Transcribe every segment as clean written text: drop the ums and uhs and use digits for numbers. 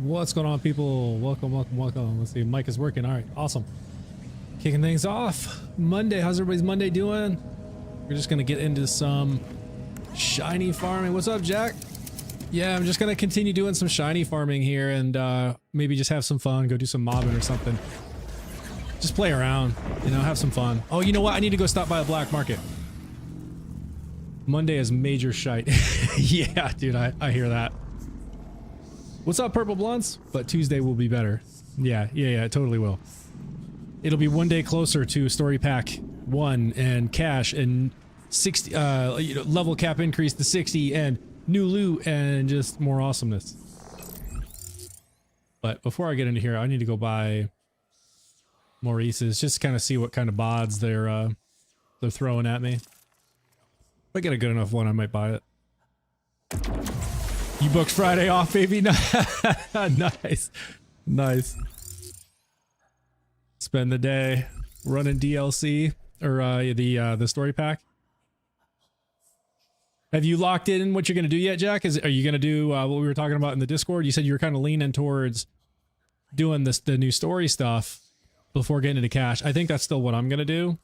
What's going on, people? Welcome, welcome, welcome. Let's see, mic is working. All right, awesome. Kicking things off. Monday, how's everybody's Monday doing? We're just gonna get into some shiny farming. What's up, Jack? Yeah, I'm just gonna continue doing some shiny farming here and maybe just have some fun, go do some mobbing or something. Just play around, you know, have some fun. Oh, you know what? I need to go stop by a black market. Monday is major shite. Yeah, dude, I hear that. What's up, Purple Blunts? But Tuesday will be better. Yeah, it totally will. It'll be one day closer to Story Pack 1 and cash and 60, you know, level cap increase to 60 and new loot and just more awesomeness. But before I get into here, I need to go buy Maurice's just to kind of see what kind of bods they're throwing at me. If I get a good enough one, I might buy it. You booked Friday off, baby? Nice. Nice. Spend the day running DLC or the story pack. Have you locked in what you're gonna do yet, Jack? Are you gonna do what we were talking about in the Discord? You said you were kind of leaning towards doing the new story stuff before getting into cash. I think that's still what I'm gonna do.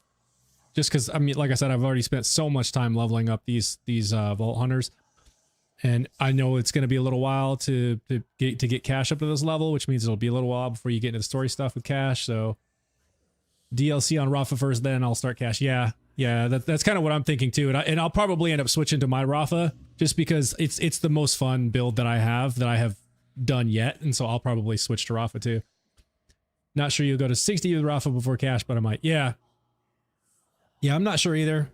Just because, I mean, like I said, I've already spent so much time leveling up these Vault Hunters. And I know it's going to be a little while to get cash up to this level, which means it'll be a little while before you get into the story stuff with cash. So DLC on Rafa first, then I'll start cash. Yeah, that's kind of what I'm thinking too. And I'll probably end up switching to my Rafa just because it's the most fun build that I have done yet. And so I'll probably switch to Rafa too. Not sure you'll go to 60 with Rafa before cash, but I might. Yeah, I'm not sure either.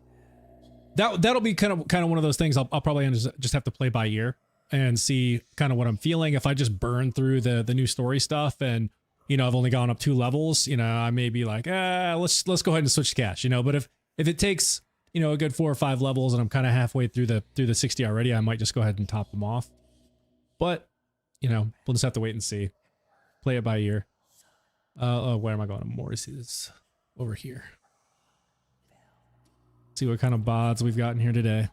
That'll be kind of one of those things I'll probably just have to play by ear and see kind of what I'm feeling. If I just burn through the new story stuff and, you know, I've only gone up 2 levels, you know, I may be like, let's go ahead and switch to cash, you know. But if it takes, you know, a good 4 or 5 levels and I'm kind of halfway through the 60 already, I might just go ahead and top them off. But, you know, we'll just have to wait and see. Play it by ear. Where am I going? Morris's over here. See what kind of bods we've got in here today.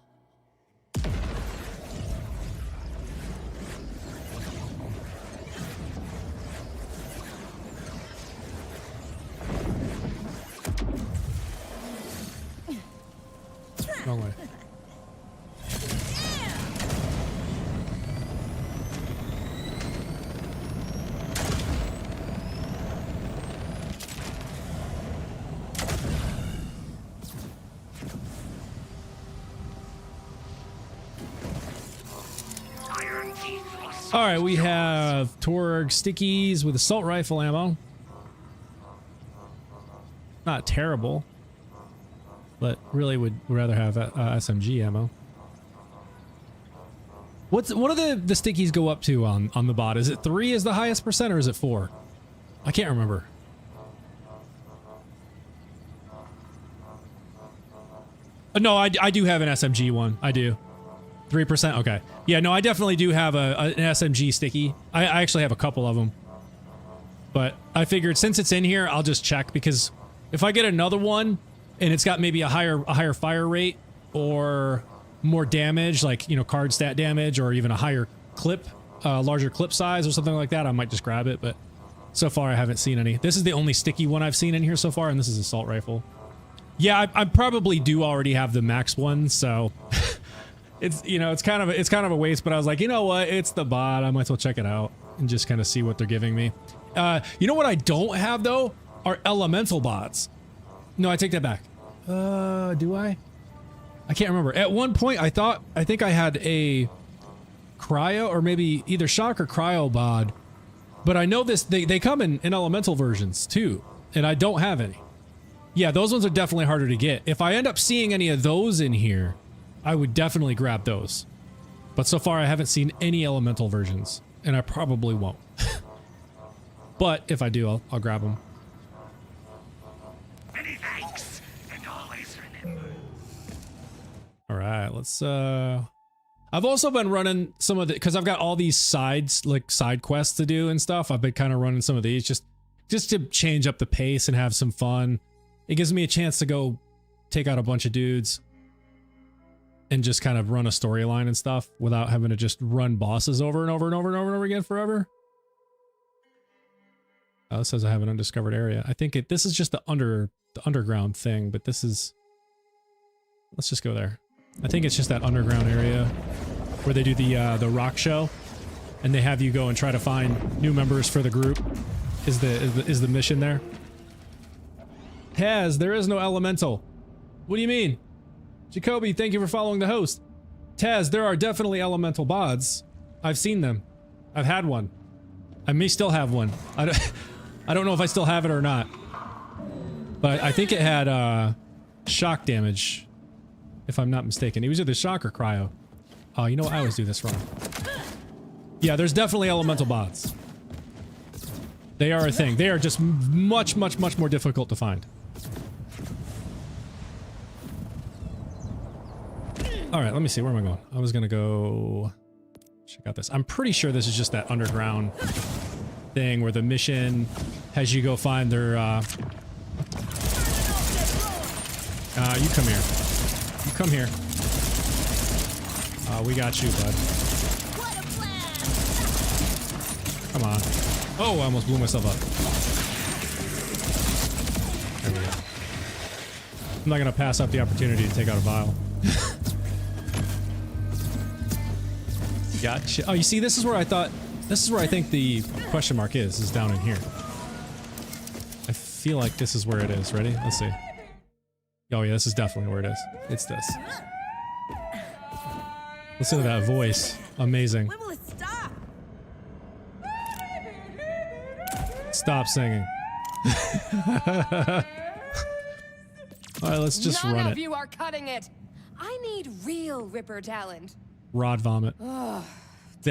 Wrong way. All right, we have Torg stickies with assault rifle ammo. Not terrible, but really would rather have SMG ammo. What do the stickies go up to on the bot? Is it 3 is the highest percent or is it 4? I can't remember. No, I do have an SMG one. I do. 3%? Okay. Yeah, no, I definitely do have an SMG sticky. I actually have a couple of them. But I figured since it's in here, I'll just check because if I get another one and it's got maybe a higher fire rate or more damage, like, you know, card stat damage or even a higher clip, larger clip size or something like that, I might just grab it. But so far, I haven't seen any. This is the only sticky one I've seen in here so far, and this is assault rifle. Yeah, I probably do already have the max one, so... It's, you know, it's kind of a waste, but I was like, you know what? It's the bot. I might as well check it out and just kind of see what they're giving me. You know what I don't have though are elemental bots. No, I take that back. Do I? I can't remember. At one point, I think I had a cryo or maybe either shock or cryo bod, but I know they come in elemental versions too, and I don't have any. Yeah, those ones are definitely harder to get. If I end up seeing any of those in here, I would definitely grab those. But so far I haven't seen any elemental versions, and I probably won't. But if I do, I'll grab them. Many thanks, and always remember. All right, let's I've also been running some of the, because I've got all these sides, like side quests to do and stuff. I've been kind of running some of these just to change up the pace and have some fun. It gives me a chance to go take out a bunch of dudes and just kind of run a storyline and stuff without having to just run bosses over and over and over and over and over again forever. Oh, this says I have an undiscovered area. I think this is just the underground thing, but this is... Let's just go there. I think it's just that underground area where they do the rock show, and they have you go and try to find new members for the group. Is the mission there? Taz, there is no elemental. What do you mean? Jacoby, thank you for following the host. Taz, there are definitely elemental bods. I've seen them. I've had one. I may still have one. I don't know if I still have it or not. But I think it had shock damage, if I'm not mistaken. It was either shock or cryo. Oh, you know what? I always do this wrong. Yeah, there's definitely elemental bots. They are a thing. They are just much more difficult to find. Alright, let me see. Where am I going? I was gonna go... Check out this. I'm pretty sure this is just that underground thing where the mission has you go find their... you come here. You come here. We got you, bud. Come on. Oh, I almost blew myself up. There we go. I'm not gonna pass up the opportunity to take out a vial. Gotcha. Oh, you see, this is where I thought... This is where I think the question mark is down in here. I feel like this is where it is. Ready? Let's see. Oh yeah, this is definitely where it is. It's this. Listen to that voice. Amazing. When will it stop? Stop singing. Alright, let's just run None it. of you are cutting it. I need real Ripper talent. Rod vomit. Yeah,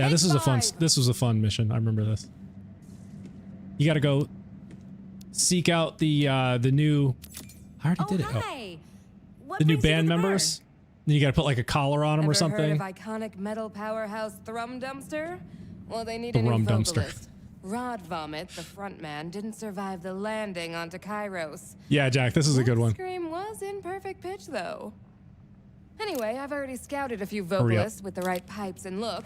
this is a fun. This was a fun mission. I remember this. You got to go seek out the new. I already did it. Hi. Oh. The new band members. Then you got to put like a collar on them or something. Heard of iconic metal powerhouse Thrum Dumpster? Well, they need The a new Thrum Dumpster. vocalist. Rod Vomit, the frontman, didn't survive the landing onto Kairos. Yeah, Jack, this is a good one. Scream was in perfect pitch, though. Anyway, I've already scouted a few Hurry up. vocalists with the right pipes and look.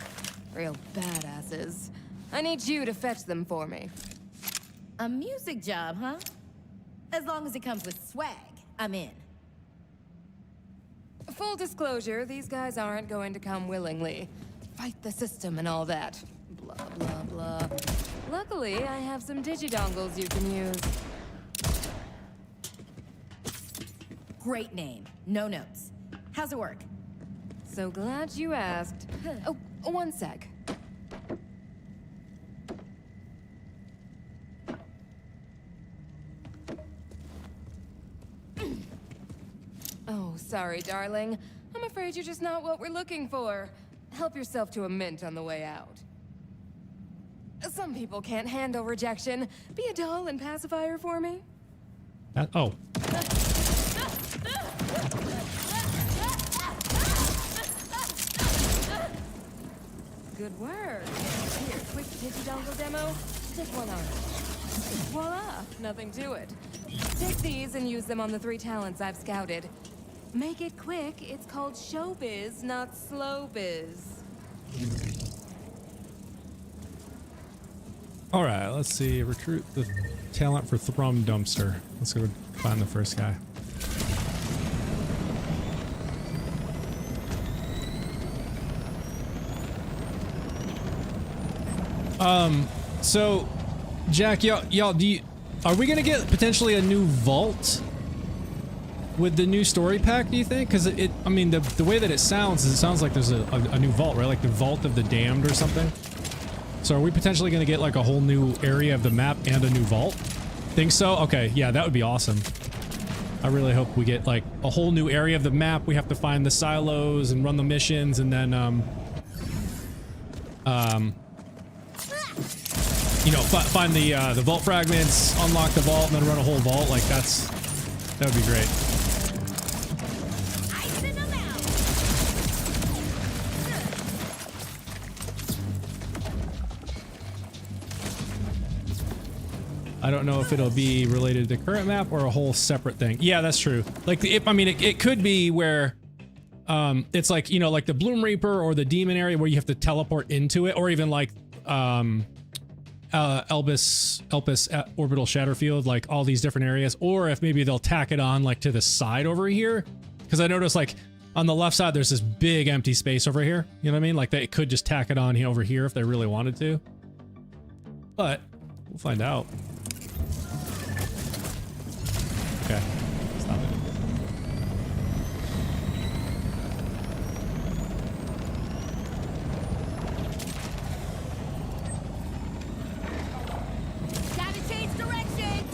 Real badasses. I need you to fetch them for me. A music job, huh? As long as it comes with swag, I'm in. Full disclosure, these guys aren't going to come willingly. Fight the system and all that. Blah, blah, blah. Luckily, I have some digidongles you can use. Great name. No notes. How's it work? So glad you asked. Oh, one sec. Oh, sorry, darling. I'm afraid you're just not what we're looking for. Help yourself to a mint on the way out. Some people can't handle rejection. Be a doll and pacifier for me. Oh. Good work. Here, quick digidongle demo. Just one arm. Voila, nothing to it. Take these and use them on the 3 talents I've scouted. Make it quick. It's called showbiz, not slow biz. All right, let's see. Recruit the talent for Thrum Dumpster. Let's go find the first guy. So, Jack, y'all, are we gonna get potentially a new vault with the new story pack? Do you think? Because I mean, the way that it sounds like there's a new vault, right? Like the Vault of the Damned or something. So are we potentially gonna get like a whole new area of the map and a new vault? Think so? Okay, yeah, that would be awesome. I really hope we get like a whole new area of the map. We have to find the silos and run the missions, and then you know, find the vault fragments, unlock the vault, and then run a whole vault. Like that would be great. I don't know if it'll be related to the current map or a whole separate thing. Yeah, that's true. Like, I mean, it could be where it's like, you know, like the Bloom Reaper or the Demon area where you have to teleport into it, or even like Elpis orbital shatter field, like all these different areas, or if maybe they'll tack it on like to the side over here, because I noticed like on the left side there's this big empty space over here. You know what I mean? Like they could just tack it on over here if they really wanted to. But we'll find out. Okay, stop it. Gotta change direction.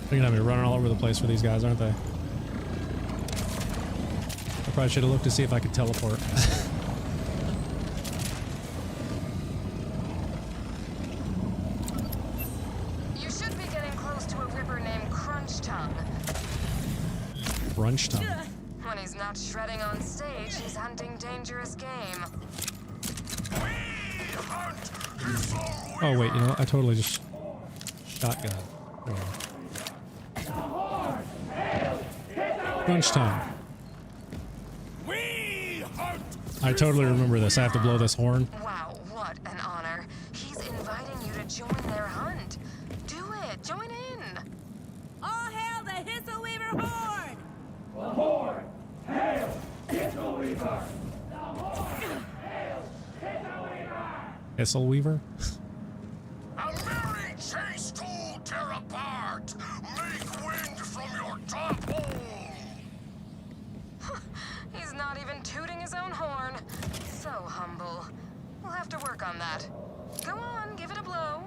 They're gonna have me running all over the place for these guys, aren't they? I probably should have looked to see if I could teleport. You should be getting close to a ripper named Crunch Tongue. Brunch time. When he's not shredding on stage, he's hunting dangerous game. Oh wait, you know what? I totally just shotgun. Brunch time. I totally remember this. I have to blow this horn. Wow, what an honor. He's inviting you to join their hunt. Do it. Join in. All hail the Hissel Weaver Horde! The Horde! Hail! Hissel Weaver! The Horde! Hail! Hissel Weaver! Hissel Weaver? A merry chase to tear apart! Make wind from your top hole! He's not even tooting his own horn. So humble. We'll have to work on that. Go on, give it a blow.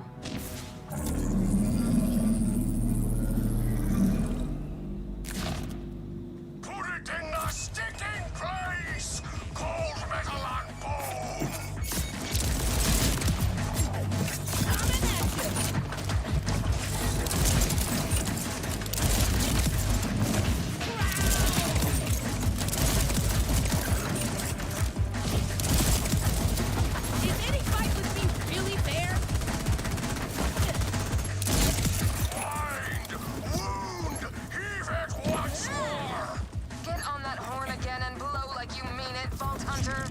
Put it in the sticking place! Cold metal on bone! Coming at you! Is any fight with me really fair? Find! Wound! Heave it once more! Get on that horn again and blow like you mean it, Vault Hunter.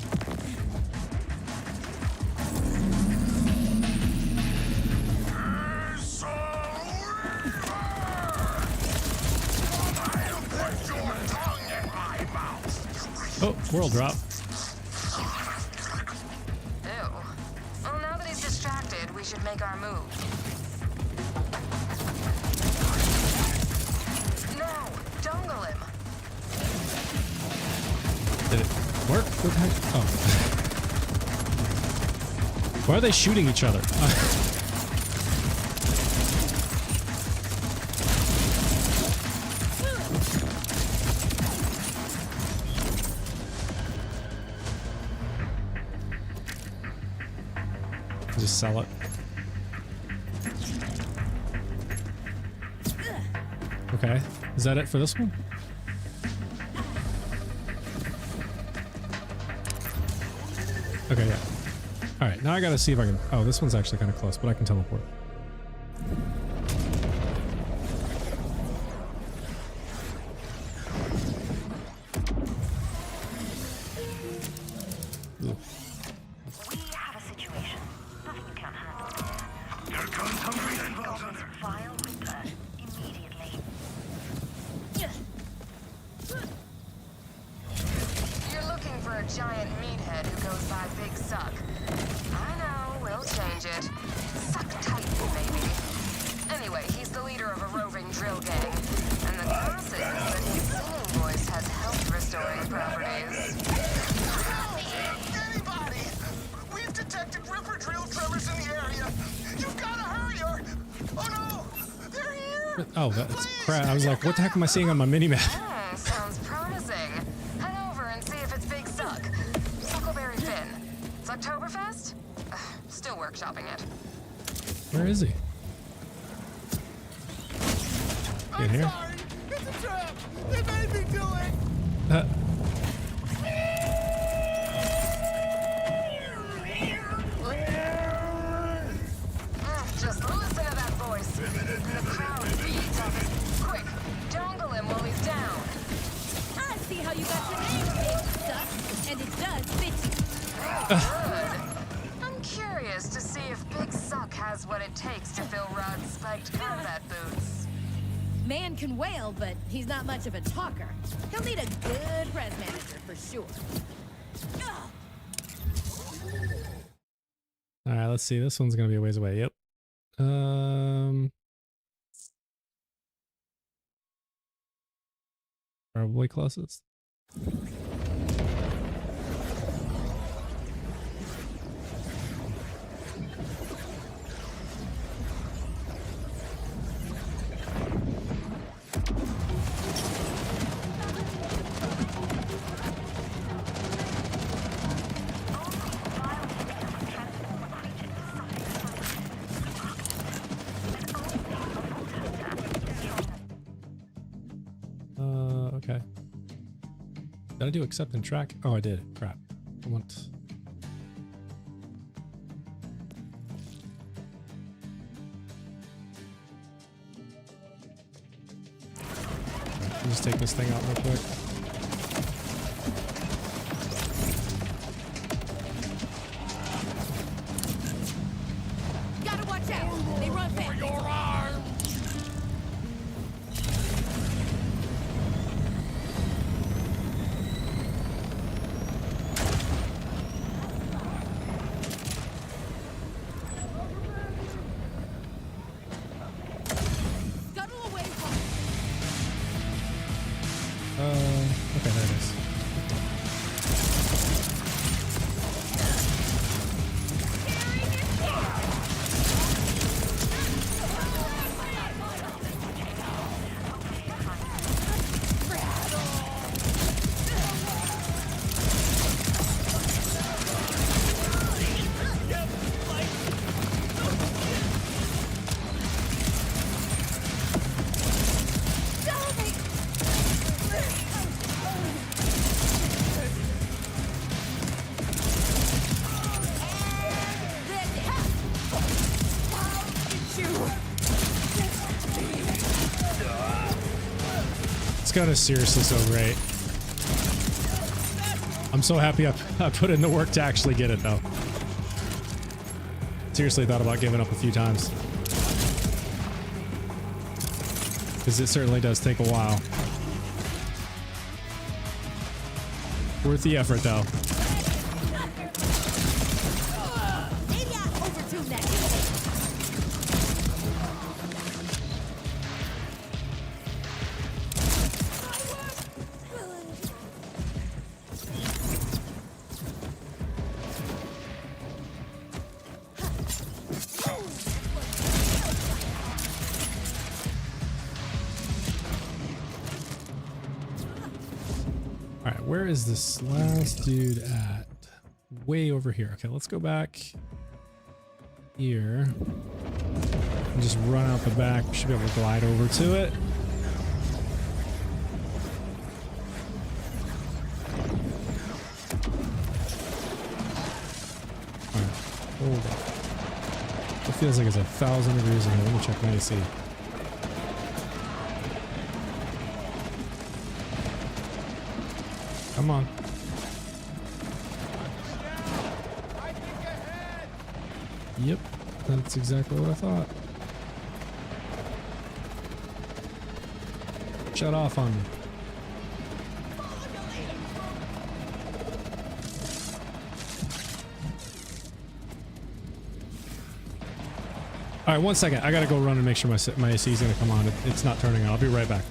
Hissel Weaver! I'll put your tongue in my mouth! Oh, world drop. Ew. Well, now that he's distracted, we should make our move. No! Dongle him! Did it work? What the heck? Oh. Why are they shooting each other? Just sell it. Okay. Is that it for this one? Okay, yeah. Alright, now I gotta see if I can... Oh, this one's actually kind of close, but I can teleport. Ugh. We have a situation. Nothing we can't handle. Here comes hungry and Go file Ripper immediately. You're looking for a giant meathead who goes by Big Suck. I know, we'll change it. Suck Titan, maybe. Anyway, he's the leader of a roving drill gang. And the gossip is that his singing voice has health restoring properties. Anybody! We've detected Ripper drill tremors in the area. You've got to hurry or... Oh no! They're here! Oh, that's crap. I was like, what the heck am I seeing on my minimap? Sounds promising. Head over and see if it's Big Suck. Suckleberry Finn. It's Oktoberfest? Still workshopping it. Where is he? In here? Sorry! It's a trap! They made me do it! Just listen to that voice. And the crowd feeds off his... Quick, dongle him while he's down. I see how you got your name, Big Suck, and it does fit you. Good. I'm curious to see if Big has what it takes to fill Rod's spiked combat boots. Man can wail, but he's not much of a talker. He'll need a good press manager for sure. All right, let's see. This one's gonna be a ways away. Yep. Probably closest. Okay. Did I do accept and track? Oh, I did. Crap. I want... Just take this thing out real quick. Gotta watch out! They run fast. Okay, there it is. It's kind of seriously so great. I'm so happy I put in the work to actually get it though. Seriously thought about giving up a few times. Because it certainly does take a while. Worth the effort though. Where is this last dude at? Way over here. Okay, let's go back here and just run out the back. We should be able to glide over to it. All right, hold up. It feels like it's 1,000 degrees in here. Let me check my AC. Come on. Yep, that's exactly what I thought. Shut off on me. All right, 1 second. I gotta go run and make sure my AC is gonna come on. It's not turning on. I'll be right back.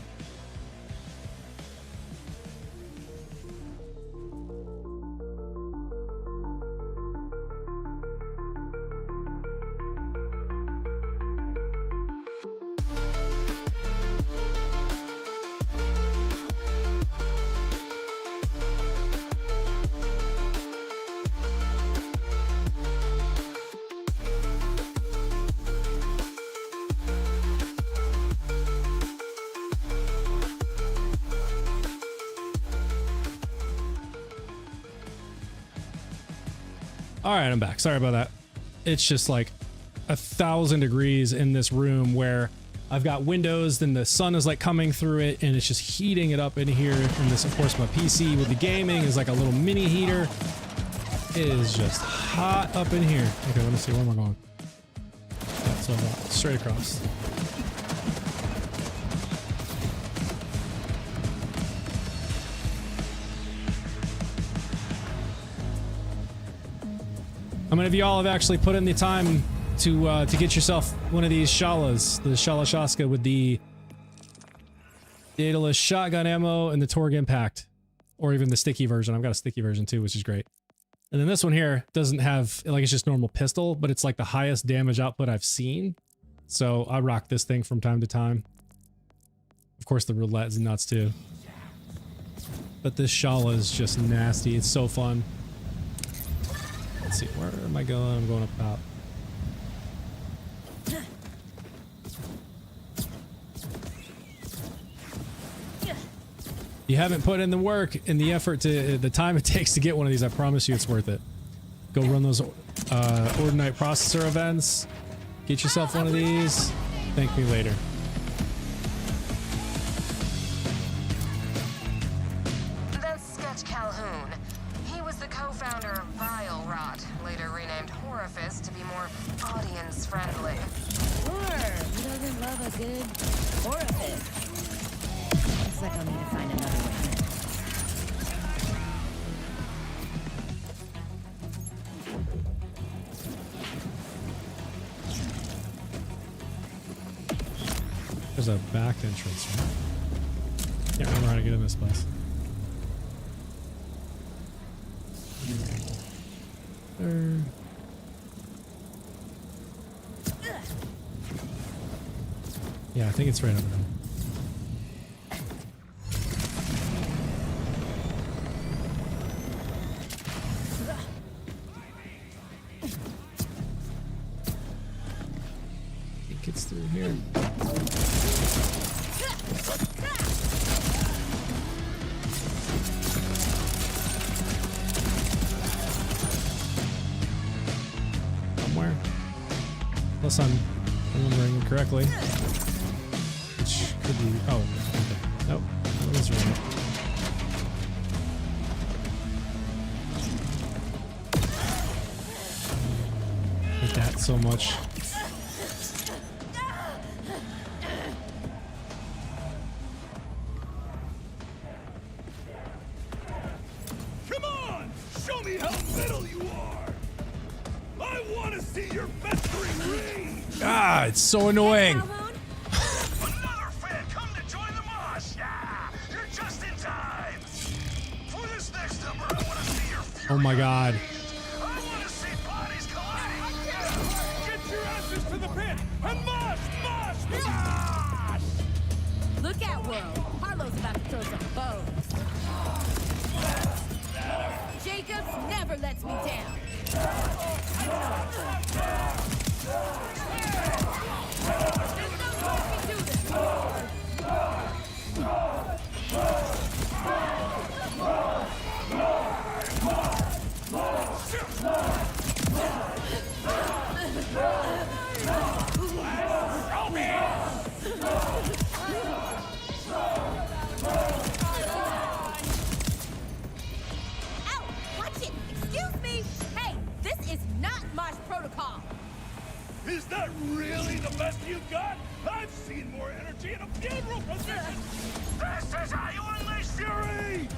All right, I'm back. Sorry about that. It's just like 1,000 degrees in this room where I've got windows, then the sun is like coming through it and it's just heating it up in here. And this, of course, my PC with the gaming is like a little mini heater. It is just hot up in here. Okay, let me see. Where am I going? That's what I thought. Straight across. How many of y'all have actually put in the time to get yourself one of these Shalas, the Shala Shaska with the Daedalus shotgun ammo and the Torg impact, or even the sticky version? I've got a sticky version too, which is great. And then this one here doesn't have, like, it's just normal pistol, but it's like the highest damage output I've seen. So I rock this thing from time to time. Of course, the roulette is nuts too. But this Shala is just nasty. It's so fun. Let's see, where am I going? I'm going up top. You haven't put in the work and the effort to the time it takes to get one of these. I promise you it's worth it. Go run those Ordinite processor events. Get yourself one of these. Thank me later. That's Sketch Calhoun. He was the co-founder of Vile Rot, later renamed Horifist to be more audience-friendly. Sure, who doesn't love a good orifice? Looks like I'll need to find another way. There's a back entrance, right? Can't remember how to get in this place. Yeah, I think it's right over there. It gets through here. Somewhere. Unless I'm remembering correctly. Which could be. Oh, okay. Nope. That was right. Hate that so much. Come on! Show me how metal you are! I want to see your festering rage! Ah, it's so annoying. Another fan come to join the mosh! Yeah! You're just in time! For this next number, I want to see your fury. Oh my god. I want to see bodies colliding! Get your asses to the pit! And mosh! Mosh! Mosh! Look out, world. Harlowe's about to throw some bones. Jacobs never lets me down. Ow! Watch it! Excuse me! Hey, this is not Marsh Protocol! Is that really the best you got? I've seen more energy in a funeral procession! This is how you unleash fury!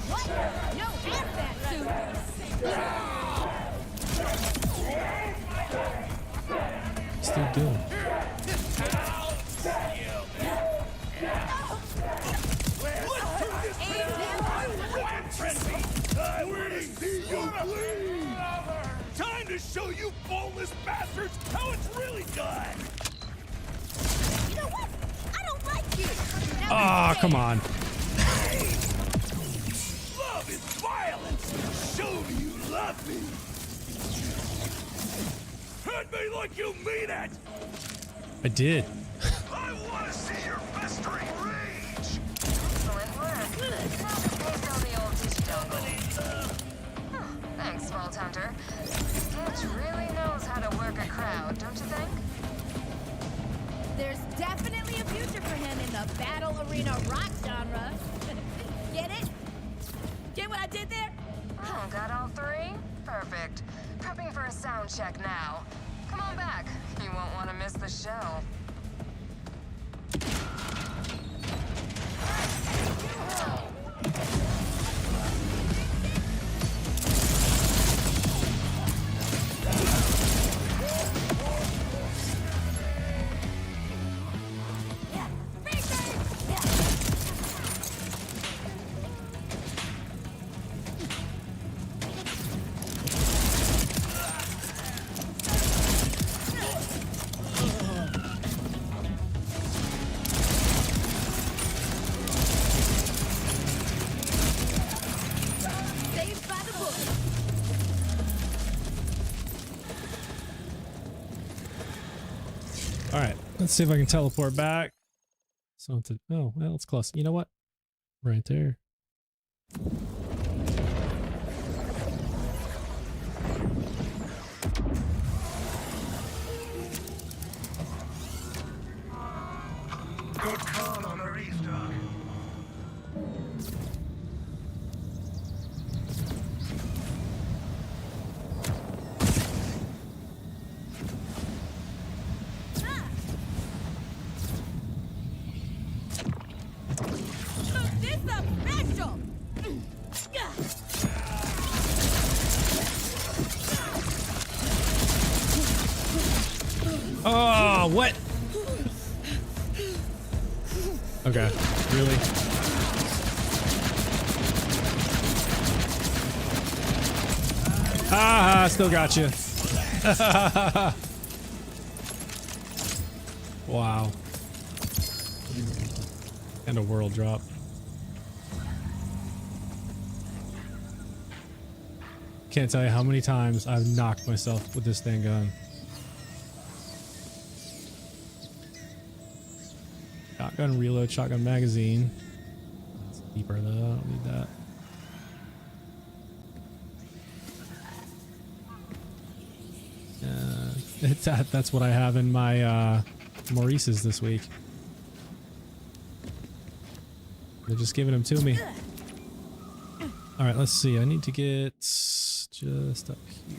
What? No handbat suit! What's he doing? I want to see you bleed! Time to show you boneless bastards how it's really done! You know what? I don't like you! Ah, come on. Love is violence! Show me you love me! Hurt me like you mean it! I did. I want to see your festering rage! Excellent work. Now just paste all the old tissue dongle. Thanks, Vault Hunter. Sketch really knows how to work a crowd, don't you think? There's definitely a future for him in the battle arena rock genre. Get it? Get what I did there? Oh, got all three? Perfect. Prepping for a sound check now. Come on back. You won't want to miss the show. All right, let's see if I can teleport back. Something. Oh, well, it's close. You know what? Right there. Good call on the restock. Oh, what? Okay, really? Ah, still got you. Wow. And a world drop. Can't tell you how many times I've knocked myself with this dang gun. Shotgun reload, shotgun magazine. It's deeper though, I don't need that. That's what I have in my Maurice's this week. They're just giving them to me. All right, let's see. I need to get just up here.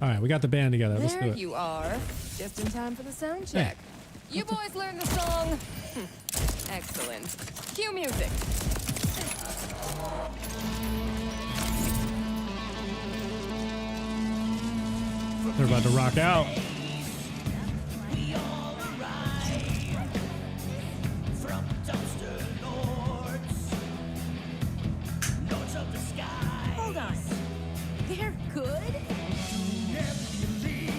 All right, we got the band together. Let's do There it. you are, just in time for the sound check. You boys learned the song? Excellent. Cue music. They're about to rock out. We all arrive from dumpster lords, lords of the sky. Hold on. They're good? Nebulae,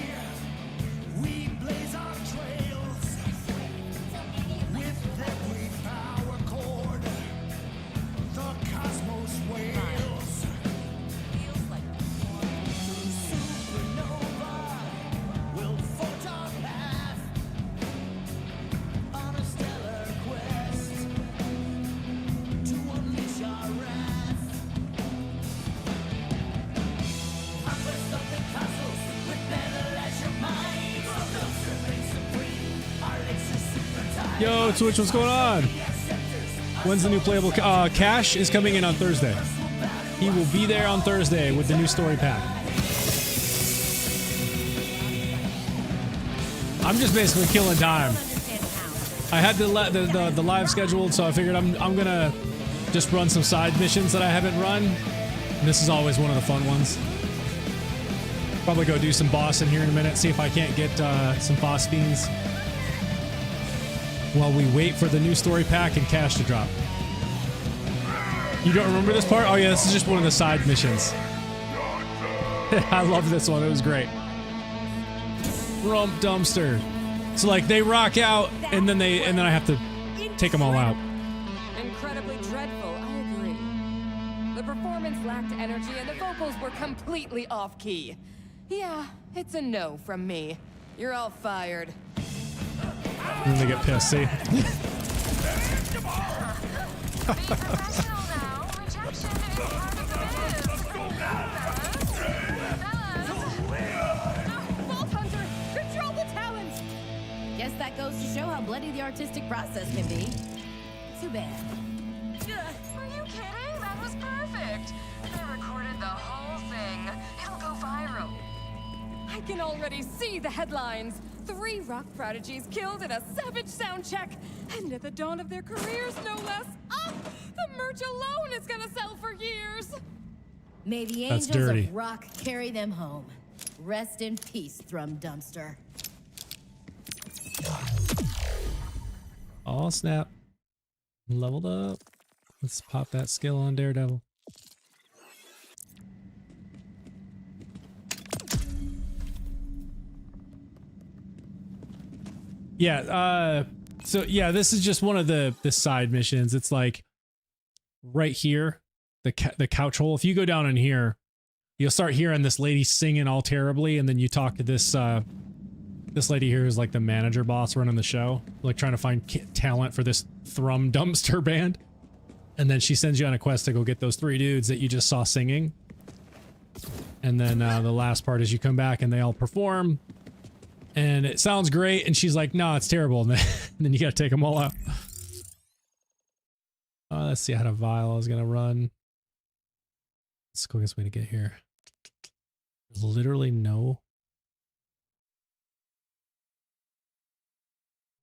we blaze our trails with every power chord. The cosmos wails. Supernova will forge our path on a stellar quest to unleash our wrath. Conquest of the cosmos with metal as your mind. Dumpster reigns supreme. Our laser super tight. Yo, Twitch, what's going on? When's the new playable? Cash is coming in on Thursday. He will be there on Thursday with the new story pack. I'm just basically killing time. I had the live scheduled, so I figured I'm gonna just run some side missions that I haven't run. And this is always one of the fun ones. Probably go do some boss in here in a minute, see if I can't get some boss fiends while we wait for the new story pack and cash to drop. You don't remember this part? Oh yeah, this is just one of the side missions. I love this one. It was great. Thrum Dumpster. So like they rock out and then I have to take them all out. Incredibly dreadful, I agree. The performance lacked energy and the vocals were completely off key. Yeah, it's a no from me. You're all fired. And then they get pissed, see? Be professional now. Rejection is part of the move. Fellas, artistic process can be. Too bad. Are you kidding? That was perfect. I recorded the whole thing. It'll go viral. I can already see the headlines. 3 rock prodigies killed in a savage sound check. And at the dawn of their careers, no less. Oh, the merch alone is gonna sell for years. May the That's angels dirty. of rock carry them home. Rest in peace, Thrum Dumpster. Oh, snap. Leveled up. Let's pop that skill on Daredevil. Yeah, so yeah, this is just one of the side missions. It's like right here, the couch hole. If you go down in here, you'll start hearing this lady singing all terribly, and then you talk to this this lady here who's like the manager boss running the show, like trying to find talent for this Thrum Dumpster band. And then she sends you on a quest to go get those 3 dudes that you just saw singing. And then the last part is you come back and they all perform. And it sounds great. And she's like, no, it's terrible. And then you got to take them all out. Let's see how the vial is going to run. It's the quickest way to get here. There's literally no.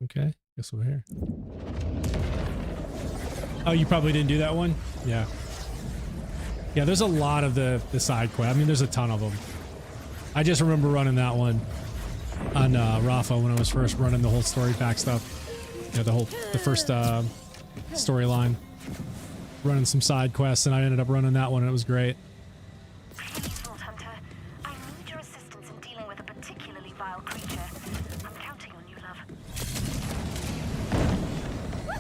Okay, guess over here. Oh, you probably didn't do that one? Yeah. Yeah, there's a lot of the side quest. I mean, there's a ton of them. I just remember running that one on Rafa when I was first running the whole story pack stuff. Yeah, the first storyline. Running some side quests, and I ended up running that one, and it was great. Please, Vault Hunter, I need your assistance in dealing with a particularly vile creature. I'm counting on you, love.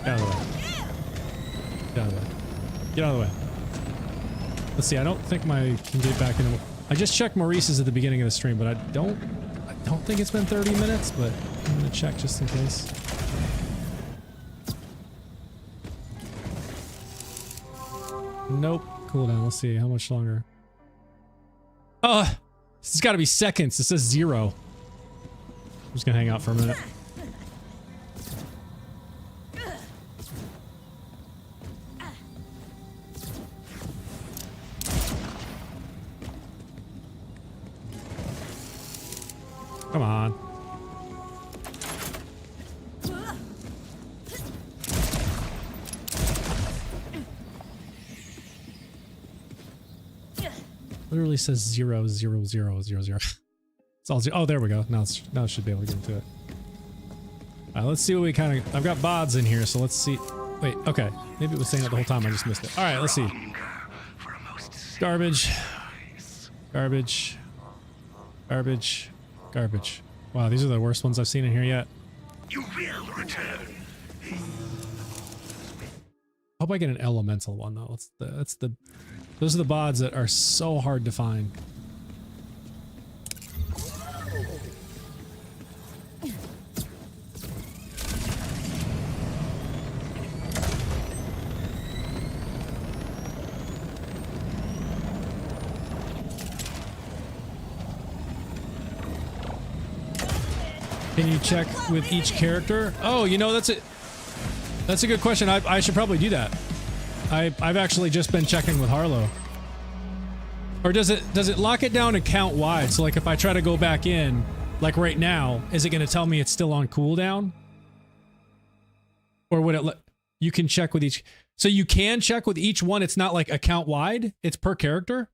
Get out of the way. Get out of the way. Get out of the way. Let's see, I don't think my can get back into. I just checked Maurice's at the beginning of the stream, but I don't think it's been 30 minutes, but I'm gonna check just in case. Nope. Cooldown. Let's see how much longer. Oh, this has got to be seconds. It says 0. I'm just gonna hang out for a minute. Come on. Literally says 0, 0, 0, 0, 0. It's all 0. Oh, there we go. Now it should be able to get into it. All right, let's see what we kind of. I've got bods in here, so let's see. Wait, okay. Maybe it was saying that the whole time. I just missed it. All right, let's see. Garbage. Garbage. Garbage. Garbage. Wow, these are the worst ones I've seen in here yet. You will return. Hope I get an elemental one though. Those are the bods that are so hard to find. Can you check with each character? Oh, you know, that's it. That's a good question. I should probably do that. I've actually just been checking with Harlowe. Or does it lock it down account wide? So like if I try to go back in, like right now, is it going to tell me it's still on cooldown? Or would it you can check with each, so you can check with each one. It's not like account wide. It's per character.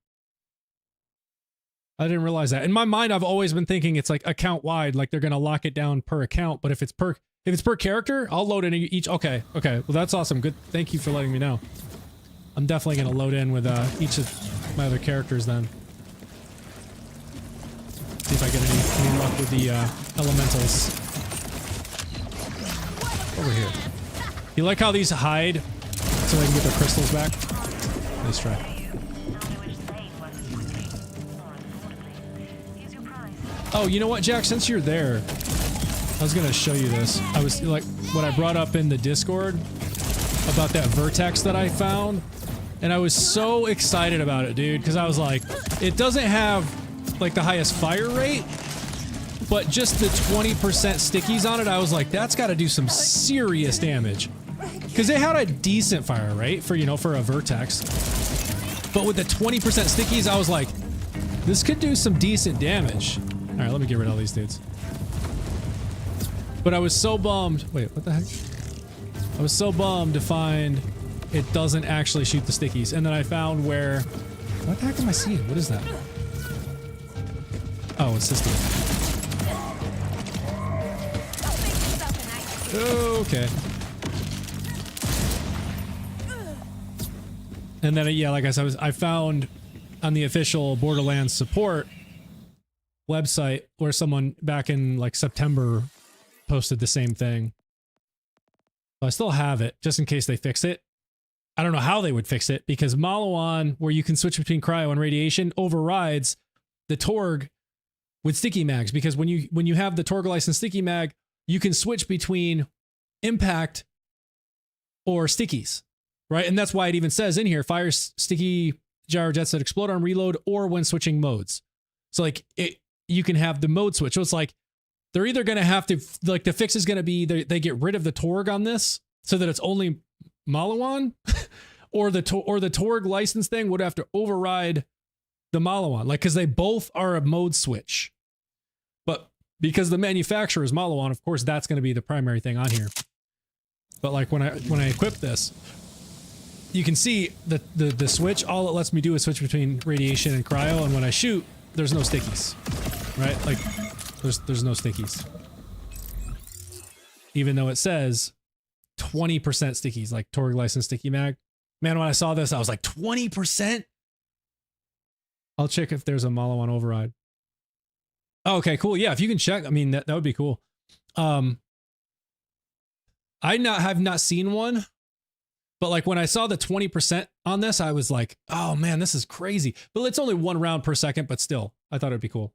I didn't realize that. In my mind, I've always been thinking it's like account wide, like they're going to lock it down per account. But if it's per character, I'll load in each. Okay. Okay. Well, that's awesome. Good. Thank you for letting me know. I'm definitely going to load in with each of my other characters then. See if I get any luck with the elementals. Over here. You like how these hide so they can get their crystals back? Nice try. Oh, you know what, Jack? Since you're there, I was going to show you this. I was like, what I brought up in the Discord about that vertex that I found. And I was so excited about it, dude, because I was like, it doesn't have like the highest fire rate, but just the 20% stickies on it, I was like, that's got to do some serious damage. Because it had a decent fire rate for, you know, for a Vertex. But with the 20% stickies, I was like, this could do some decent damage. All right, let me get rid of all these dudes. But I was so bummed. Wait, what the heck? I was so bummed to find it doesn't actually shoot the stickies. And then I found where... What the heck am I seeing? What is that? Oh, it's this dude. Okay. And then, yeah, like I said, I found on the official Borderlands support website where someone back in like September posted the same thing. So I still have it just in case they fix it. I don't know how they would fix it because Maliwan, where you can switch between cryo and radiation, overrides the Torg with sticky mags, because when you have the Torg license sticky mag, you can switch between impact or stickies, right? And that's why it even says in here, fire sticky gyro jets that explode on reload or when switching modes. So like you can have the mode switch. So it's like they're either going to have to, like the fix is going to be they get rid of the Torg on this so that it's only Maliwan, or the Torg license thing would have to override the Maliwan, like because they both are a mode switch. But because the manufacturer is Maliwan, of course, that's going to be the primary thing on here. But like when I equip this, you can see the switch. All it lets me do is switch between radiation and cryo, and when I shoot, there's no stickies, right? Like there's no stickies, even though it says 20% stickies, like Torg license sticky mag. Man, when I saw this, I was like 20%. I'll check if there's a Maliwan override. Oh, okay, cool. Yeah, if you can check, I mean that would be cool. I have not seen one, but like when I saw the 20% on this, I was like, oh man, this is crazy. But it's only 1 round per second, but still, I thought it'd be cool.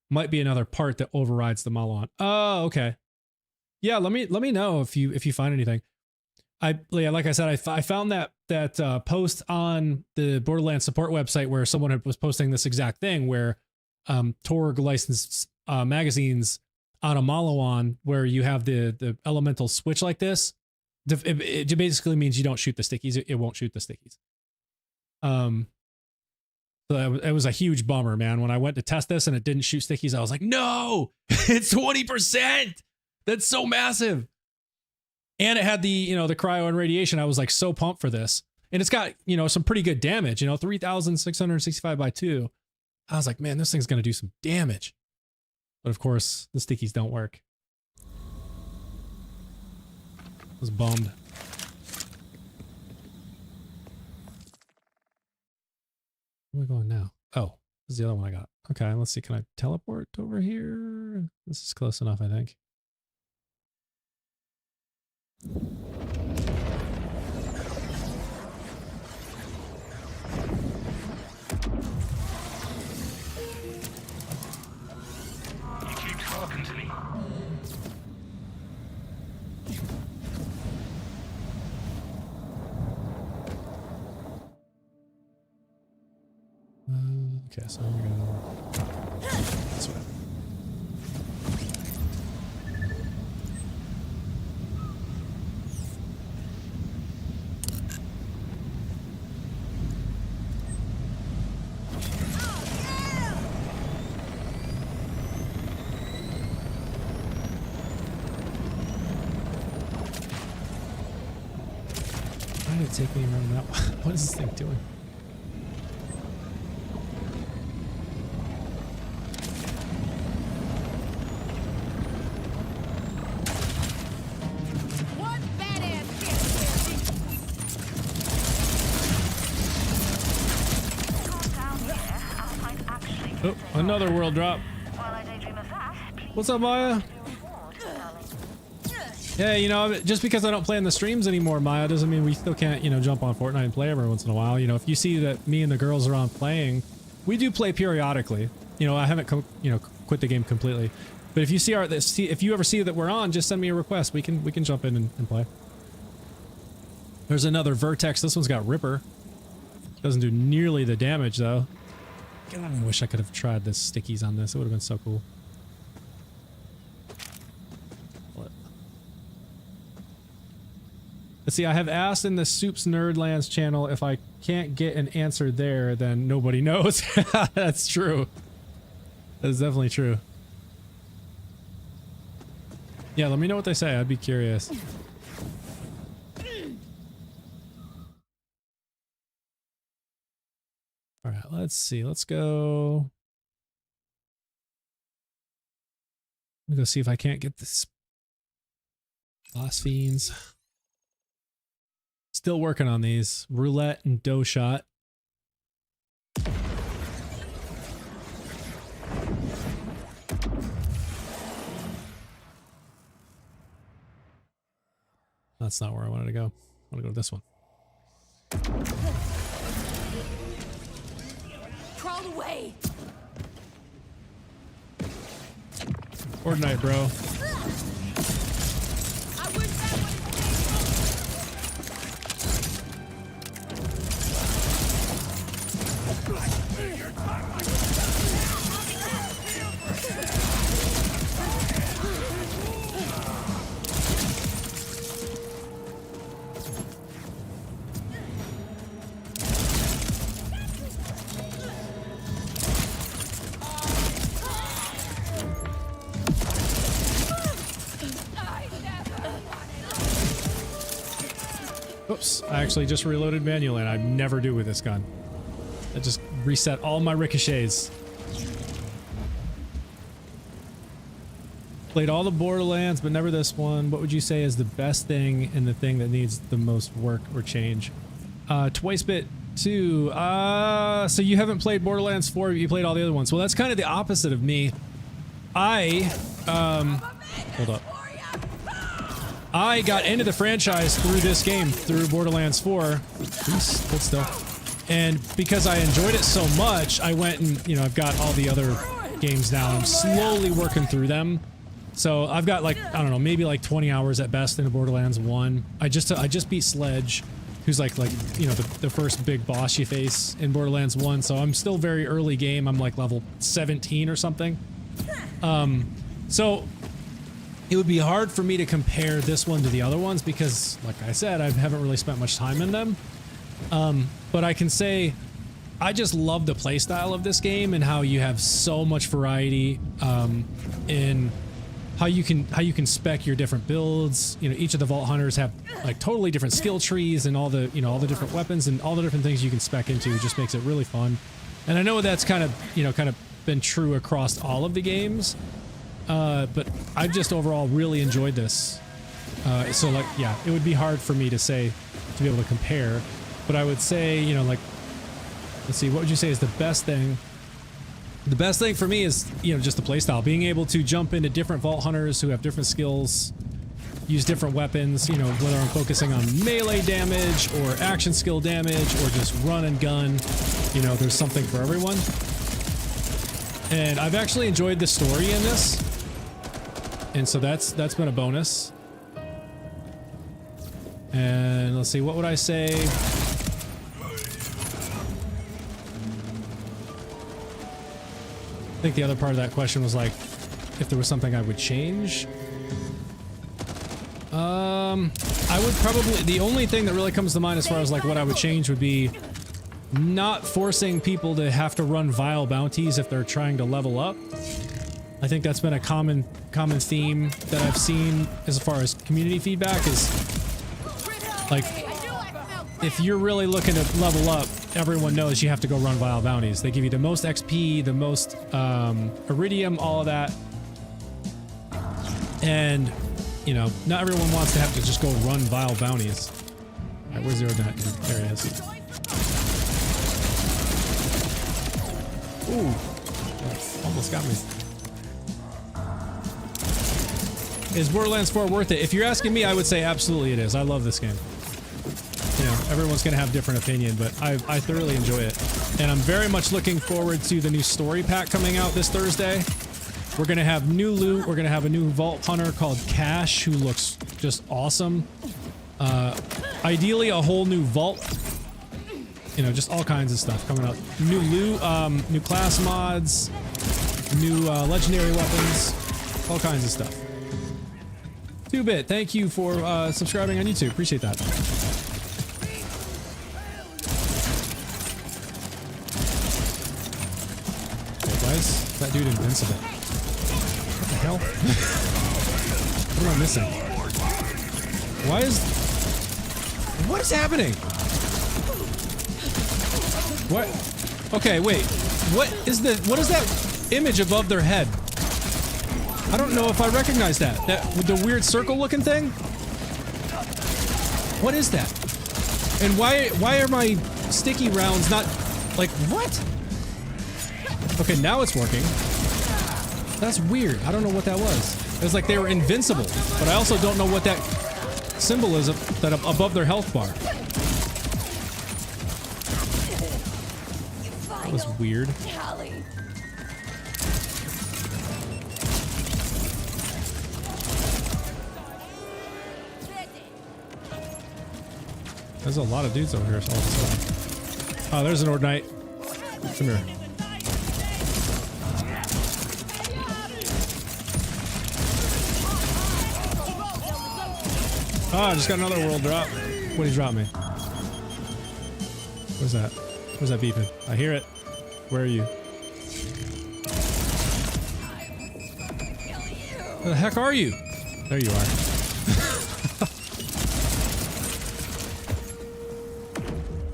Might be another part that overrides the Maliwan. Oh, okay. Yeah, let me know if you find anything. Like I said, I found that post on the Borderlands support website where someone was posting this exact thing where Torg licensed magazines on a Maliwan where you have the elemental switch like this. It basically means you don't shoot the stickies. It won't shoot the stickies. So it was a huge bummer, man. When I went to test this and it didn't shoot stickies, I was like, no, it's 20%. That's so massive. And it had the cryo and radiation. I was like so pumped for this. And it's got, some pretty good damage, 3,665 by 2. I was like, man, this thing's going to do some damage. But of course, the stickies don't work. I was bummed. Where am I going now? Oh, this is the other one I got. Okay, let's see. Can I teleport over here? This is close enough, I think. You keep talking to me. Okay, so we're gonna this way. Why did it take me around that one? What is this thing doing? What badass shit, Calm down here. I might actually Oh, another world drop. while I daydream of that, please What's up, Maya? Yeah, just because I don't play in the streams anymore, Maya, doesn't mean we still can't, jump on Fortnite and play every once in a while. If you see that me and the girls are on playing, we do play periodically. I haven't, quit the game completely. But if you if you ever see that we're on, just send me a request. We can jump in and play. There's another Vertex. This one's got Ripper. Doesn't do nearly the damage though. God, I wish I could have tried the stickies on this. It would have been so cool. Let's see, I have asked in the Soups Nerdlands channel if I can't get an answer there, then nobody knows. That's true. That is definitely true. Yeah, let me know what they say. I'd be curious. All right, let's see. Let's go. Let me go see if I can't get this. Boss Fiends. Still working on these. Roulette and Dough Shot. That's not where I wanted to go. I want to go to this one. Crawl away. Fortnite, bro. I wish that would Oops, I actually just reloaded manually and I never do with this gun. I just reset all my ricochets. Played all the Borderlands, but never this one. What would you say is the best thing and the thing that needs the most work or change? Twicebit 2. So you haven't played Borderlands 4, you played all the other ones. Well, that's kind of the opposite of me. Hold up. I got into the franchise through this game, through Borderlands 4. Please, hold still. And because I enjoyed it so much, I went and, you know, I've got all the other games now. I'm slowly working through them. So I've got like, I don't know, maybe like 20 hours at best into Borderlands 1. I just beat Sledge, who's like you know, the first big boss you face in Borderlands 1. So I'm still very early game. I'm like level 17 or something. So it would be hard for me to compare this one to the other ones because, like I said, I haven't really spent much time in them. But I can say I just love the playstyle of this game and how you have so much variety in how you can spec your different builds. You know, each of the Vault Hunters have like totally different skill trees and all the, you know, all the different weapons and all the different things you can spec into. It just makes it really fun. And I know that's kind of, you know, kind of been true across all of the games. But I've just overall really enjoyed this. So like, yeah, it would be hard for me to say, to be able to compare, but I would say, you know, like, let's see, what would you say is the best thing? The best thing for me is, you know, just the playstyle, being able to jump into different Vault Hunters who have different skills, use different weapons, you know, whether I'm focusing on melee damage or action skill damage or just run and gun, you know, there's something for everyone. And I've actually enjoyed the story in this. And so that's been a bonus. And let's see, what would I say? I think the other part of that question was like, if there was something I would change. I would probably, the only thing that really comes to mind as far as like what I would change would be not forcing people to have to run vile bounties if they're trying to level up. I think that's been a common theme that I've seen as far as community feedback is like, if you're really looking to level up, everyone knows you have to go run vile bounties. They give you the most XP, the most iridium, all of that. And, you know, not everyone wants to have to just go run vile bounties. All right, where's the net? There it is. Ooh, that almost got me. Is Borderlands 4 worth it? If you're asking me, I would say absolutely it is. I love this game. You know, everyone's going to have different opinion, but I thoroughly enjoy it. And I'm very much looking forward to the new story pack coming out this Thursday. We're going to have new loot. We're going to have a new Vault Hunter called Cash, who looks just awesome. Ideally, a whole new vault. You know, just all kinds of stuff coming out. New loot, new class mods, new legendary weapons, all kinds of stuff. 2-bit, thank you for subscribing on YouTube. Appreciate that. Wait, why is that dude invincible? What the hell? What am I missing? Why is... What is happening? What? Okay, wait. What is that image above their head? I don't know if I recognize that. That with the weird circle looking thing? What is that? And why are my sticky rounds not like what? Okay, now it's working. That's weird. I don't know what that was. It was like they were invincible, but I also don't know what that symbol is that above their health bar. That was weird. There's a lot of dudes over here all of a sudden. Oh, there's an Ordinite. Come here. Oh, I just got another world drop. What did he drop me? Where's that? Where's that beeping? I hear it. Where are you? Where the heck are you? There you are.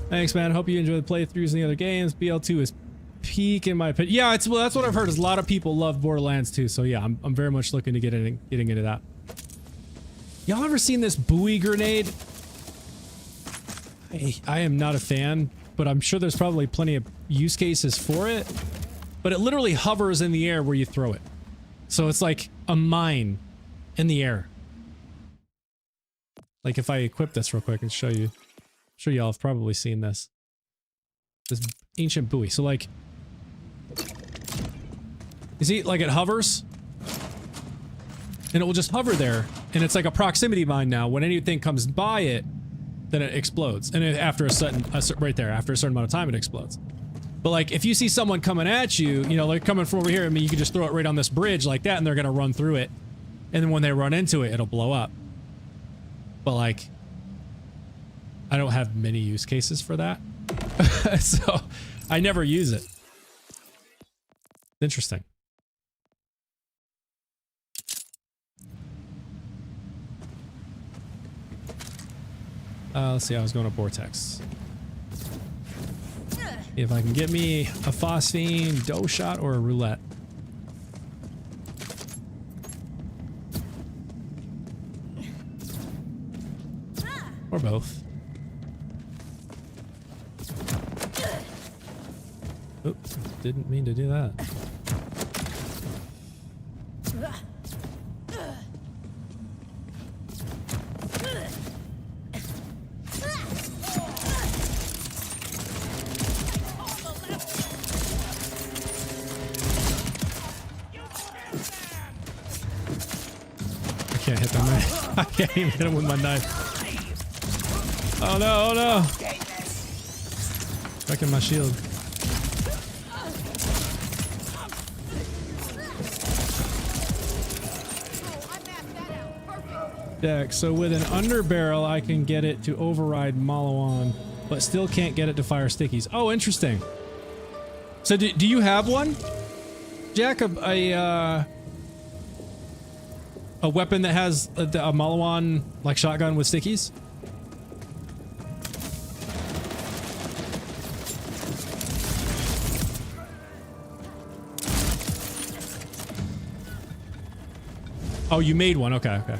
Thanks, man. Hope you enjoy the playthroughs and the other games. BL2 is peak in my opinion. Yeah, well, that's what I've heard. Is a lot of people love Borderlands 2. So yeah, I'm very much looking to getting into that. Y'all ever seen this buoy grenade? I am not a fan, but I'm sure there's probably plenty of use cases for it. But it literally hovers in the air where you throw it. So it's like a mine in the air. Like if I equip this real quick and show you. I'm sure y'all have probably seen this. This ancient buoy. So like, you see, like it hovers, and it will just hover there, and it's like a proximity mine now. When anything comes by it, then it explodes, and after right there, after a certain amount of time, it explodes. But like, if you see someone coming at you, you know, like coming from over here, I mean, you can just throw it right on this bridge like that, and they're gonna run through it, and then when they run into it, it'll blow up. But like, I don't have many use cases for that. So I never use it. Interesting. Let's see, I was going to Vortex. If I can get me a phosphine, dough shot, or a roulette. Or both. Oops, didn't mean to do that. I can't hit that knife. I can't even hit him with my knife. Oh no, oh no! Back in my shield. Deck. So with an underbarrel, I can get it to override Malawan, but still can't get it to fire stickies. Oh, interesting. So do you have one, Jack? A weapon that has a Malawan like shotgun with stickies? Oh, you made one. Okay, okay.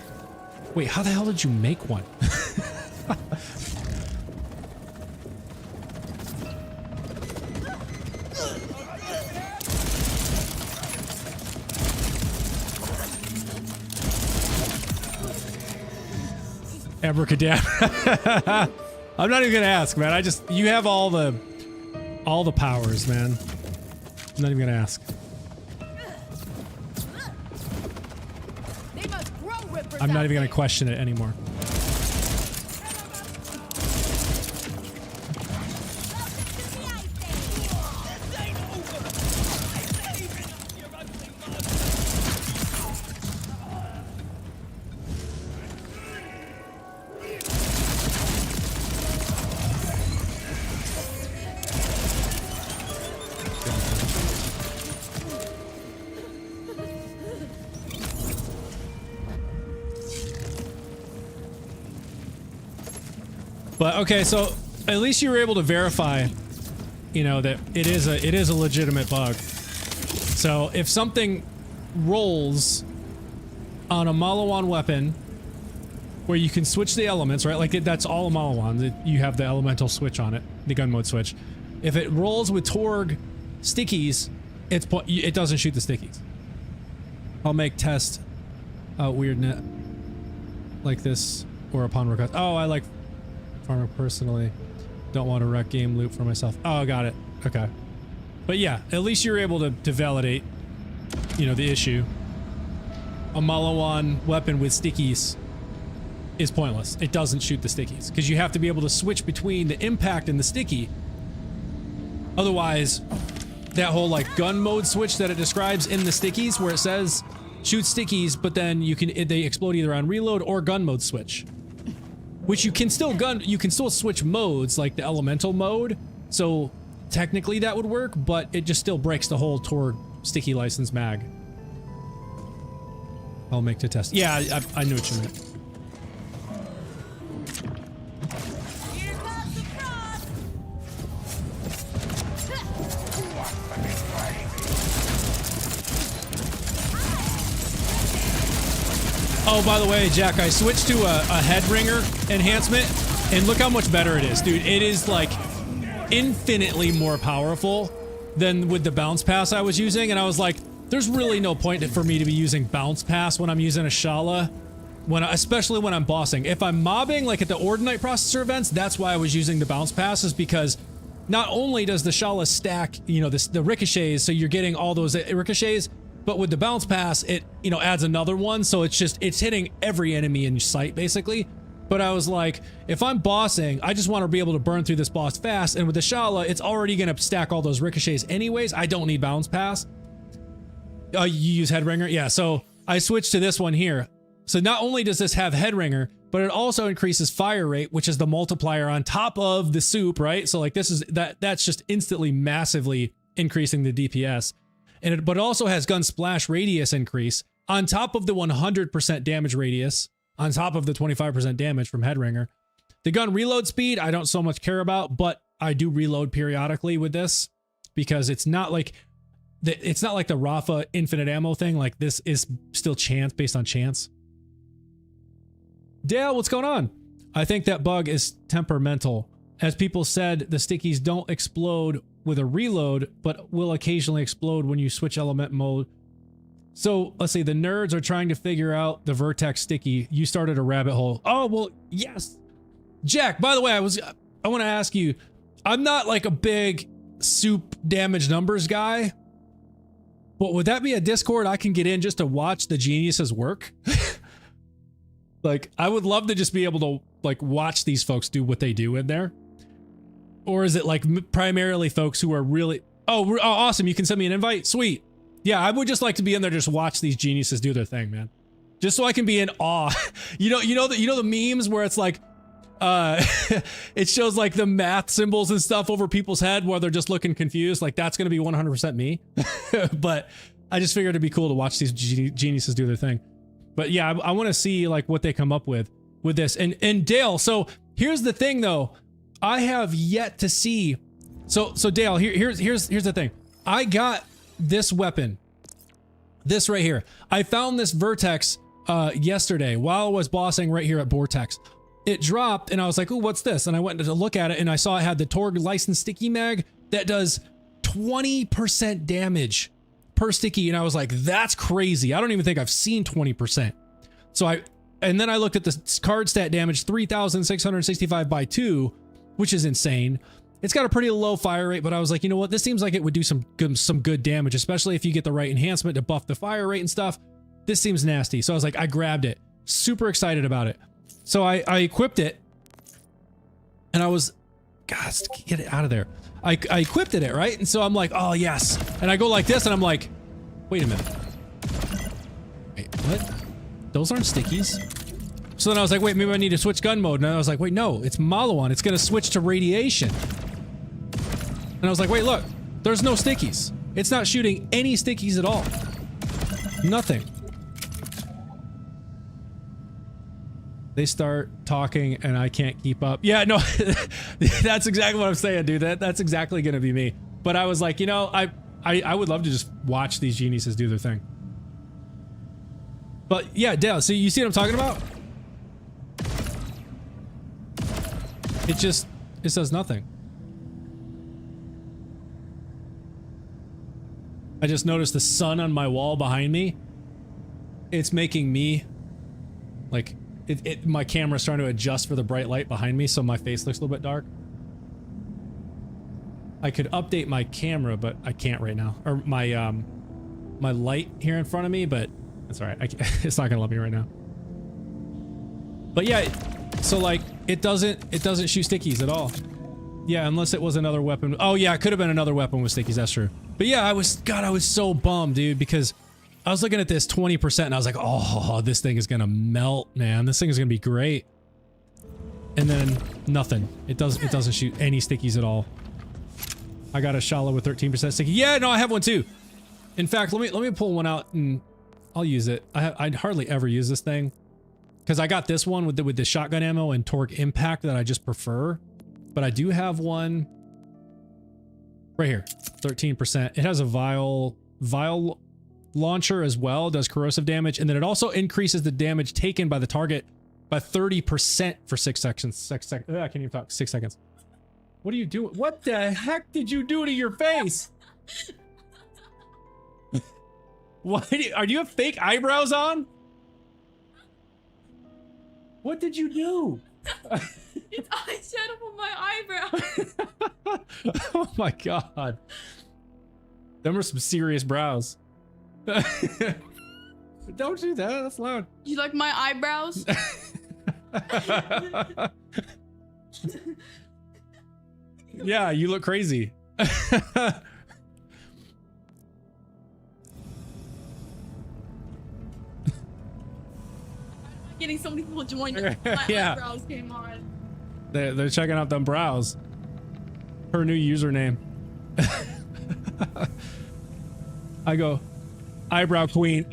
Wait, how the hell did you make one? Abracadabra. I'm not even gonna ask, man. You have all the powers, man. I'm not even gonna ask. I'm not even gonna question it anymore. But okay, so at least you were able to verify, you know, that it is a legitimate bug. So if something rolls on a Malawan weapon where you can switch the elements, right? Like that's all a Malawan. You have the elemental switch on it, the gun mode switch. If it rolls with Torg stickies, it doesn't shoot the stickies. I'll make test weird net like this or upon request. Oh, I like farmer personally. Don't want to wreck game loop for myself. Oh, got it. Okay. But yeah, at least you're able to validate, you know, the issue. A Malawan weapon with stickies is pointless. It doesn't shoot the stickies because you have to be able to switch between the impact and the sticky. Otherwise, that whole like gun mode switch that it describes in the stickies where it says shoot stickies, but then they explode either on reload or gun mode switch. Which you can still switch modes like the elemental mode. So technically that would work, but it just still breaks the whole Torg sticky license mag. I'll make to test. Yeah, I knew what you meant. Oh, by the way, Jack, I switched to a head ringer enhancement, and look how much better it is, dude. It is like infinitely more powerful than with the bounce pass I was using, and I was like, there's really no point for me to be using bounce pass when I'm using a Shala, especially when I'm bossing. If I'm mobbing, like at the Ordinite processor events, that's why I was using the bounce pass, is because not only does the Shala stack, you know, the ricochets, so you're getting all those ricochets, but with the bounce pass, it, you know, adds another one, so it's hitting every enemy in sight, basically. But I was like, if I'm bossing, I just want to be able to burn through this boss fast, and with the Shala, it's already going to stack all those ricochets anyways. I don't need bounce pass. You use Headringer? Yeah, so I switched to this one here. So not only does this have Headringer, but it also increases fire rate, which is the multiplier on top of the soup, right? So like that's just instantly massively increasing the DPS. But it also has gun splash radius increase on top of the 100% damage radius, on top of the 25% damage from Headringer. The gun reload speed, I don't so much care about, but I do reload periodically with this because it's not like the Rafa infinite ammo thing. Like this is still chance, based on chance. Dale, what's going on? I think that bug is temperamental. As people said, the stickies don't explode with a reload, but will occasionally explode when you switch element mode. So let's see, the nerds are trying to figure out the Vertex sticky. You started a rabbit hole. Oh, well, yes. Jack, by the way, I want to ask you, I'm not like a big soup damage numbers guy, but would that be a Discord I can get in just to watch the geniuses work? Like, I would love to just be able to like watch these folks do what they do in there. Or is it like primarily folks who are really, oh, awesome, you can send me an invite? Sweet. Yeah, I would just like to be in there, just watch these geniuses do their thing, man. Just so I can be in awe. you know the memes where it's like, it shows like the math symbols and stuff over people's head while they're just looking confused. Like that's going to be 100% me. But I just figured it'd be cool to watch these geniuses do their thing. But yeah, I want to see like what they come up with this. And Dale, so here's the thing though. I have yet to see. So Dale, here's the thing. I got this weapon, this right here. I found this Vertex yesterday while I was bossing right here at Vortex. It dropped and I was like, "Ooh, what's this?" And I went to look at it and I saw it had the Torg license sticky mag that does 20% damage per sticky, and I was like, "That's crazy. I don't even think I've seen 20%." And then I looked at the card stat damage, 3,665 by 2, which is insane. It's got a pretty low fire rate, but I was like, you know what? This seems like it would do some good damage, especially if you get the right enhancement to buff the fire rate and stuff. This seems nasty. So I was like, I grabbed it. Super excited about it. So I equipped it, and I was, God, get it out of there. I equipped it, right? And so I'm like, oh yes. And I go like this, and I'm like, wait a minute. Wait, what? Those aren't stickies. So then I was like, wait, maybe I need to switch gun mode. And I was like, wait, no, it's Malawan. It's going to switch to radiation. And I was like, wait, look, there's no stickies. It's not shooting any stickies at all. Nothing. They start talking and I can't keep up. Yeah, no, that's exactly what I'm saying, dude. That's exactly gonna be me. But I was like, you know, I would love to just watch these geniuses do their thing. But yeah, Dale, so you see what I'm talking about? It says nothing. I just noticed the sun on my wall behind me. It's making me like my camera's trying to adjust for the bright light behind me, so my face looks a little bit dark. I could update my camera, but I can't right now. Or my my light here in front of me, but that's all right. It's not gonna let me right now. But yeah, so like it doesn't shoot stickies at all. Yeah, unless it was another weapon. Oh yeah, it could have been another weapon with stickies. That's true. But yeah, I was so bummed, dude, because I was looking at this 20% and I was like, oh, this thing is gonna melt, man. This thing is gonna be great. And then nothing. It doesn't shoot any stickies at all. I got a Shala with 13% sticky. Yeah, no, I have one too. In fact, let me pull one out and I'll use it. I'd hardly ever use this thing because I got this one with the shotgun ammo and torque impact that I just prefer. But I do have one right here, 13%. It has a vial launcher as well, does corrosive damage, and then it also increases the damage taken by the target by 30% for 6 seconds. I can't even talk. 6 seconds. What are you doing? What the heck did you do to your face? Why do you have fake eyebrows on? What did you do? It's eyeshadow on my eyebrow. Oh my god. Them are some serious brows. Don't do that, that's loud. You like my eyebrows? Yeah, you look crazy. Getting so many people joined. My Yeah. eyebrows came on. They're checking out them brows. Her new username. I go, eyebrow queen.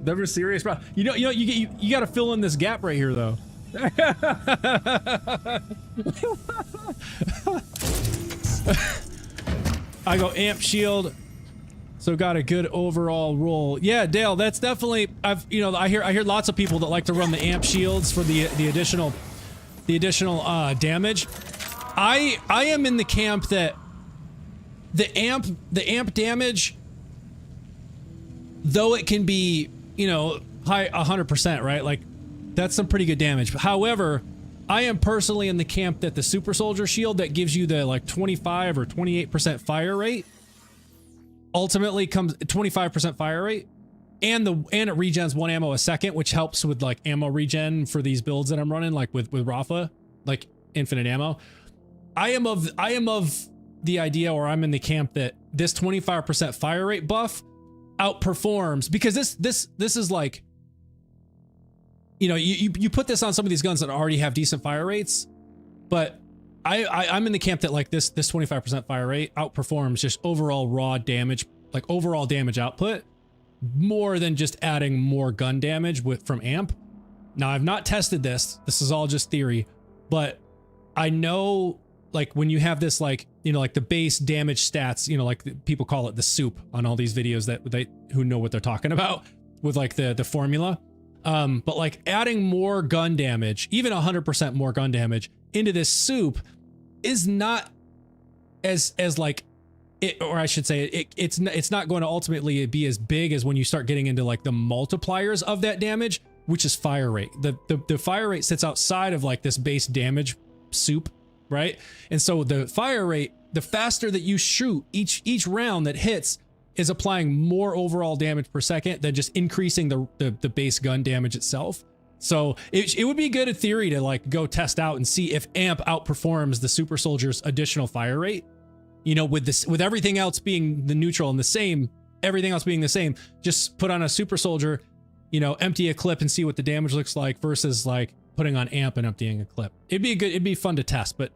Never serious brow. You know, you got to fill in this gap right here, though. I go amp shield. So got a good overall roll. Yeah, Dale, that's definitely, I hear lots of people that like to run the amp shields for the additional damage. I am in the camp that the amp damage, though it can be, you know, high 100%, right? Like that's some pretty good damage. However, I am personally in the camp that the super soldier shield that gives you the like 25 or 28% fire rate ultimately comes 25% fire rate, and it regens 1 ammo a second, which helps with like ammo regen for these builds that I'm running, like with Rafa, like infinite ammo. I am of the idea, or I'm in the camp that this 25% fire rate buff outperforms, because this is like, you know, you put this on some of these guns that already have decent fire rates, but I'm in the camp that like this 25% fire rate outperforms just overall raw damage, like overall damage output, more than just adding more gun damage from amp. Now I've not tested this. This is all just theory, but I know like when you have this, like, you know, like the base damage stats, you know, like people call it the soup on all these videos that who know what they're talking about with like the formula. But like adding more gun damage, even 100% more gun damage into this soup is not as like it, or I should say it's not going to ultimately be as big as when you start getting into like the multipliers of that damage, which is fire rate. The fire rate sits outside of like this base damage soup, right? And so the fire rate, the faster that you shoot, each round that hits is applying more overall damage per second than just increasing the base gun damage itself. So it would be good in theory to like go test out and see if amp outperforms the super soldier's additional fire rate, you know, with everything else being the neutral and the same, everything else being the same, just put on a super soldier, you know, empty a clip and see what the damage looks like versus like putting on amp and emptying a clip. It'd be fun to test, but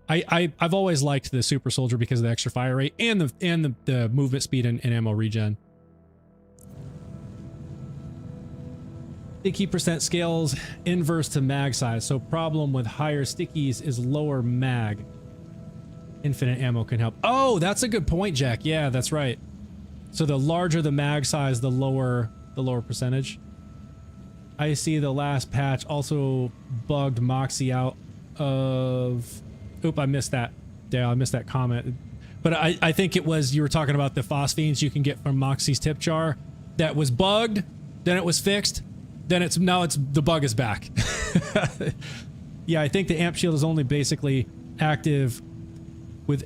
I've always liked the super soldier because of the extra fire rate and the movement speed and ammo regen. Sticky percent scales inverse to mag size. So problem with higher stickies is lower mag. Infinite ammo can help. Oh, that's a good point, Jack. Yeah, that's right. So the larger the mag size, the lower percentage. I see the last patch also bugged Moxie out of... Oop, I missed that. Yeah, I missed that comment. But I think it was, you were talking about the phosphines you can get from Moxie's tip jar that was bugged, then it was fixed, then now the bug is back. Yeah, I think the amp shield is only basically active with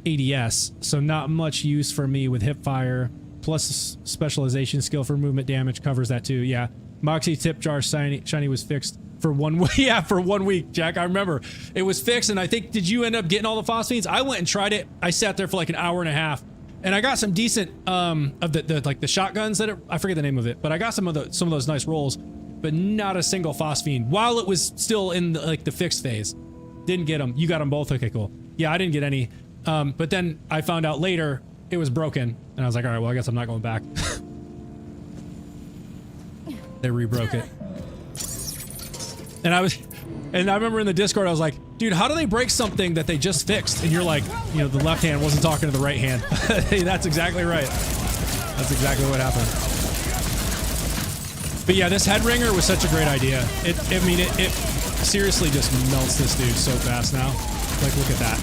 ADS, so not much use for me with hipfire, plus specialization skill for movement damage covers that too. Yeah, Moxie tip jar shiny was fixed for 1 week. Yeah, for 1 week, Jack. I remember it was fixed, and I think, did you end up getting all the phosphines? I went and tried it. I sat there for like an hour and a half, and I got some decent of the shotguns that I forget the name of it, but I got some of those nice rolls, but not a single phosphine while it was still in the fixed phase. Didn't get them. You got them both. Okay, cool. Yeah, I didn't get any. But then I found out later it was broken, and I was like, all right, well, I guess I'm not going back. They rebroke it. And I remember in the Discord, I was like, dude, how do they break something that they just fixed? And you're like, you know, the left hand wasn't talking to the right hand. Hey, that's exactly right. That's exactly what happened. But yeah, this head ringer was such a great idea. It seriously just melts this dude so fast now. Like, look at that.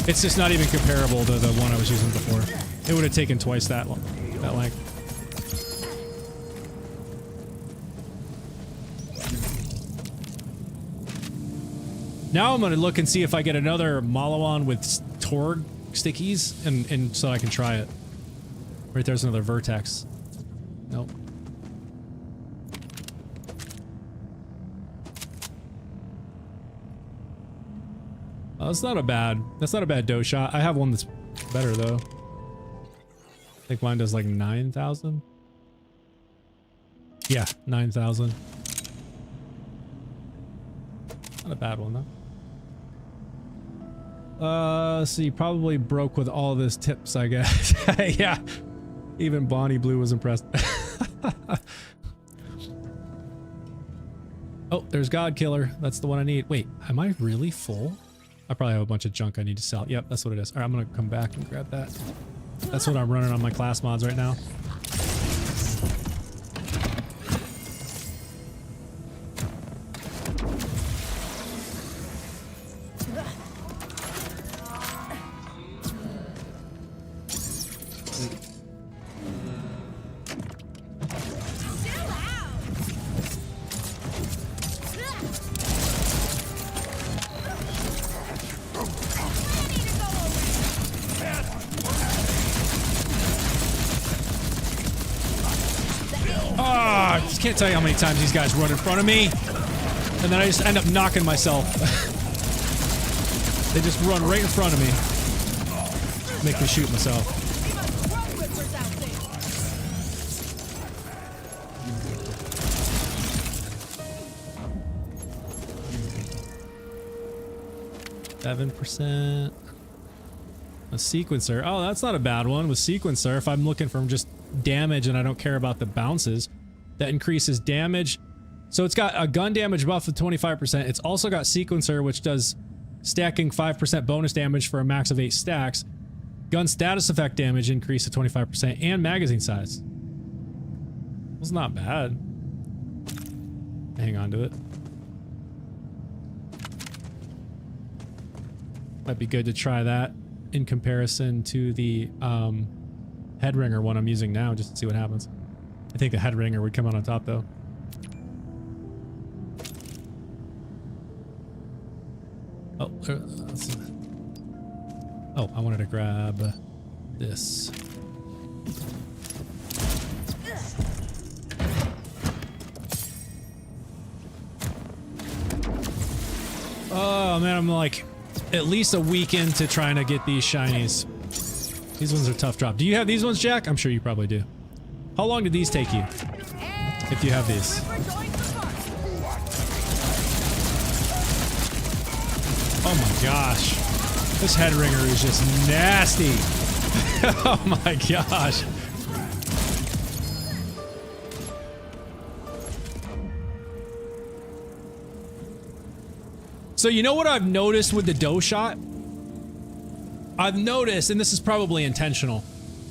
It's just not even comparable to the one I was using before. It would have taken twice that length. Now I'm gonna look and see if I get another Malawon with Torg stickies, and so I can try it. Right there's another Vertex. Nope. Oh, that's not a bad dough shot. I have one that's better though. I think mine does like 9,000. Yeah, 9,000. Not a bad one though. So you probably broke with all of his tips, I guess. Yeah. Even Bonnie Blue was impressed. Oh, there's God Killer. That's the one I need. Wait, am I really full? I probably have a bunch of junk I need to sell. Yep, that's what it is. All right, I'm gonna come back and grab that. That's what I'm running on my class mods right now. Can't tell you how many times these guys run in front of me, and then I just end up knocking myself. They just run right in front of me, make me shoot myself. %. A sequencer. Oh, that's not a bad one with sequencer. If I'm looking for just damage and I don't care about the bounces. That increases damage. So it's got a gun damage buff of 25%. It's also got sequencer, which does stacking 5% bonus damage for a max of 8 stacks. Gun status effect damage increase to 25%, and magazine size. It's not bad. Hang on to it. Might be good to try that in comparison to the head ringer one I'm using now, just to see what happens. I think the head ringer would come out on top though. Oh, oh, I wanted to grab this. Oh man, I'm like at least a week into trying to get these shinies. These ones are tough drop. Do you have these ones, Jack? I'm sure you probably do. How long did these take you? If you have these. Oh my gosh. This head ringer is just nasty. Oh my gosh. So you know what I've noticed with the dough shot? I've noticed, and this is probably intentional,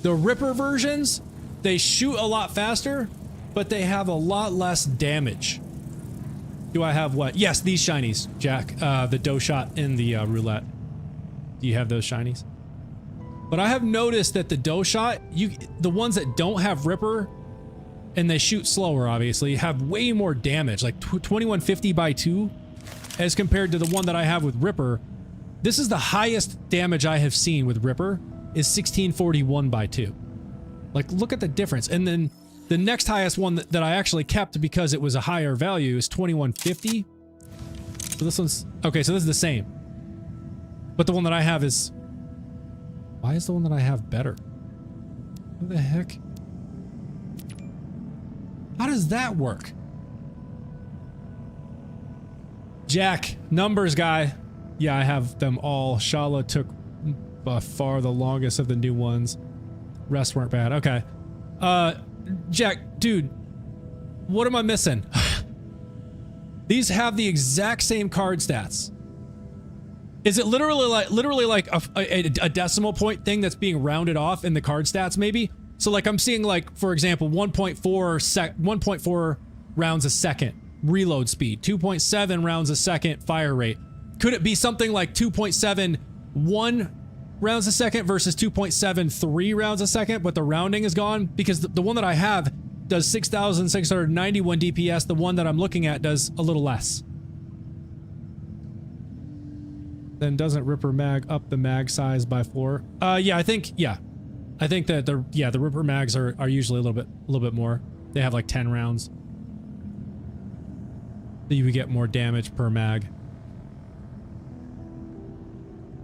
the Ripper versions, they shoot a lot faster, but they have a lot less damage. Do I have what? Yes, these shinies, Jack. The dough shot in the roulette. Do you have those shinies? But I have noticed that the dough shot, the ones that don't have Ripper, and they shoot slower, obviously, have way more damage, like 2150 by 2, as compared to the one that I have with Ripper. This is the highest damage I have seen with Ripper, is 1641 by 2. Like, look at the difference. And then the next highest one that I actually kept because it was a higher value is 2150. So this one's... Okay, so this is the same. But the one that I have is... Why is the one that I have better? What the heck? How does that work? Jack, numbers guy. Yeah, I have them all. Shala took by far the longest of the new ones. Rest weren't bad. Okay. Jack, dude, what am I missing? These have the exact same card stats. Is it literally like a decimal point thing that's being rounded off in the card stats maybe? So like I'm seeing like, for example, 1.4 rounds a second reload speed, 2.7 rounds a second fire rate. Could it be something like 2.71 rounds a second versus 2.73 rounds a second, but the rounding is gone? Because the one that I have does 6,691 DPS. The one that I'm looking at does a little less. Then doesn't Ripper mag up the mag size by 4? Yeah, I think that the Ripper mags are usually a little bit more. They have like 10 rounds. So you would get more damage per mag.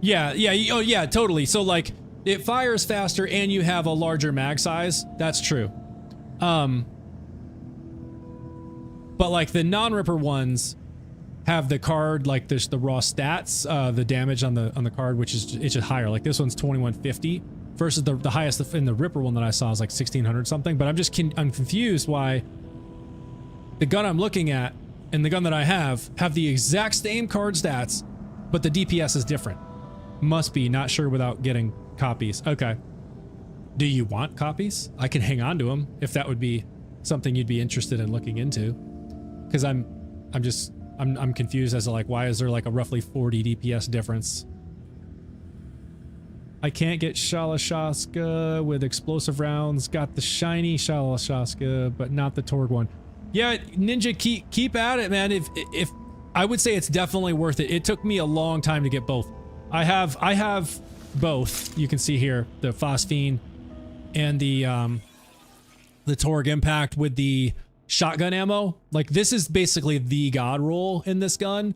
Yeah, oh yeah, totally. So like, it fires faster and you have a larger mag size. That's true. But like the non-Ripper ones have the card, like the raw stats, the damage on the card, which is it's just higher. Like this one's 2150 versus the highest in the Ripper one that I saw is like 1600 something. But I'm confused why the gun I'm looking at and the gun that I have the exact same card stats, but the DPS is different. Must be, not sure without getting copies. Okay. Do you want copies? I can hang on to them if that would be something you'd be interested in looking into. Because I'm confused as to like, why is there like a roughly 40 DPS difference? I can't get Shalashaska with explosive rounds. Got the shiny Shalashaska, but not the Torg one. Yeah, Ninja, keep at it, man. If I would say it's definitely worth it. It took me a long time to get both. I have both. You can see here the Phosphine and the Torg Impact with the shotgun ammo. Like this is basically the god roll in this gun,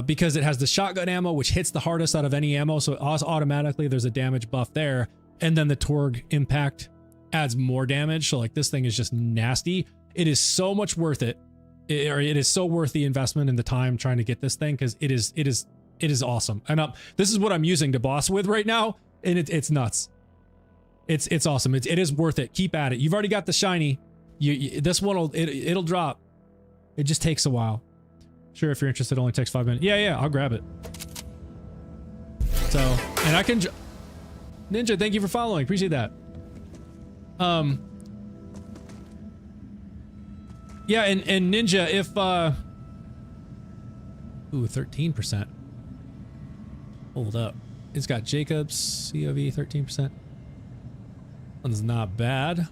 because it has the shotgun ammo, which hits the hardest out of any ammo, so automatically there's a damage buff there, and then the Torg Impact adds more damage. So like this thing is just nasty. It is so much worth it. It is so worth the investment and the time trying to get this thing, because it is awesome. And this is what I'm using to boss with right now, and it's nuts. It's awesome. It is worth it. Keep at it. You've already got the shiny. This one it'll drop. It just takes a while. Sure, if you're interested, it only takes 5 minutes. Yeah, I'll grab it. So, and I can... Ninja, thank you for following. Appreciate that. Yeah, and Ninja, if... Ooh, 13%. Hold up. It's got Jacobs, COV, 13%. One's not bad.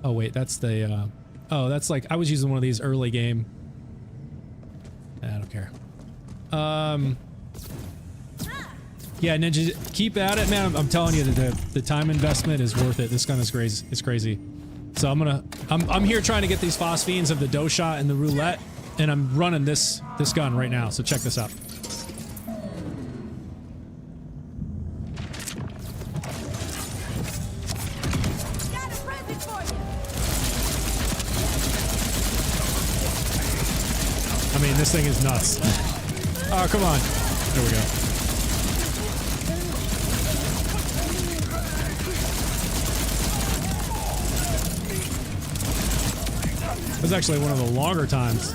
Oh, wait, that's the... oh, that's like... I was using one of these early game... I don't care. Yeah, Ninja, keep at it, man. I'm telling you that the time investment is worth it. This gun is crazy. It's crazy. So I'm here trying to get these phosphines of the dough shot and the roulette, and I'm running this gun right now. So check this out. I mean, this thing is nuts. Oh, come on. There we go. It was actually one of the longer times.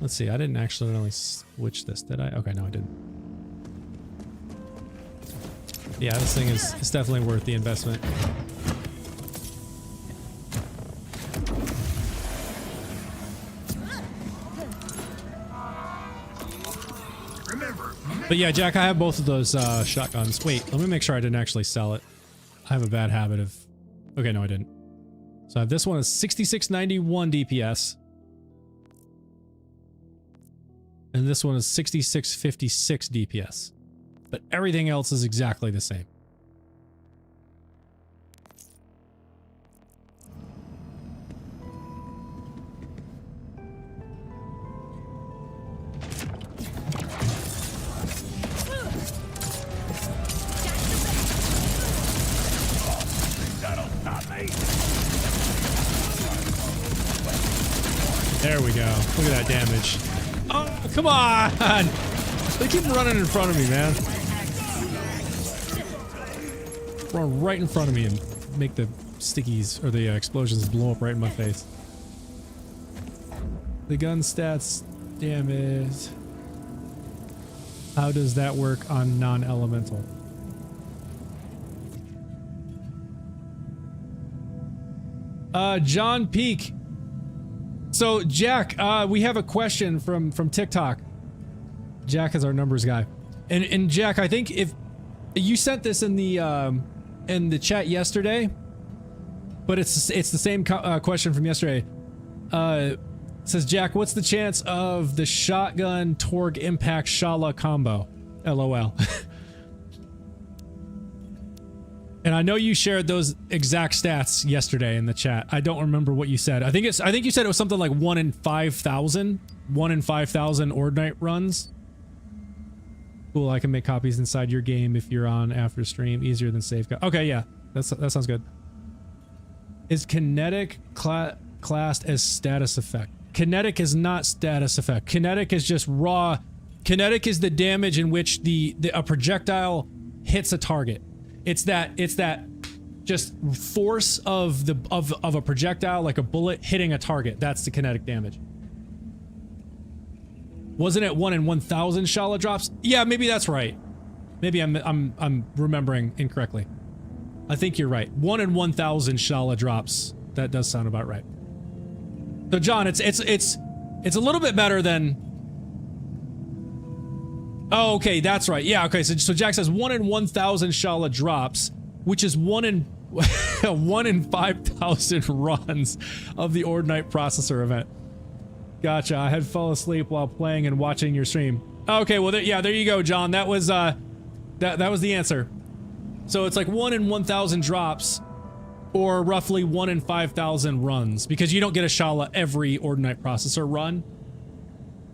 Let's see. I didn't actually really switch this, did I? Okay, no, I didn't. Yeah, this thing is definitely worth the investment. But yeah, Jack, I have both of those shotguns. Wait, let me make sure I didn't actually sell it. I have a bad habit of... Okay, no, I didn't. So I have this one is 6691 DPS. And this one is 6656 DPS. But everything else is exactly the same. There we go. Look at that damage. Oh, come on! They keep running in front of me, man. Run right in front of me and make the stickies or the explosions blow up right in my face. The gun stats, damage. How does that work on non-elemental? John Peak. So Jack, we have a question from TikTok. Jack is our numbers guy, and Jack, I think if you sent this in the chat yesterday, but it's the same question from yesterday. It says, Jack, what's the chance of the shotgun Torg impact Shala combo? LOL. And I know you shared those exact stats yesterday in the chat. I don't remember what you said. I think you said it was something like 1 in 5,000. 1 in 5,000 Ordnite runs. Cool, I can make copies inside your game if you're on after stream. Easier than safeguard. Okay, yeah. That sounds good. Is kinetic classed as status effect? Kinetic is not status effect. Kinetic is just raw. Kinetic is the damage in which a projectile hits a target. It's that just force of a projectile, like a bullet hitting a target. That's the kinetic damage. Wasn't it 1 in 1,000 Shala drops? Yeah, maybe that's right. Maybe I'm remembering incorrectly. I think you're right. 1 in 1,000 Shala drops. That does sound about right. So John, it's a little bit better than. Oh, okay, that's right. Yeah, okay. So Jack says 1 in 1,000 Shala drops, which is 1 in 5,000 runs of the Ordnite processor event. Gotcha. I had fell asleep while playing and watching your stream. Okay, well, yeah, there you go, John. That was that was the answer. So it's like 1 in 1,000 drops, or roughly 1 in 5,000 runs, because you don't get a Shala every Ordnite processor run.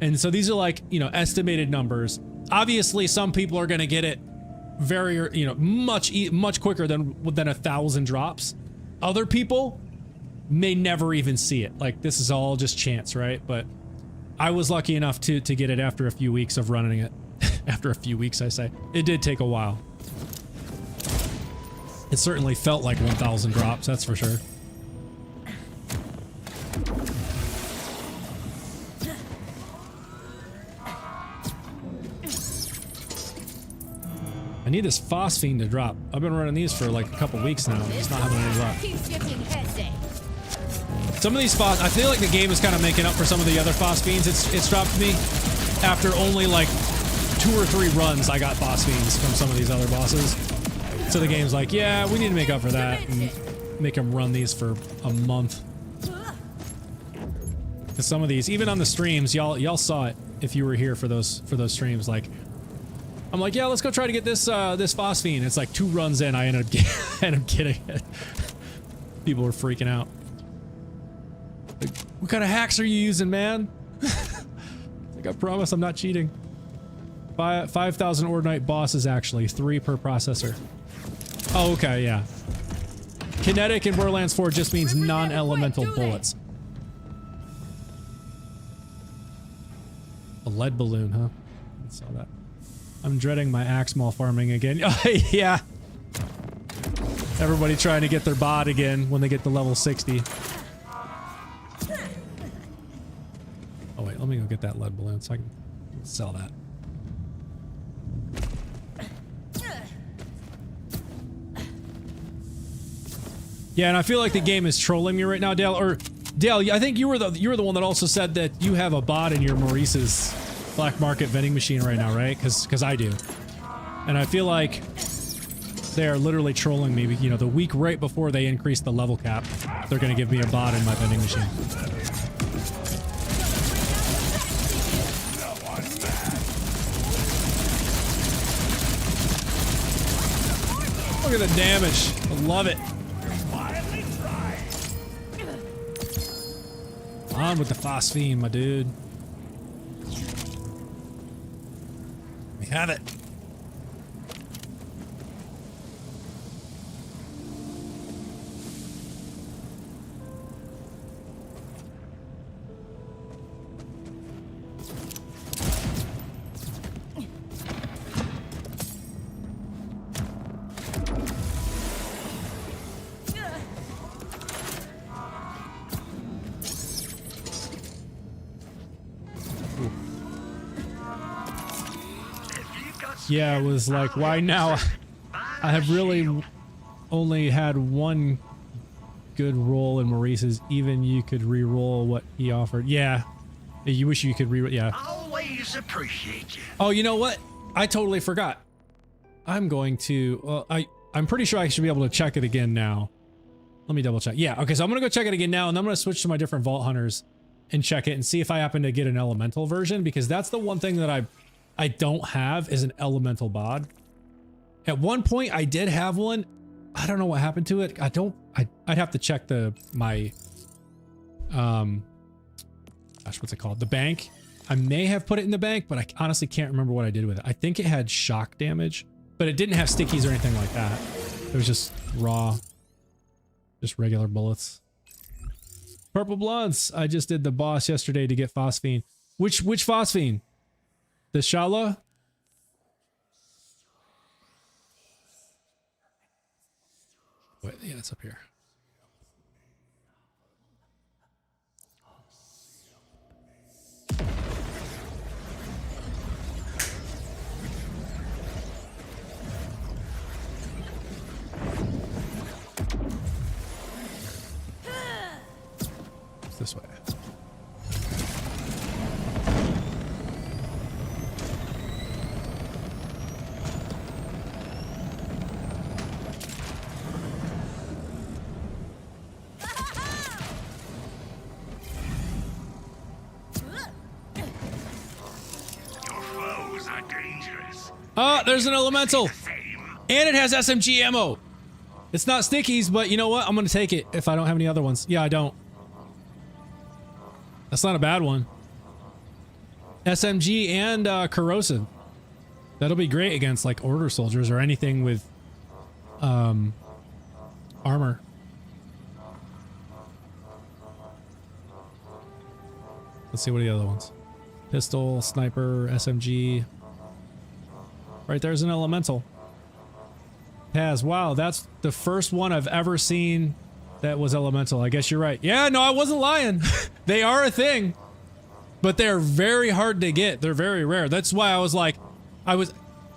And so these are like, you know, estimated numbers. Obviously, some people are going to get it very, you know, much quicker than 1,000 drops. Other people may never even see it. Like, this is all just chance, right? But I was lucky enough to get it after a few weeks of running it. After a few weeks, I say. It did take a while. It certainly felt like 1,000 drops, that's for sure. I need this phosphine to drop. I've been running these for like a couple weeks now. I'm just not having any drop. Some of these I feel like the game is kind of making up for some of the other phosphines it's dropped me. After only like 2 or 3 runs, I got phosphines from some of these other bosses. So the game's like, yeah, we need to make up for that and make them run these for a month. Because some of these, even on the streams, y'all saw it if you were here for those streams. Like, I'm like, yeah, let's go try to get this this phosphine. It's like 2 runs in, I end up getting it. People were freaking out. Like, what kind of hacks are you using, man? Like, I promise I'm not cheating. 5,000 Ordnite bosses, actually. 3 per processor. Oh, okay, yeah. Kinetic in Borderlands 4 just means non-elemental bullets. A lead balloon, huh? I saw that. I'm dreading my axe mall farming again. Yeah. Everybody trying to get their bot again when they get to level 60. Oh wait, let let me go get that lead balloon so I can sell that. Yeah, and I feel like the game is trolling me right now, Dale. Or Dale, I think you were the one that also said that you have a bot in your Maurice's black market vending machine right now, right? Because I do, and I feel like they are literally trolling me. You know, the week right before they increase the level cap, they're gonna give me a bot in my vending machine. Look at the damage. I love it. On with the phosphine, my dude. We have it. Yeah, it was like, why now? I have really only had one good roll in Maurice's. Even you could re-roll what he offered. Yeah. You wish you could re-roll. Yeah. Always appreciate you. Oh, you know what? I totally forgot. I'm going to, well, I'm pretty sure I should be able to check it again now. Let me double check. Yeah. Okay. So I'm going to go check it again now, and I'm going to switch to my different Vault Hunters and check it and see if I happen to get an elemental version, because that's the one thing that I don't have is an elemental bod. At one point I did have one. I don't know what happened to it. I'd have to check my gosh, what's it called? The bank. I may have put it in the bank, but I honestly can't remember what I did with it. I think it had shock damage, but it didn't have stickies or anything like that. It was just raw, just regular bullets. Purple Blunts. I just did the boss yesterday to get phosphine. Which phosphine? The Shala? Wait, yeah, it's up here. It's this way. Oh, there's an elemental. And it has SMG ammo. It's not stickies, but you know what? I'm going to take it if I don't have any other ones. Yeah, I don't. That's not a bad one. SMG and corrosive. That'll be great against like order soldiers or anything with armor. Let's see what are the other ones. Pistol, sniper, SMG. Right there's an elemental. Taz, wow, that's the first one I've ever seen that was elemental. I guess you're right. Yeah, no, I wasn't lying. They are a thing, but they're very hard to get. They're very rare. That's why I was like,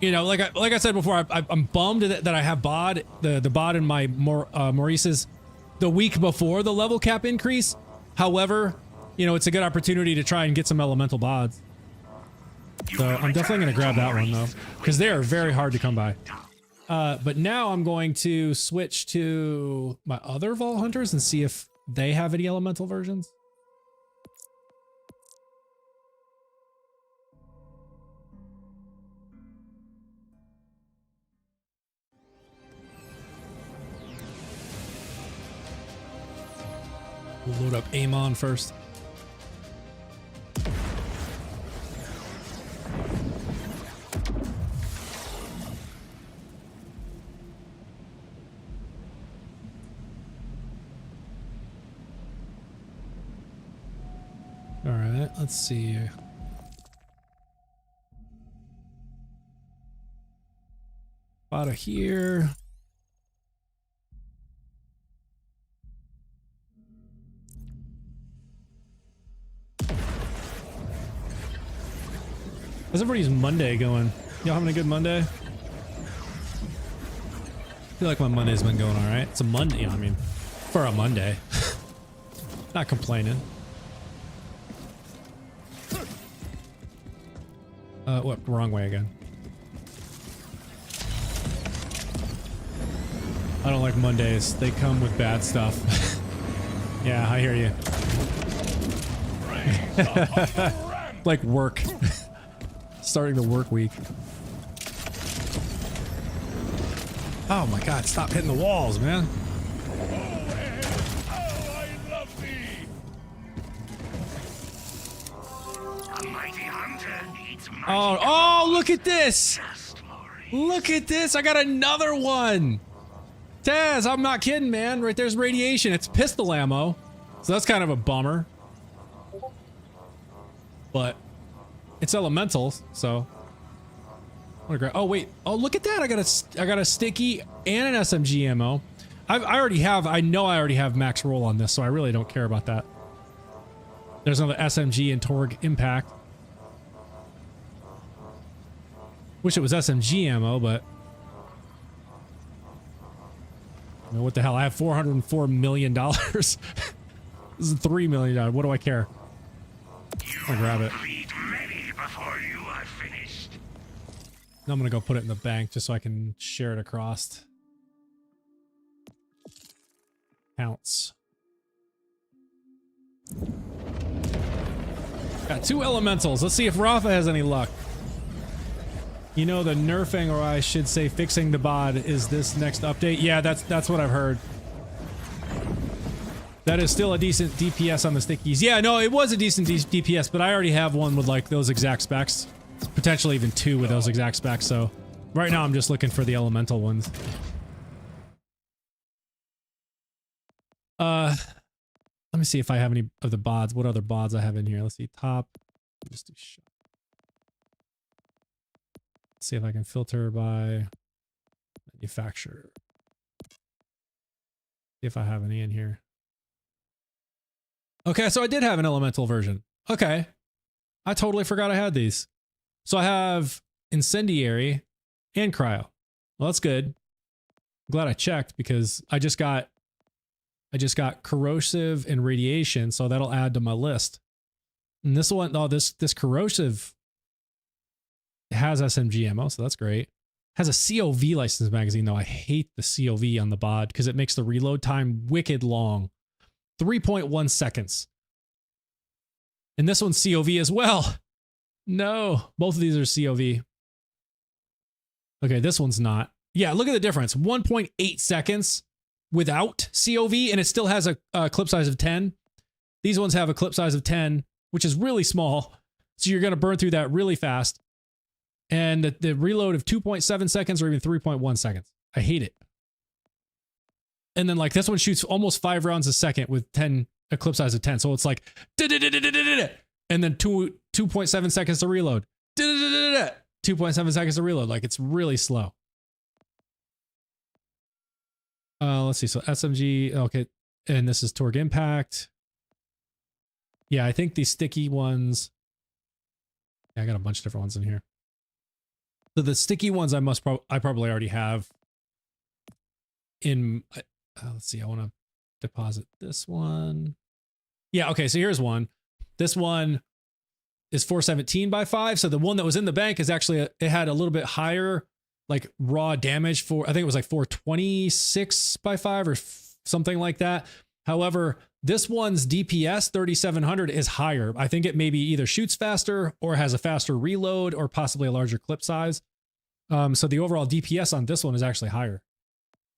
you know, like I said before, I'm bummed that I have bod, the bod in my Maurice's the week before the level cap increase. However, you know, it's a good opportunity to try and get some elemental bods. So I'm definitely going to grab that one though, because they are very hard to come by. But now I'm going to switch to my other Vault Hunters and see if they have any elemental versions. We'll load up Amon first. All right, let's see. Out of here. How's everybody's Monday going? Y'all having a good Monday? I feel like my Monday's been going all right. It's a Monday, I mean, for a Monday. Not complaining. What? Wrong way again. I don't like Mondays. They come with bad stuff. Yeah, I hear you. Like work. Starting the work week. Oh my god, stop hitting the walls, man. Oh, look at this! Look at this! I got another one! Taz, I'm not kidding, man. Right there's radiation. It's pistol ammo. So that's kind of a bummer. But it's elemental, so. Oh wait. Oh, look at that. I got a sticky and an SMG ammo. I know I already have max roll on this, so I really don't care about that. There's another SMG and Torg impact. Wish it was SMG ammo, but I mean, what the hell? I have $404 million. This is $3 million. What do I care? I'll grab it. Now I'm gonna go put it in the bank just so I can share it across. Counts. Got 2 elementals. Let's see if Rafa has any luck. You know, the nerfing, or I should say fixing the bod is this next update. Yeah, that's what I've heard. That is still a decent DPS on the stickies. Yeah, no, it was a decent DPS, but I already have one with like those exact specs. Potentially even 2 with those exact specs, so right now I'm just looking for the elemental ones. Let me see if I have any of the bods. What other bods I have in here? Let's see, top. Just do shot. Let's see if I can filter by manufacturer. See if I have any in here. Okay, so I did have an elemental version. Okay. I totally forgot I had these. So I have incendiary and cryo. Well, that's good. I'm glad I checked because I just got corrosive and radiation, so that'll add to my list. And this one, oh, this corrosive has SMG ammo, so that's great. Has a COV license magazine, though. I hate the COV on the bod because it makes the reload time wicked long. 3.1 seconds. And this one's COV as well. No, both of these are COV. Okay, this one's not. Yeah, look at the difference. 1.8 seconds without COV, and it still has a clip size of 10. These ones have a clip size of 10, which is really small. So you're going to burn through that really fast. And the reload of 2.7 seconds or even 3.1 seconds. I hate it. And then like this one shoots almost 5 rounds a second with a clip size of 10. So it's like, and then 2.7 seconds to reload. 2.7 seconds to reload. Like it's really slow. Let's see. So SMG. Okay. And this is Torg Impact. Yeah, I think these sticky ones. Yeah, I got a bunch of different ones in here. So the sticky ones I probably already have in, let's see, I want to deposit this one. Yeah, okay, so here's one. This one is 417 by 5. So the one that was in the bank is actually, it had a little bit higher, like raw damage for, I think it was like 426 by 5 or something like that. However, this one's DPS 3700 is higher. I think it maybe either shoots faster or has a faster reload or possibly a larger clip size. So the overall DPS on this one is actually higher.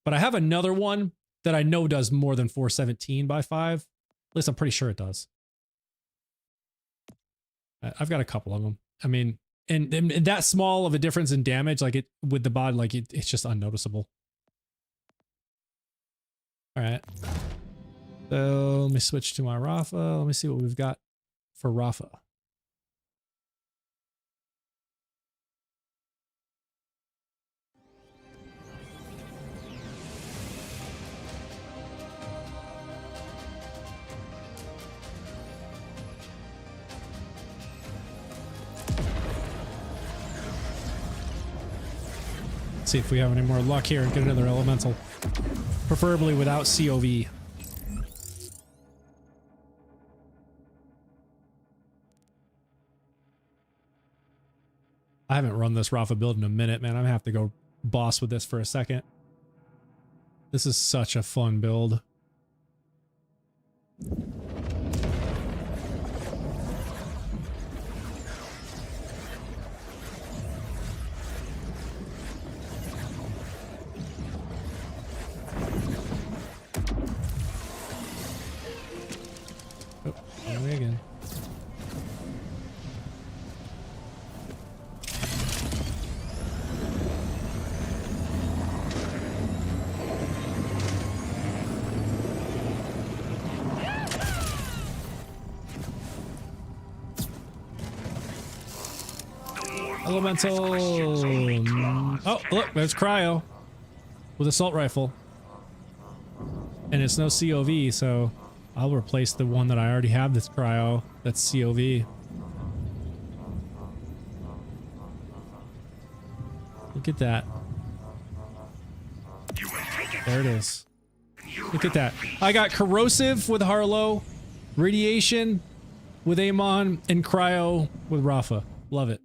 But I have another one that I know does more than 417 by 5. At least I'm pretty sure it does. I've got a couple of them. I mean, and that small of a difference in damage, like it with the bod, like it's just unnoticeable. All right. So let me switch to my Rafa. Let me see what we've got for Rafa. See if we have any more luck here and get another elemental. Preferably without COV. I haven't run this Rafa build in a minute, man. I'm gonna have to go boss with this for a second. This is such a fun build. Oh, there we again. Elemental. Oh, look, there's Cryo with assault rifle. And it's no COV, so I'll replace the one that I already have that's Cryo. That's COV. Look at that. There it is. Look at that. I got Corrosive with Harlowe, Radiation with Amon, and Cryo with Rafa. Love it.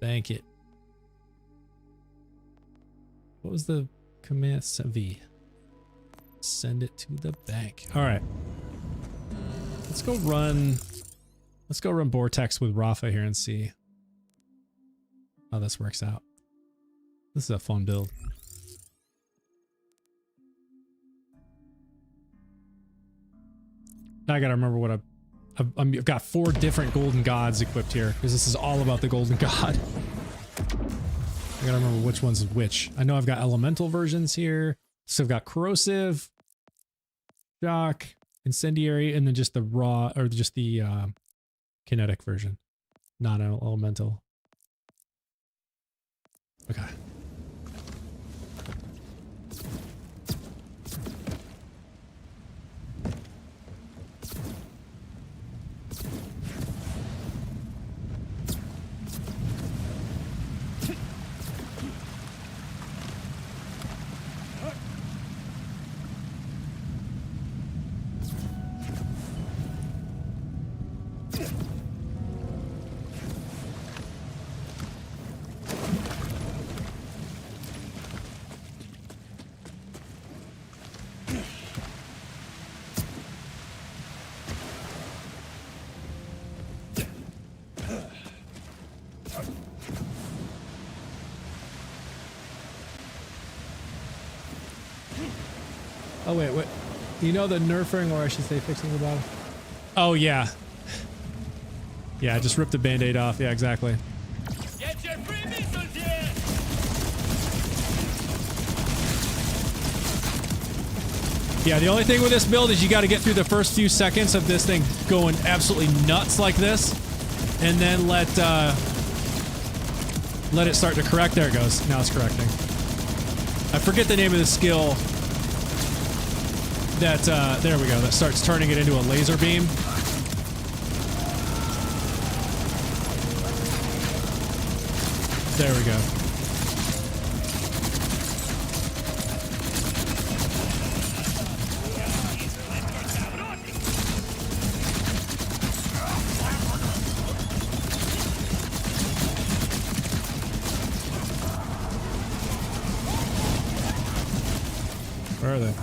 Bank it. What was the command? V. Send it to the bank. All right. Let's go run Vortex with Rafa here and see how this works out. This is a fun build. Now I gotta remember what I've got 4 different golden gods equipped here because this is all about the golden god. I gotta remember which one's which. I know I've got elemental versions here. So I've got corrosive, shock, incendiary, and then just the raw, or just the kinetic version, not elemental. Okay. Oh wait, what? You know the nerfing, or I should say fixing the bottom? Oh yeah. Yeah, I just ripped the band-aid off. Yeah, exactly. Get your free missiles here! Yeah, the only thing with this build is you got to get through the first few seconds of this thing going absolutely nuts like this, and then let it start to correct. There it goes. Now it's correcting. I forget the name of the skill. That, there we go, that starts turning it into a laser beam. There we go. Where are they?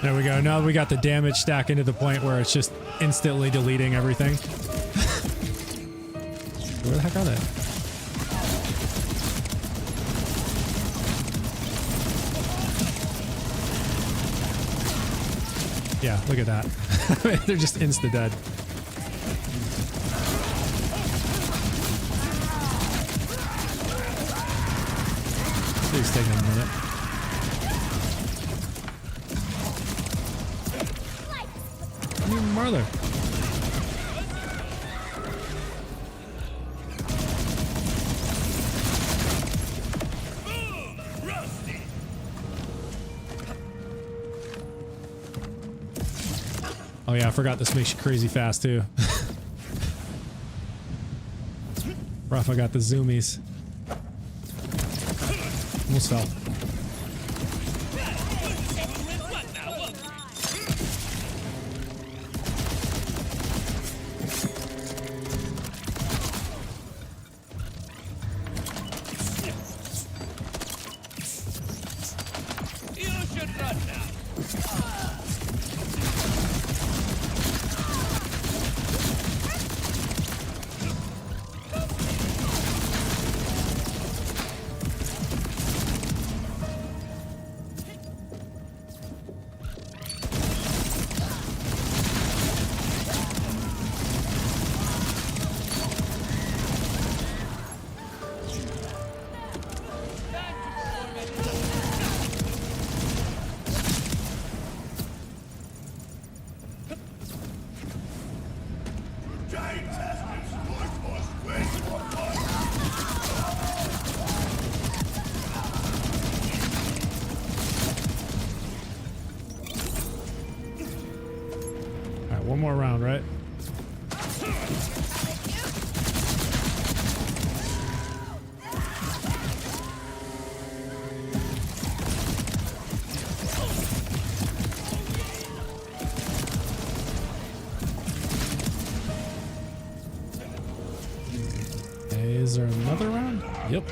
There we go. Now we got the damage stacking to the point where it's just instantly deleting everything. Where the heck are they? Yeah, look at that. They're just insta dead. It's taking a minute. How many more are there? Rusty! Oh yeah, I forgot this makes you crazy fast too. Rough, I got the zoomies. Almost fell. You should run now. Alright, one more round, right? Okay, is there another round? Yep.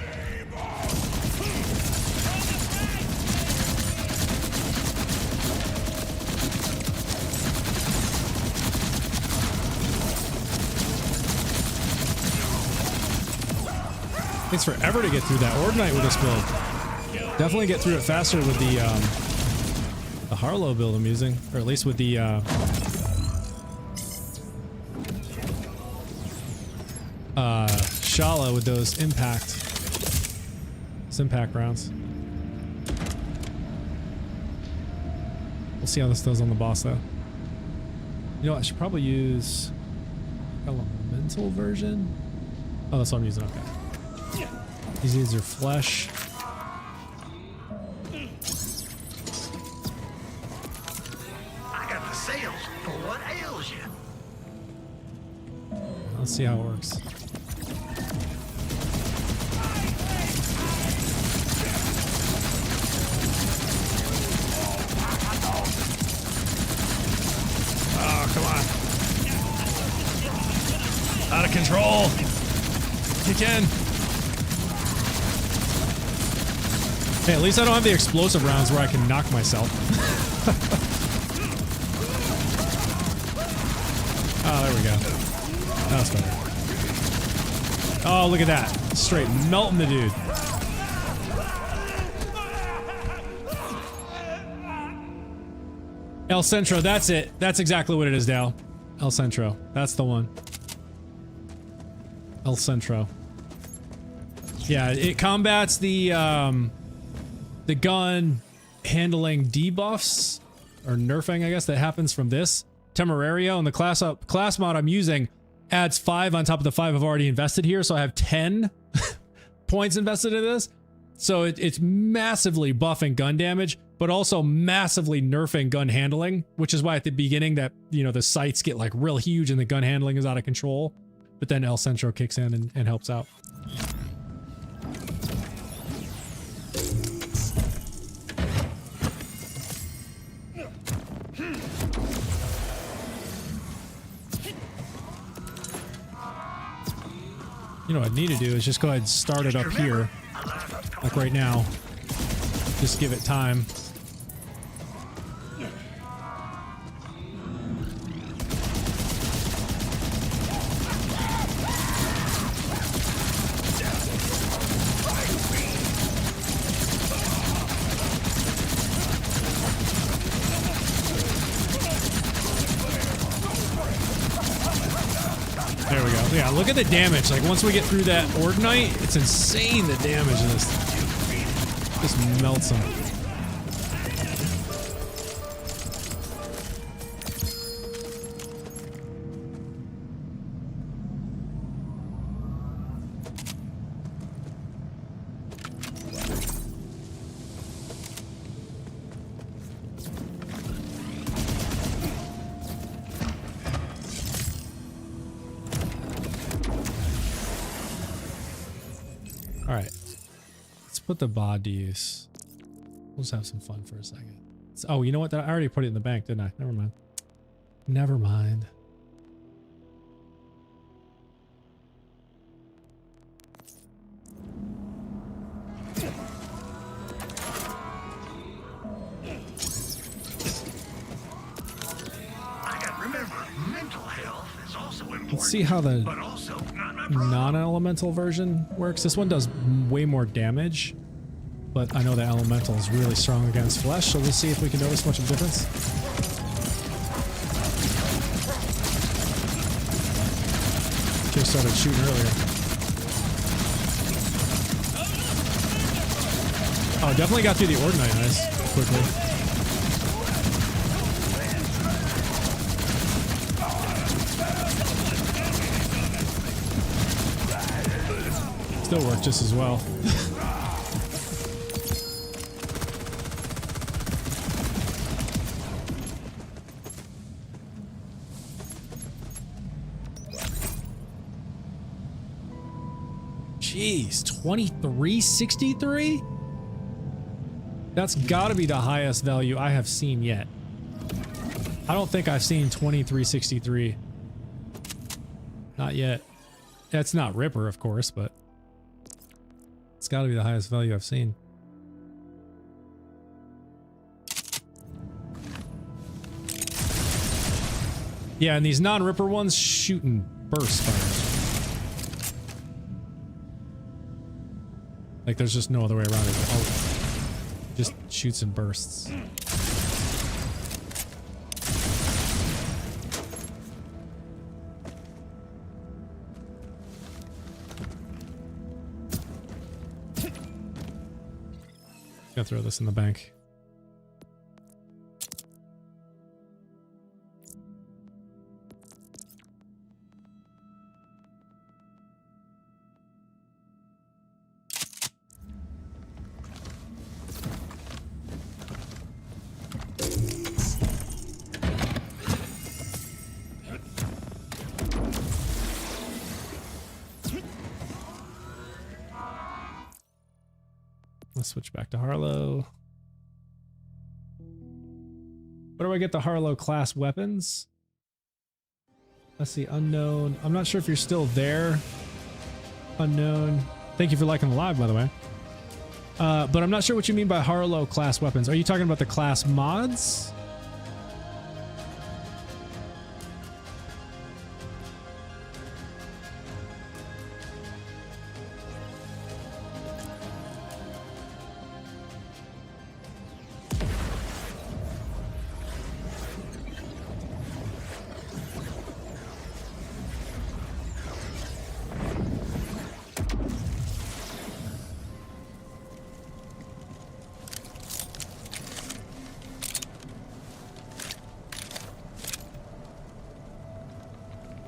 Takes forever to get through that Ordinite with this build. Definitely get through it faster with the Harlowe build I'm using, or at least with the Shala with those impact rounds. We'll see how this does on the boss though. You know what, I should probably use elemental version. Oh, that's what I'm using. Okay. These are flesh. I got the sales for what ails you. Let's see how it works. Oh, come on. Out of control. Kick in. Hey, at least I don't have the explosive rounds where I can knock myself. Oh, there we go. That was better. Oh, look at that. Straight melting the dude. El Centro, that's it. That's exactly what it is, Dal. El Centro. That's the one. El Centro. Yeah, it combats the gun handling debuffs, or nerfing, I guess, that happens from this. Temerario, and the class mod I'm using adds 5 on top of the 5 I've already invested here, so I have 10 points invested in this. So it's massively buffing gun damage, but also massively nerfing gun handling, which is why at the beginning that, you know, the sights get like real huge and the gun handling is out of control. But then El Centro kicks in and helps out. You know what I need to do is just go ahead and start it up here, like right now. Just give it time. Yeah, look at the damage. Like, once we get through that Ordinite, it's insane the damage in this. Just melts them. Alright. Let's put the bod to use. We'll just have some fun for a second. Oh, you know what? I already put it in the bank, didn't I? Never mind. Never mind. Remember, mental health is also important. Let's see how the But also not my problem. non-elemental version works. This one does way more damage, but I know the elemental is really strong against flesh, so we'll see if we can notice much of a difference. Just started shooting earlier. Oh, definitely got through the Ordinite nice quickly. Still worked just as well. Jeez, 2363? That's gotta be the highest value I have seen yet. I don't think I've seen 2363. Not yet. That's not Ripper, of course, but it's got to be the highest value I've seen. Yeah, and these non-Ripper ones shoot in burst fires. Like, there's just no other way around it. Just shoots in bursts. Gotta throw this in the bank. Let's switch back to Harlowe. Where do I get the Harlowe class weapons? Let's see, unknown. I'm not sure if you're still there. Unknown. Thank you for liking the live, by the way. But I'm not sure what you mean by Harlowe class weapons. Are you talking about the class mods?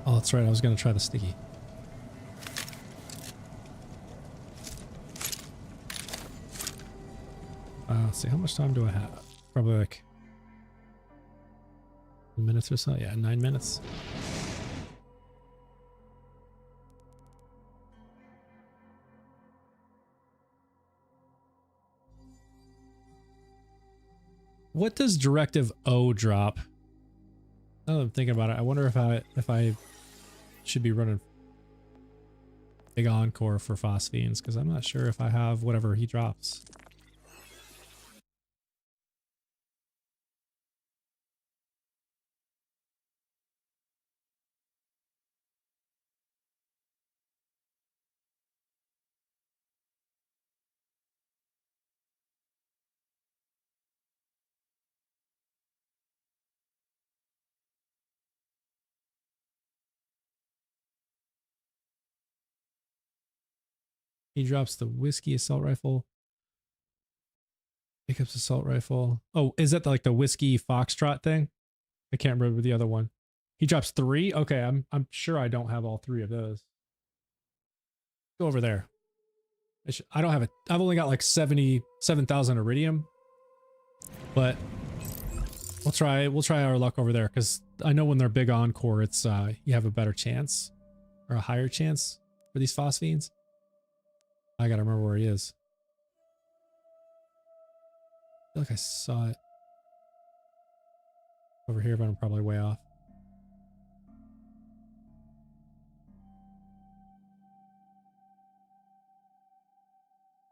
Oh, that's right. I was going to try the sticky. Let's see. How much time do I have? Probably like 9 minutes or so. Yeah, 9 minutes. What does Directive O drop? Now that I'm thinking about it, I wonder if I should be running Big Encore for Phosphenes, because I'm not sure if I have whatever he drops. He drops the whiskey assault rifle. Pickups assault rifle. Oh, is that like the whiskey foxtrot thing? I can't remember the other one. He drops 3. Okay, I'm sure I don't have all 3 of those. Go over there. I don't have it. I've only got like 77,000 iridium, but we'll try our luck over there because I know when they're big encore, it's you have a better chance or a higher chance for these phosphenes. I gotta remember where he is. I feel like I saw it over here, but I'm probably way off.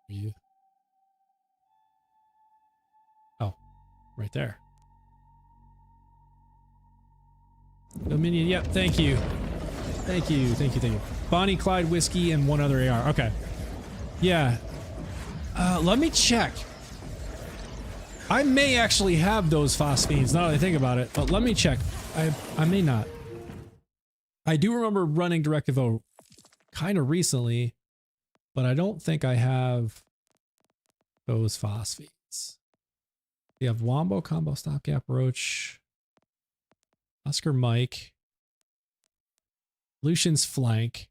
You. Oh, right there. Dominion, yep, thank you. Thank you. Bonnie, Clyde, whiskey, and 1 other AR. Okay. Yeah. Let me check. I may actually have those phosphenes, now that I think about it, but let me check. I may not. I do remember running Directive O kind of recently, but I don't think I have those phosphenes. We have Wombo, Combo, Stopgap, Roach, Oscar Mike, Lucian's Flank,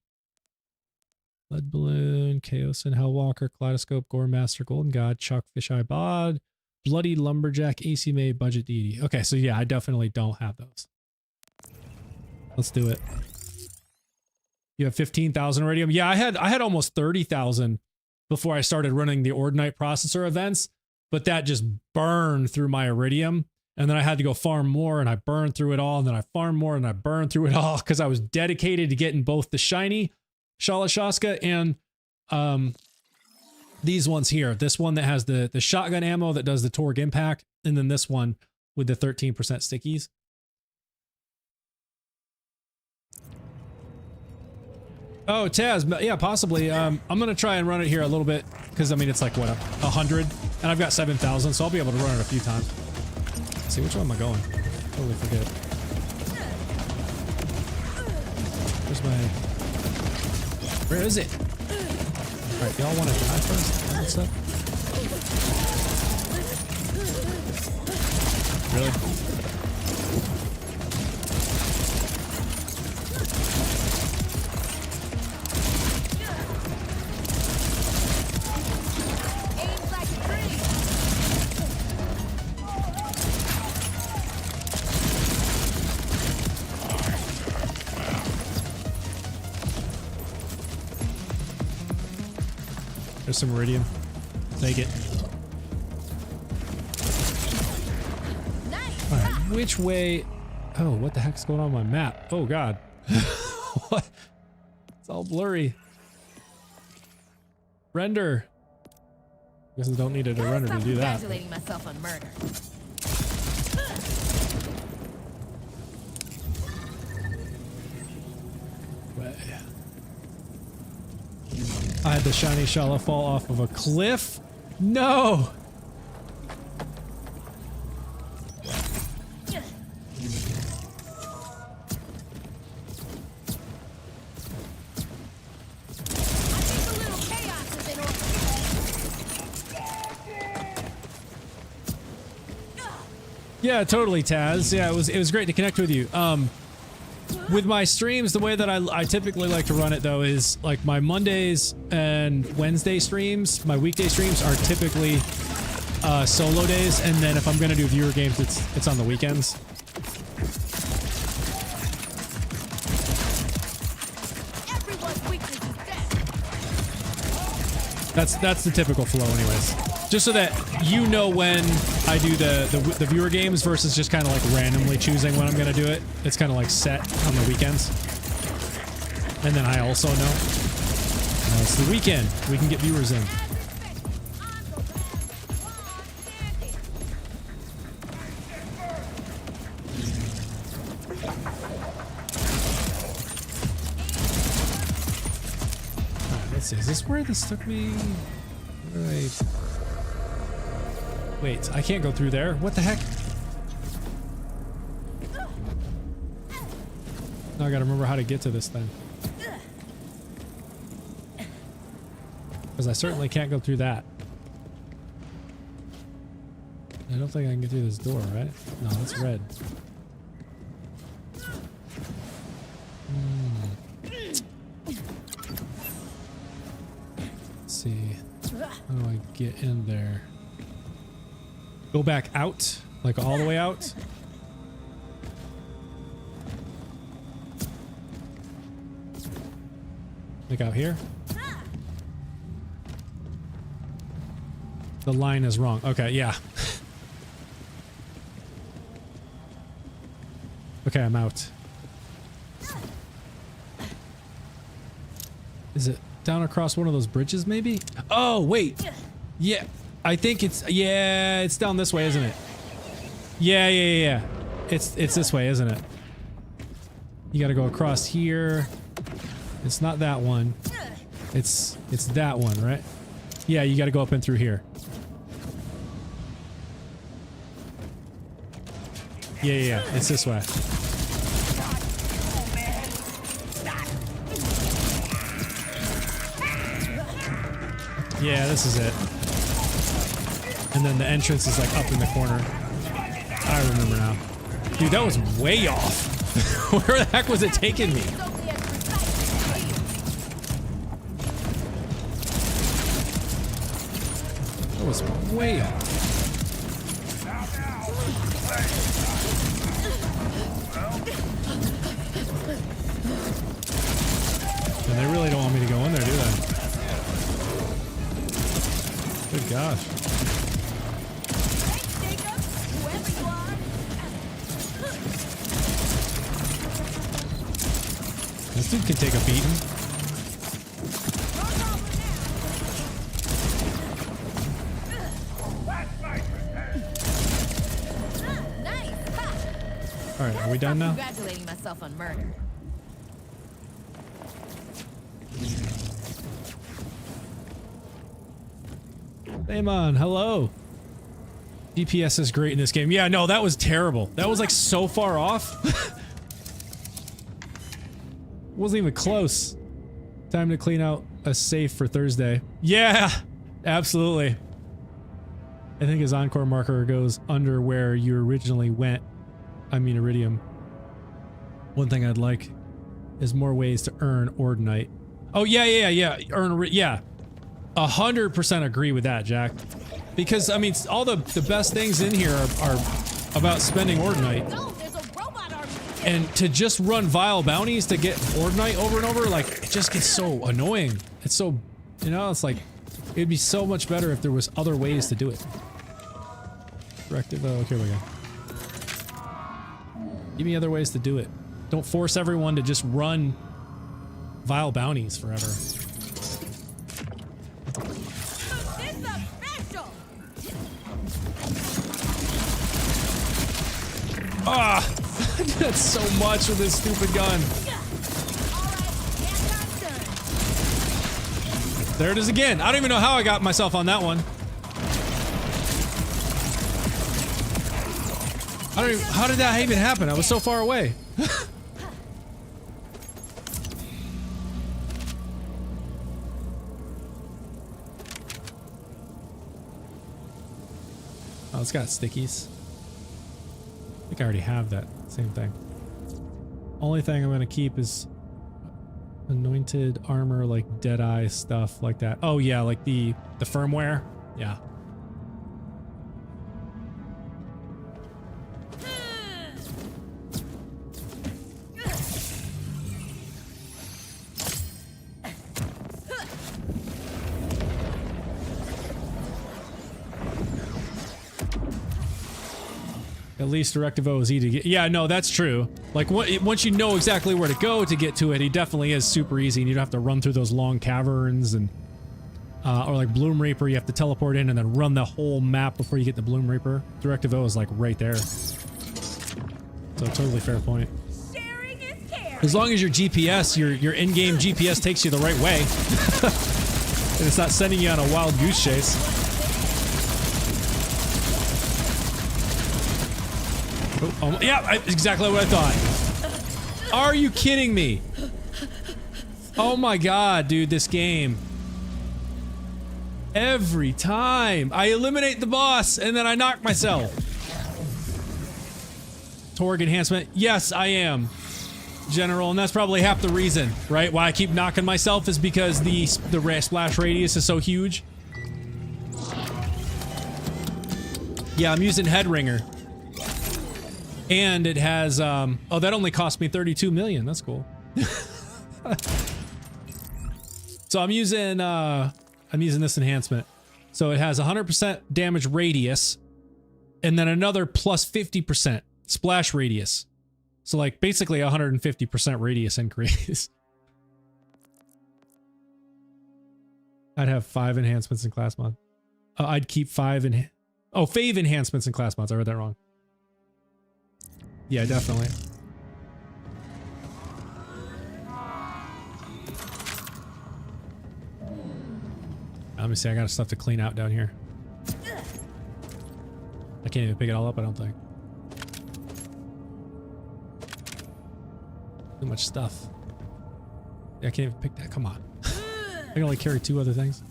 Lead Balloon, Chaos and Hellwalker, Kaleidoscope, Gore Master, Golden God, Chuck, Fisheye Bod, Bloody Lumberjack, AC May, Budget Deity. Okay, so yeah, I definitely don't have those. Let's do it. You have 15,000 iridium. Yeah, I had almost 30,000 before I started running the Ordinite processor events, but that just burned through my iridium. And then I had to go farm more and I burned through it all. And then I farmed more and I burned through it all because I was dedicated to getting both the shiny Shalashaska and these ones here. This one that has the shotgun ammo that does the Torg impact. And then this one with the 13% stickies. Oh, Taz, yeah, possibly. I'm going to try and run it here a little bit because, I mean, it's like, what, 100? And I've got 7,000, so I'll be able to run it a few times. Let's see, which one am I going? Totally forget. Where's my... Where is it? Alright, y'all want to die first? What's up? Really? There's some iridium. Take it. Nice. All right, which way? Oh, what the heck's going on my map? Oh God, what? It's all blurry. Render. Guess I don't need it to render to do that. Congratulating myself on murder. I had the shiny Shala fall off of a cliff? No! Yeah, totally, Taz. Yeah, it was great to connect with you. With my streams, the way that I typically like to run it, though, is like my Mondays and Wednesday streams, my weekday streams are typically solo days, and then if I'm going to do viewer games, it's on the weekends. That's the typical flow anyways. Just so that you know when I do the viewer games versus just kind of like randomly choosing when I'm going to do it. It's kind of like set on the weekends. And then I also know it's the weekend. We can get viewers in. Alright, let's see. Is this where this took me? Right. Wait, I can't go through there. What the heck? Now I gotta remember how to get to this thing. Because I certainly can't go through that. I don't think I can get through this door, right? No, that's red. Let's see. How do I get in there? Go back out? Like all the way out? Like out here? The line is wrong. Okay, yeah. Okay, I'm out. Is it down across one of those bridges, maybe? Oh, wait. Yeah, I think it's... Yeah, it's down this way, isn't it? Yeah. It's this way, isn't it? You gotta go across here. It's not that one. It's that one, right? Yeah, you gotta go up and through here. Yeah. It's this way. Yeah, this is it. And then the entrance is like up in the corner. I remember now. Dude, that was way off. Where the heck was it taking me? That was way off. And they really don't want me to go in there, do they? Good gosh. This dude can take a beating. Alright, are we done now? Congratulating myself on murder. Damon, hello. DPS is great in this game. Yeah, no, that was terrible. That was like so far off. Wasn't even close. Time to clean out a safe for Thursday. Yeah, absolutely. I think his encore marker goes under where you originally went. I mean, Iridium. One thing I'd like is more ways to earn Ordinite. Oh, yeah. Earn, yeah. 100% agree with that, Jack. Because, I mean, all the best things in here are about spending Ordinite. And to just run vile bounties to get Ordinite over and over, like, it just gets so annoying. It's so, you know, it's like, it'd be so much better if there was other ways to do it. Directive, oh, here we go. Give me other ways to do it. Don't force everyone to just run vile bounties forever. Ah! I did so much with this stupid gun. There it is again. I don't even know how I got myself on that one. I don't even, how did that even happen? I was so far away. Oh, it's got stickies. I think I already have that same thing. Only thing I'm gonna keep is anointed armor, like Deadeye stuff like that. Oh yeah, like the firmware. Yeah. At least Directive O is easy to get. Yeah, no, that's true. Like, once you know exactly where to go to get to it, he definitely is super easy, and you don't have to run through those long caverns and... or like Bloom Reaper, you have to teleport in and then run the whole map before you get the Bloom Reaper. Directive O is like right there. So, totally fair point. As long as your GPS, your in-game GPS takes you the right way. And it's not sending you on a wild goose chase. Oh, yeah, exactly what I thought. Are you kidding me? Oh my god, dude, this game. Every time. I eliminate the boss and then I knock myself. Torg enhancement. Yes, I am. General, and that's probably half the reason, right? Why I keep knocking myself is because the splash radius is so huge. Yeah, I'm using Headringer. And it has, oh, that only cost me 32 million. That's cool. So I'm using this enhancement. So it has 100% damage radius and then another plus 50% splash radius. So like basically 150% radius increase. I'd have 5 enhancements in class mod. I'd keep 5 fave enhancements in class mods. I read that wrong. Yeah, definitely. Let me see, I got stuff to clean out down here. I can't even pick it all up, I don't think. Too much stuff. Yeah, I can't even pick that. Come on. I can only carry 2 other things.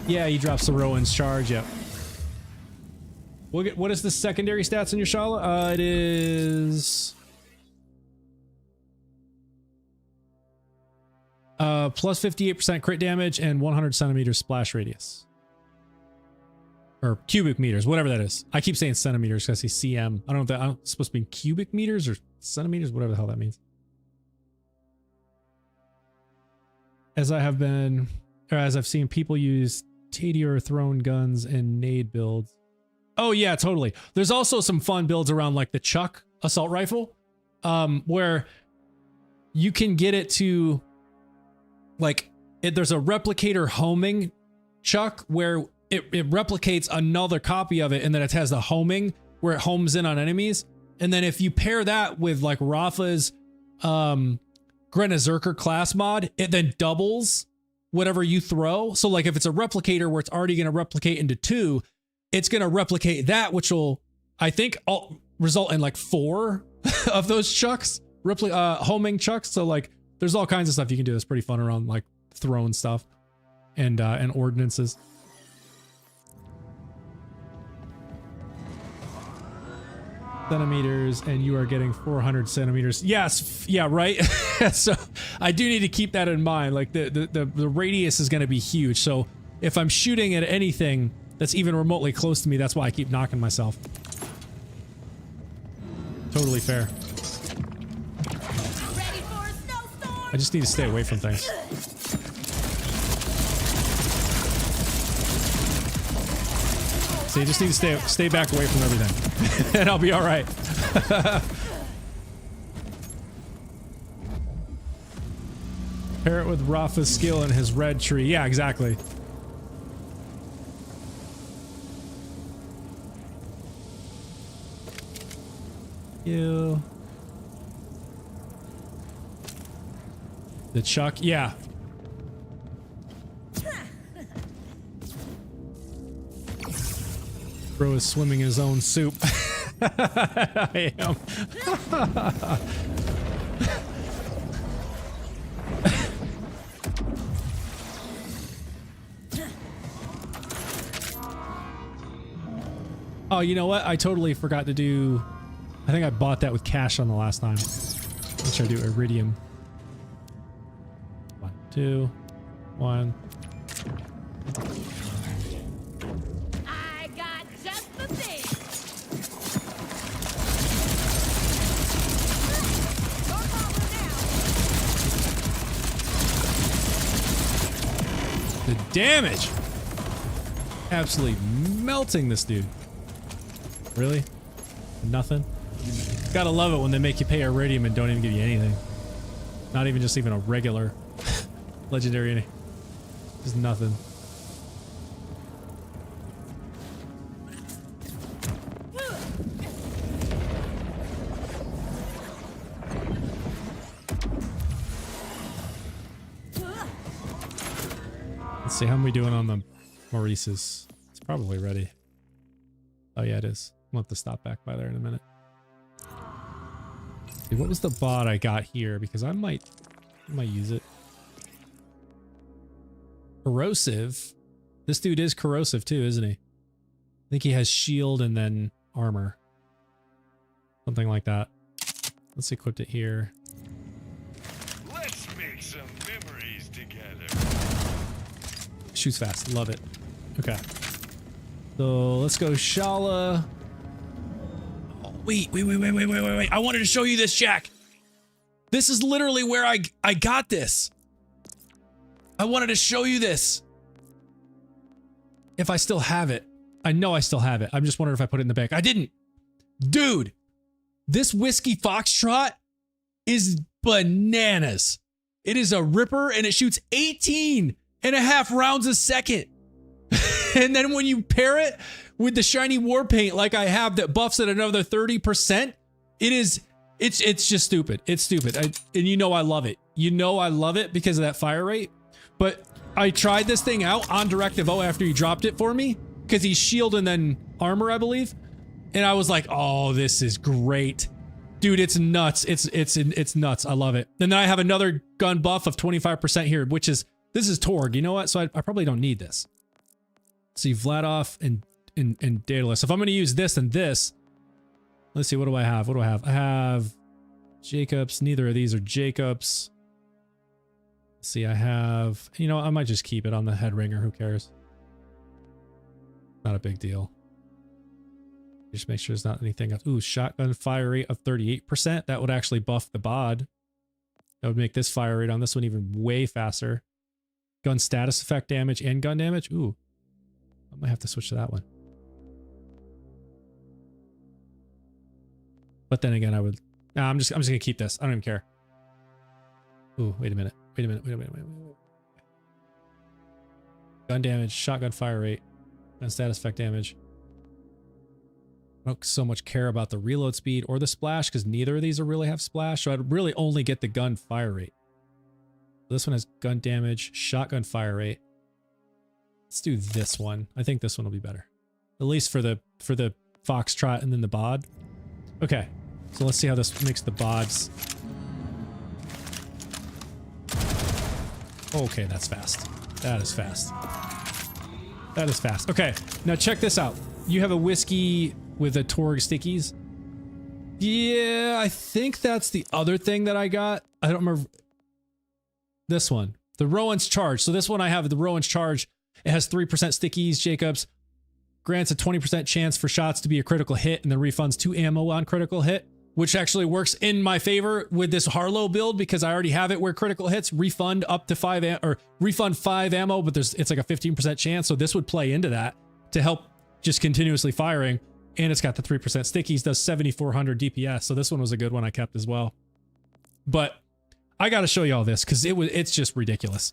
Yeah, he drops the Rowan's charge, yep. What is the secondary stats in your Shala? It is... plus 58% crit damage and 100 centimeters splash radius. Or cubic meters, whatever that is. I keep saying centimeters because I see CM. I don't know if that, I'm supposed to be cubic meters or centimeters, whatever the hell that means. As I've seen people use Tadier thrown guns and nade builds. Oh yeah, totally. There's also some fun builds around like the Chuck assault rifle, where you can get it to like, there's a replicator homing Chuck where it replicates another copy of it, and then it has the homing where it homes in on enemies. And then if you pair that with like Rafa's Grenazerker class mod, it then doubles whatever you throw. So like if it's a replicator where it's already going to replicate into 2, it's going to replicate that, which will, I think, result in like 4 of those Chucks, homing Chucks. So like there's all kinds of stuff you can do that's pretty fun around like throwing stuff and ordinances. Centimeters, and you are getting 400 centimeters. Yes, yeah, right. So I do need to keep that in mind. Like the radius is going to be huge. So if I'm shooting at anything that's even remotely close to me, that's why I keep knocking myself. Totally fair. I just need to stay away from things. So you just need to stay back away from everything, and I'll be all right. Pair it with Rafa's skill and his red tree. Yeah, exactly. You. The Chuck, yeah. Bro is swimming in his own soup. I am. Oh, you know what? I totally forgot to do... I think I bought that with cash on the last time. Let's try to do Iridium. 1, 2, 1. I got just the thing. The damage! Absolutely melting this dude. Really? Nothing? Gotta love it when they make you pay Iridium and don't even give you anything. Not even just even a regular legendary any. Just nothing. Let's see how am we doing on the Maurice's. It's probably ready. Oh yeah, it is. We'll have to stop back by there in a minute. See, what was the bot I got here? Because I might I might use it. Corrosive. This dude is corrosive too, isn't he? I think he has shield and then armor. Something like that. Let's equip it here. Let's make some memories together. Shoots fast. Love it. Okay. So let's go Shala. Oh, wait. I wanted to show you this, Jack. This is literally where I got this. I wanted to show you this. If I still have it. I know I still have it. I'm just wondering if I put it in the bank. I didn't. Dude, this whiskey foxtrot is bananas. It is a ripper and it shoots 18.5 rounds a second. And then when you pair it with the shiny war paint like I have that buffs it another 30%, it's just stupid. It's stupid. And you know I love it. You know I love it because of that fire rate. But I tried this thing out on Directive O after he dropped it for me because he's shield and then armor, I believe. And I was like, oh, this is great. Dude, it's nuts. It's nuts. I love it. And then I have another gun buff of 25% here, which is, this is Torg. You know what? So I probably don't need this. See, Vladov and Daedalus. If I'm going to use this and this, let's see, what do I have? What do I have? I have Jacobs. Neither of these are Jacobs. Let's see, I have, you know, I might just keep it on the head ringer. Who cares? Not a big deal. Just make sure there's not anything else. Ooh, shotgun fire rate of 38%. That would actually buff the bod. That would make this fire rate on this one even way faster. Gun status effect damage and gun damage. Ooh, I might have to switch to that one. But then again, I would. Nah, I'm just gonna keep this. I don't even care. Ooh, wait a minute. Wait a minute. Gun damage, shotgun fire rate, gun status effect damage. I don't so much care about the reload speed or the splash because neither of these really have splash. So I'd really only get the gun fire rate. This one has gun damage, shotgun fire rate. Let's do this one. I think this one will be better. At least for the Foxtrot and then the bod. Okay. So let's see how this makes the bods. Okay, that's fast. That is fast. That is fast. Okay, now check this out. You have a whiskey with a Torg stickies. Yeah, I think that's the other thing that I got. I don't remember. This one. The Rowan's Charge. So this one I have the Rowan's Charge. It has 3% stickies, Jacobs. Grants a 20% chance for shots to be a critical hit and then refunds 2 ammo on critical hit, which actually works in my favor with this Harlowe build because I already have it where critical hits refund up to 5 or refund 5 ammo, but it's like a 15% chance. So this would play into that to help just continuously firing. And it's got the 3% stickies, does 7,400 DPS. So this one was a good one I kept as well. But I got to show you all this because it's just ridiculous.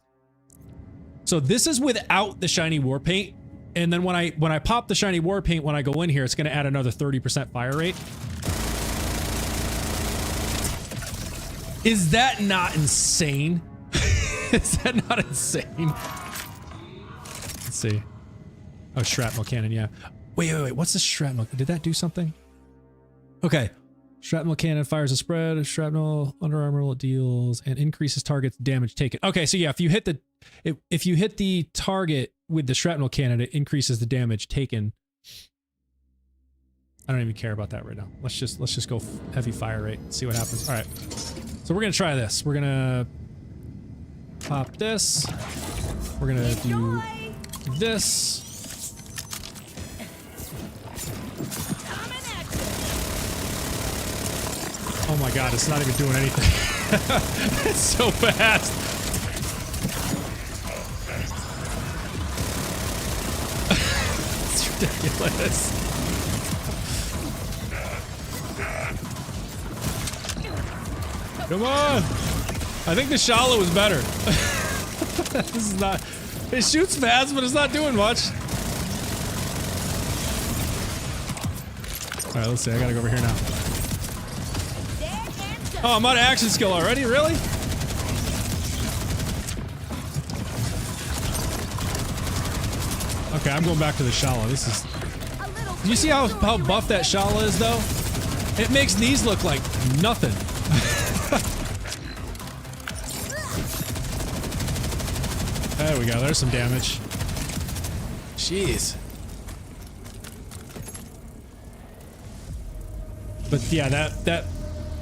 So this is without the shiny war paint. And then when I pop the shiny war paint, when I go in here, it's going to add another 30% fire rate. Is that not insane? Is that not insane? Let's see. Oh, shrapnel cannon, yeah. Wait. What's the shrapnel? Did that do something? Okay. Shrapnel cannon fires a spread. Shrapnel under armor deals and increases target's damage taken. Okay, so yeah, if you hit the target with the shrapnel cannon, it increases the damage taken. I don't even care about that right now. Let's just go heavy fire rate. See what happens. All right. So we're gonna try this. We're gonna pop this. We're gonna do this. Oh my god, it's not even doing anything. It's so fast. It's ridiculous. Come on! I think the Shallow is better. This is not... It shoots fast, but it's not doing much. Alright, let's see. I gotta go over here now. Oh, I'm out of action skill already? Really? Okay, I'm going back to the Shala. This is... Do you see how buff that Shala is, though? It makes these look like nothing. There we go. There's some damage. Jeez. But yeah, that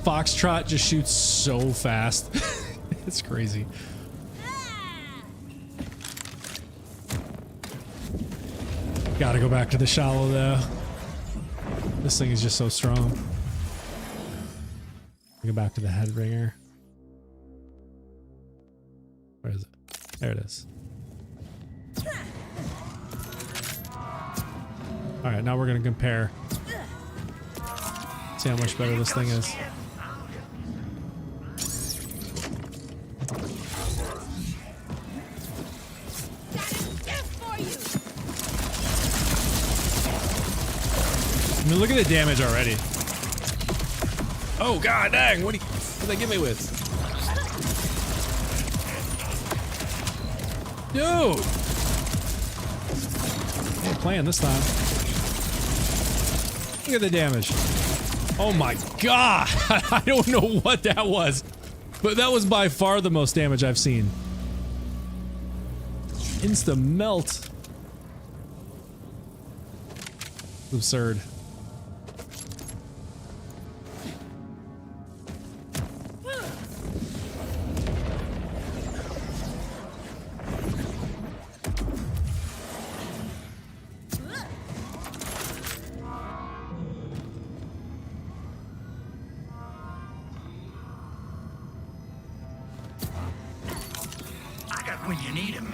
foxtrot just shoots so fast. It's crazy. Gotta go back to the shallow though. This thing is just so strong. Go back to the head ringer. Where is it? There it is. Alright, now we're gonna compare. See how much better this thing is. I mean, look at the damage already. Oh god dang, what did they get me with? Dude! Ain't playing this time. Look at the damage. Oh my god! I don't know what that was, but that was by far the most damage I've seen. Insta melt. Absurd. When you need him.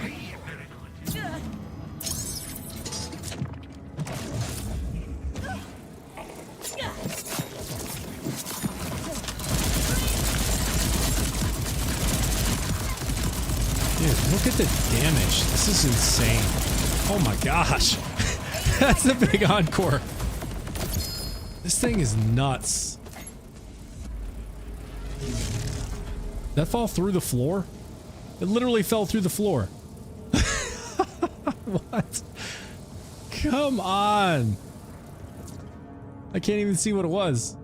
Dude, look at the damage. This is insane. Oh my gosh. That's a big encore. This thing is nuts. Did that fall through the floor? It literally fell through the floor. What? Come on. I can't even see what it was.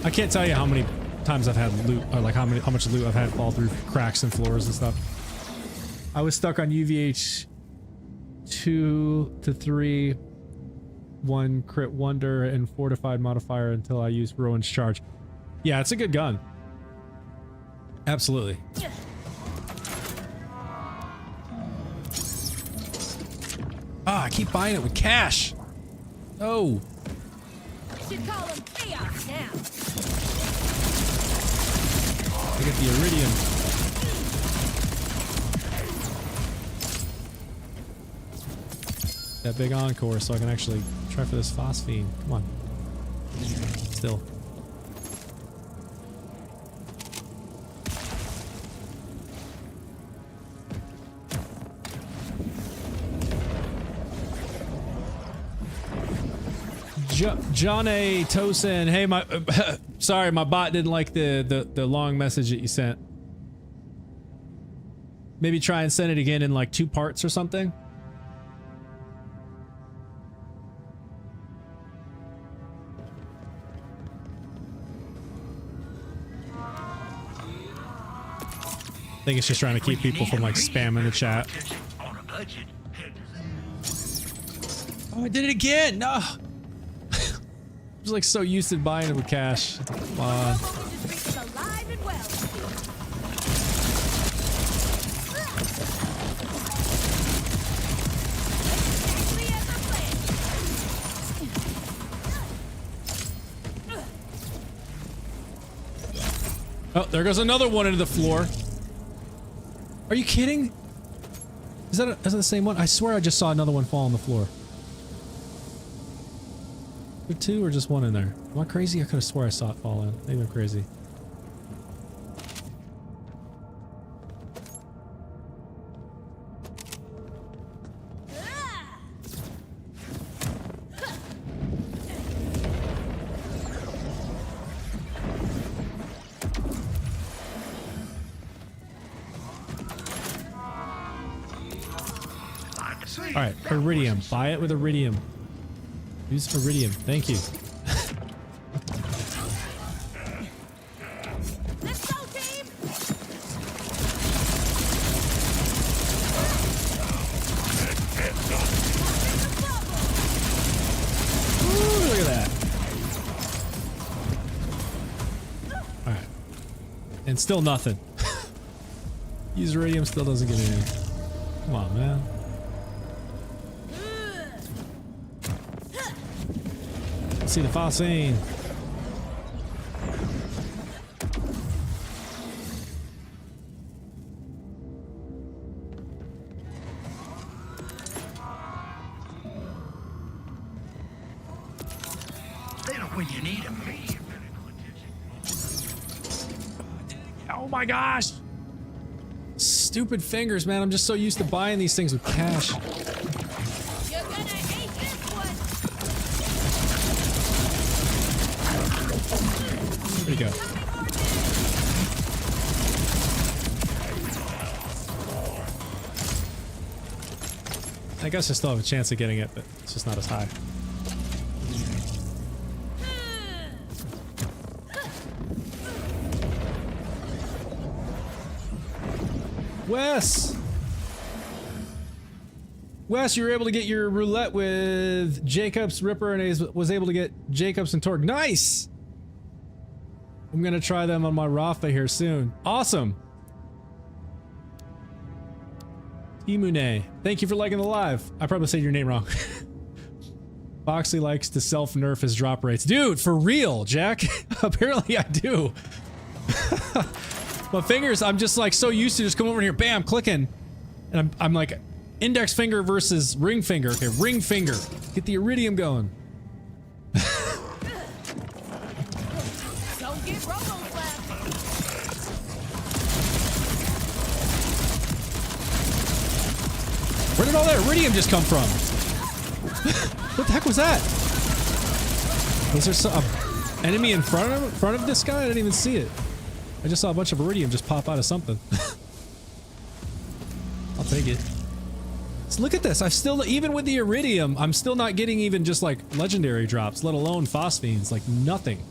I can't tell you how many times I've had loot, or like how much loot I've had fall through cracks and floors and stuff. I was stuck on UVH 2 to 3, 1 crit wonder and fortified modifier until I used Rowan's charge. Yeah, it's a good gun. Absolutely. Ah, I keep buying it with cash. Oh. Should call him chaos now. I get the iridium. That big encore so I can actually try for this phosphine. Come on. Still. John A. Tosin, hey, my sorry, my bot didn't like the long message that you sent. Maybe try and send it again in like 2 parts or something. I think it's just trying to keep people from like spamming the chat. Oh, I did it again! No! I was like so used to buying it with cash. Come on. Oh, there goes another one into the floor. Are you kidding? Is that the same one? I swear I just saw another one fall on the floor. There 2 or just 1 in there? Am I crazy? I could have swore I saw it fall in. Maybe I'm crazy. Alright, iridium. Buy it with iridium. Use iridium. Thank you. and still nothing. Use iridium, still doesn't get anything. Come on, man. Let's see the phosphine. They don't when you need them. Oh my gosh! Stupid fingers, man. I'm just so used to buying these things with cash. You're gonna hate this one. Where'd he go? I guess I still have a chance of getting it, but it's just not as high. Wes! Wes, you were able to get your roulette with Jacobs, Ripper, and was able to get Jacobs and Torque. Nice! I'm gonna try them on my Rafa here soon. Awesome! Imune, thank you for liking the live. I probably said your name wrong. Boxley likes to self-nerf his drop rates. Dude, for real, Jack? Apparently I do. My fingers, I'm just like so used to just come over here, bam, clicking. And I'm like, index finger versus ring finger. Okay, ring finger. Get the iridium going. Don't get robo slapped. Where did all that iridium just come from? What the heck was that? Was there some enemy in front of this guy? I didn't even see it. I just saw a bunch of iridium just pop out of something. I'll take it. So look at this. I've still, even with the iridium, I'm still not getting even just like legendary drops, let alone phosphines. Like nothing.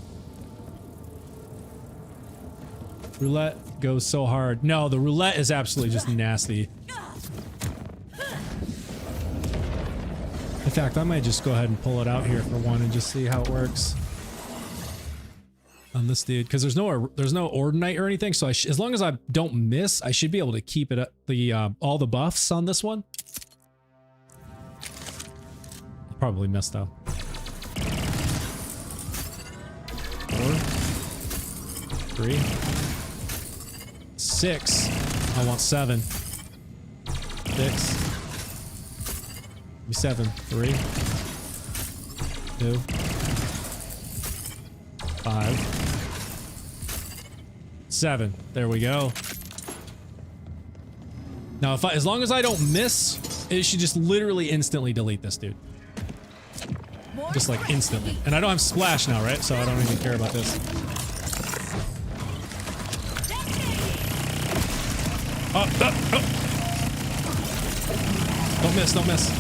Roulette goes so hard. No, the roulette is absolutely just nasty. In fact, I might just go ahead and pull it out here for one and just see how it works on this dude, because there's no ordinate or anything. So as long as I don't miss, I should be able to keep it up all the buffs on this one. I'll probably miss though. 4, 3, 6. I want 7, 6. 7, 3, 2, 5, 7. There we go. Now, as long as I don't miss, it should just literally instantly delete this dude. Just like instantly. And I don't have splash now, right? So I don't even care about this. Oh. Don't miss, don't miss.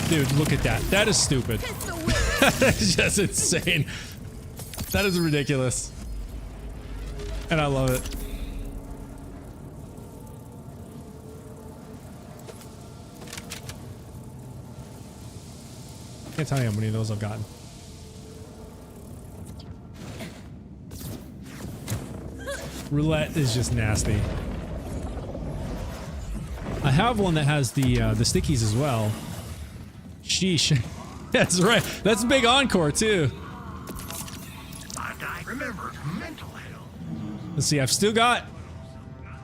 Dude, look at that. That is stupid. That is just insane. That is ridiculous. And I love it. Can't tell you how many of those I've gotten. Roulette is just nasty. I have one that has the stickies as well. Sheesh. That's right. That's a big encore too. Remember, mental health. Let's see. I've still got.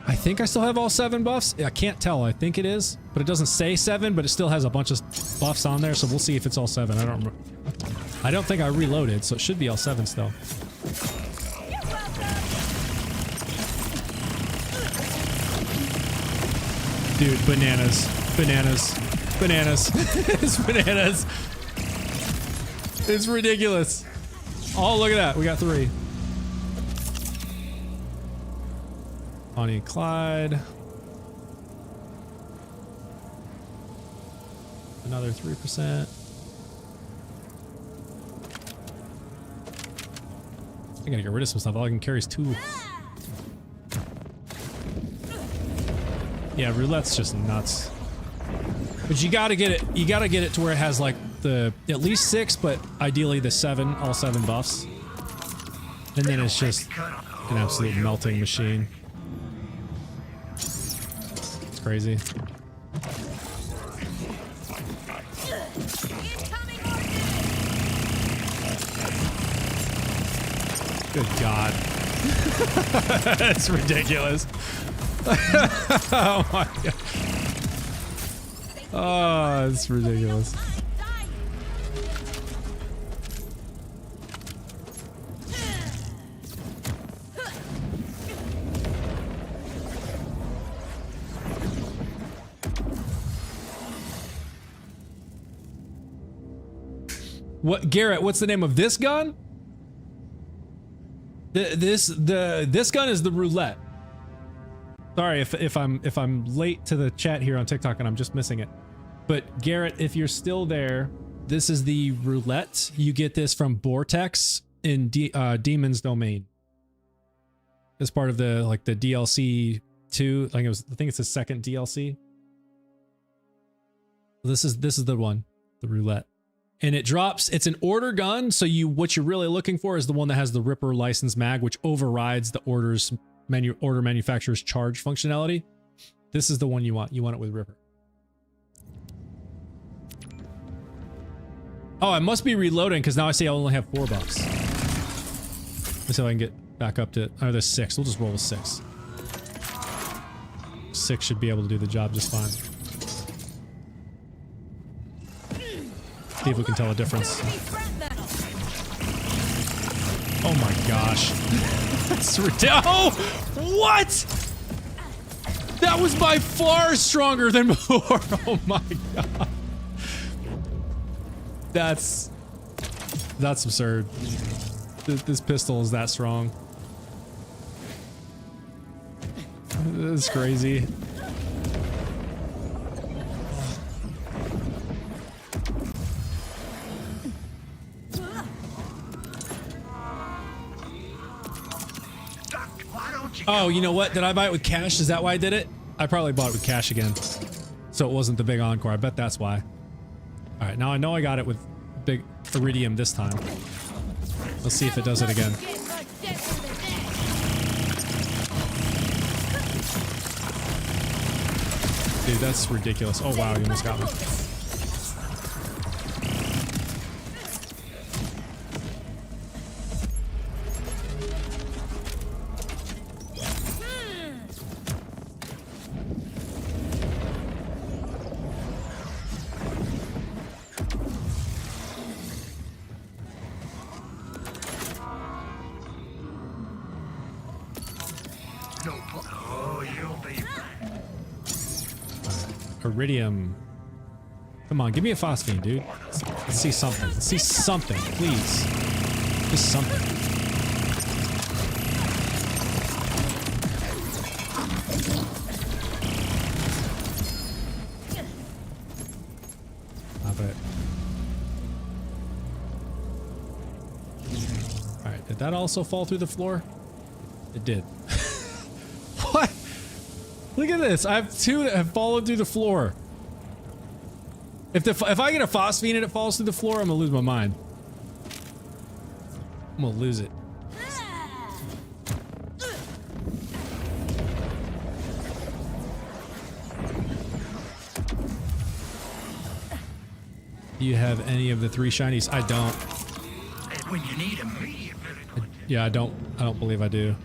I think I still have all 7 buffs. I can't tell. I think it is, but it doesn't say 7. But it still has a bunch of buffs on there. So we'll see if it's all 7. I don't remember. I don't think I reloaded, so it should be all 7 still. Dude, bananas. Bananas. Bananas. It's bananas. It's ridiculous. Oh, look at that. We got 3. Bonnie and Clyde. Another 3%. I gotta get rid of some stuff. All I can carry is 2. Yeah, roulette's just nuts. But you gotta get it. You gotta get it to where it has like the at least 6, but ideally the 7, all 7 buffs. And then it's just an absolute melting machine. It's crazy. Good God. That's ridiculous. Oh my God. Oh, it's ridiculous. What, Garrett, what's the name of this gun? This gun is the roulette. Sorry if I'm late to the chat here on TikTok and I'm just missing it. But Garrett, if you're still there, this is the roulette. You get this from Vortex in Demon's Domain. As part of the the DLC 2, I think it's the second DLC. This is the one, the roulette. And it drops, it's an order gun, so what you're really looking for is the one that has the Ripper license mag, which overrides the order manufacturer's charge functionality. This is the one you want. You want it with Ripper. Oh, I must be reloading because now I see I only have $4. Let's see if I can get back up to, oh, there's 6. We'll just roll with 6. 6 should be able to do the job just fine. See if we can tell a difference. Oh my gosh. That's ridiculous. Oh! What? That was by far stronger than before. Oh my God. That's absurd. This pistol is that strong. This is crazy. Oh, you know what? Did I buy it with cash? Is that why I did it? I probably bought it with cash again. So it wasn't the big encore. I bet that's why. Alright, now I know I got it with big iridium this time. Let's see if it does it again. Dude, that's ridiculous. Oh wow, you almost got me. Iridium. Come on, give me a phosphine, dude. Let's see something. Let's see something, please. Just something. Stop it. Alright, did that also fall through the floor? It did. What? Look at this. I have 2 that have fallen through the floor. If I get a phosphine and it falls through the floor, I'm gonna lose my mind. I'm gonna lose it. Do you have any of the 3 shinies? I don't. When you need them. Yeah, I don't believe I do.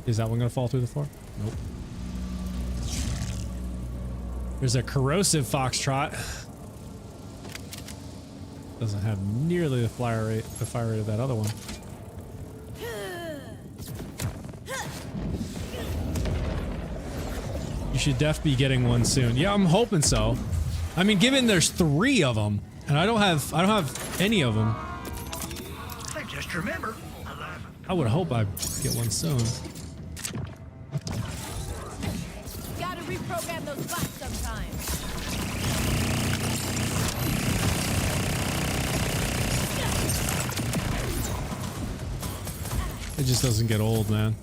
Is that one gonna fall through the floor? Nope. There's a corrosive foxtrot. Doesn't have nearly the fire rate of that other one. You should definitely be getting one soon. Yeah, I'm hoping so. I mean, given there's 3 of them, and I don't have any of them. I just remember. I would hope I get one soon. Gotta reprogram those bots sometimes. It just doesn't get old, man.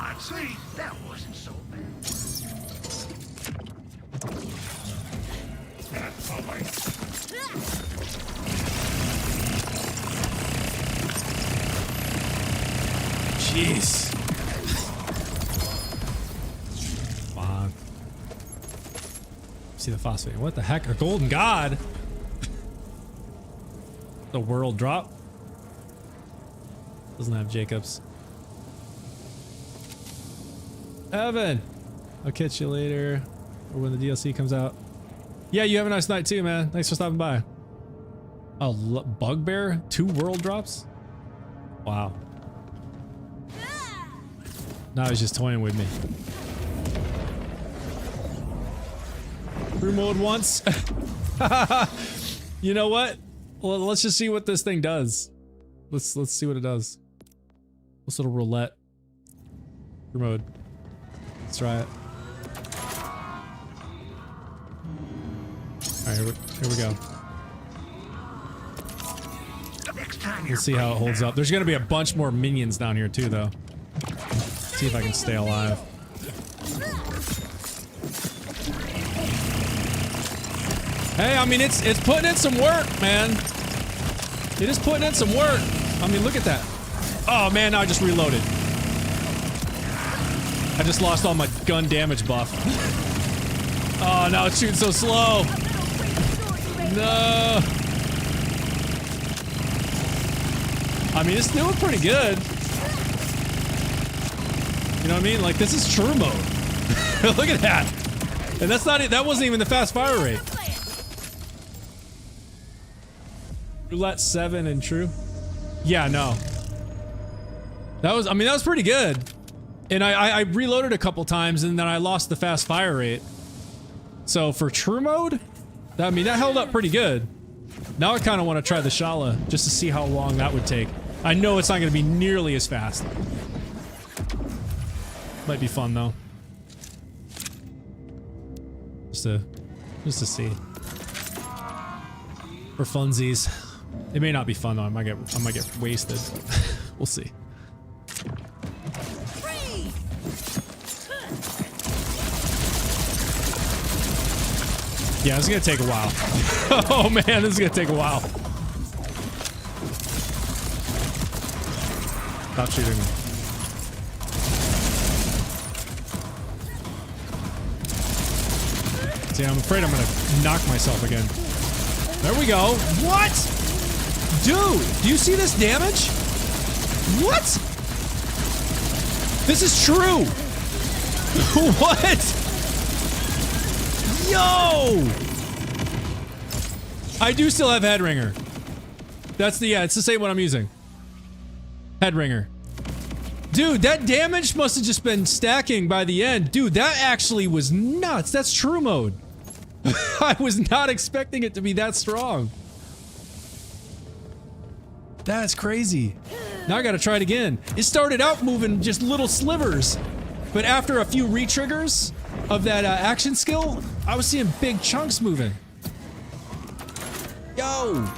I'd say that wasn't so bad. That's all right. Jeez. Come on. See the phosphate. What the heck? A golden god? The world drop? Doesn't have Jacobs. Evan! I'll catch you later. Or when the DLC comes out. Yeah, you have a nice night too, man. Thanks for stopping by. Oh, Bugbear? 2 world drops? Wow. Now he's just toying with me. Crew mode once. You know what? Well, let's just see what this thing does. Let's see what it does. This little roulette. Crew mode. Let's try it. Alright, here we go. Next time Let's see how it holds up. There's gonna be a bunch more minions down here too, though. See if I can stay alive. Hey, I mean, it's putting in some work, man. It is putting in some work. I mean, look at that. Oh man, now I just reloaded. I just lost all my gun damage buff. Oh, now it's shooting so slow. No. I mean, it's doing pretty good. You know what I mean? Like, this is true mode. Look at that. And that's not it. That wasn't even the fast fire rate. Roulette 7 and true. Yeah, no. That was, I mean, that was pretty good. And I reloaded a couple times and then I lost the fast fire rate. So for true mode, I mean, that held up pretty good. Now I kind of want to try the Shala just to see how long that would take. I know it's not going to be nearly as fast. Might be fun though. Just to see. For funsies. It may not be fun though. I might get wasted. We'll see. Yeah, it's gonna take a while. Oh man, this is gonna take a while. Stop shooting me. See, I'm afraid I'm gonna knock myself again. There we go. What? Dude, do you see this damage? What? This is true. What? Yo! I do still have Headringer. That's the, yeah, it's the same one I'm using. Headringer. Dude, that damage must have just been stacking by the end. Dude, that actually was nuts. That's true mode. I was not expecting it to be that strong. That's crazy. Now I gotta try it again. It started out moving just little slivers, but after a few re-triggers of that action skill, I was seeing big chunks moving. Yo!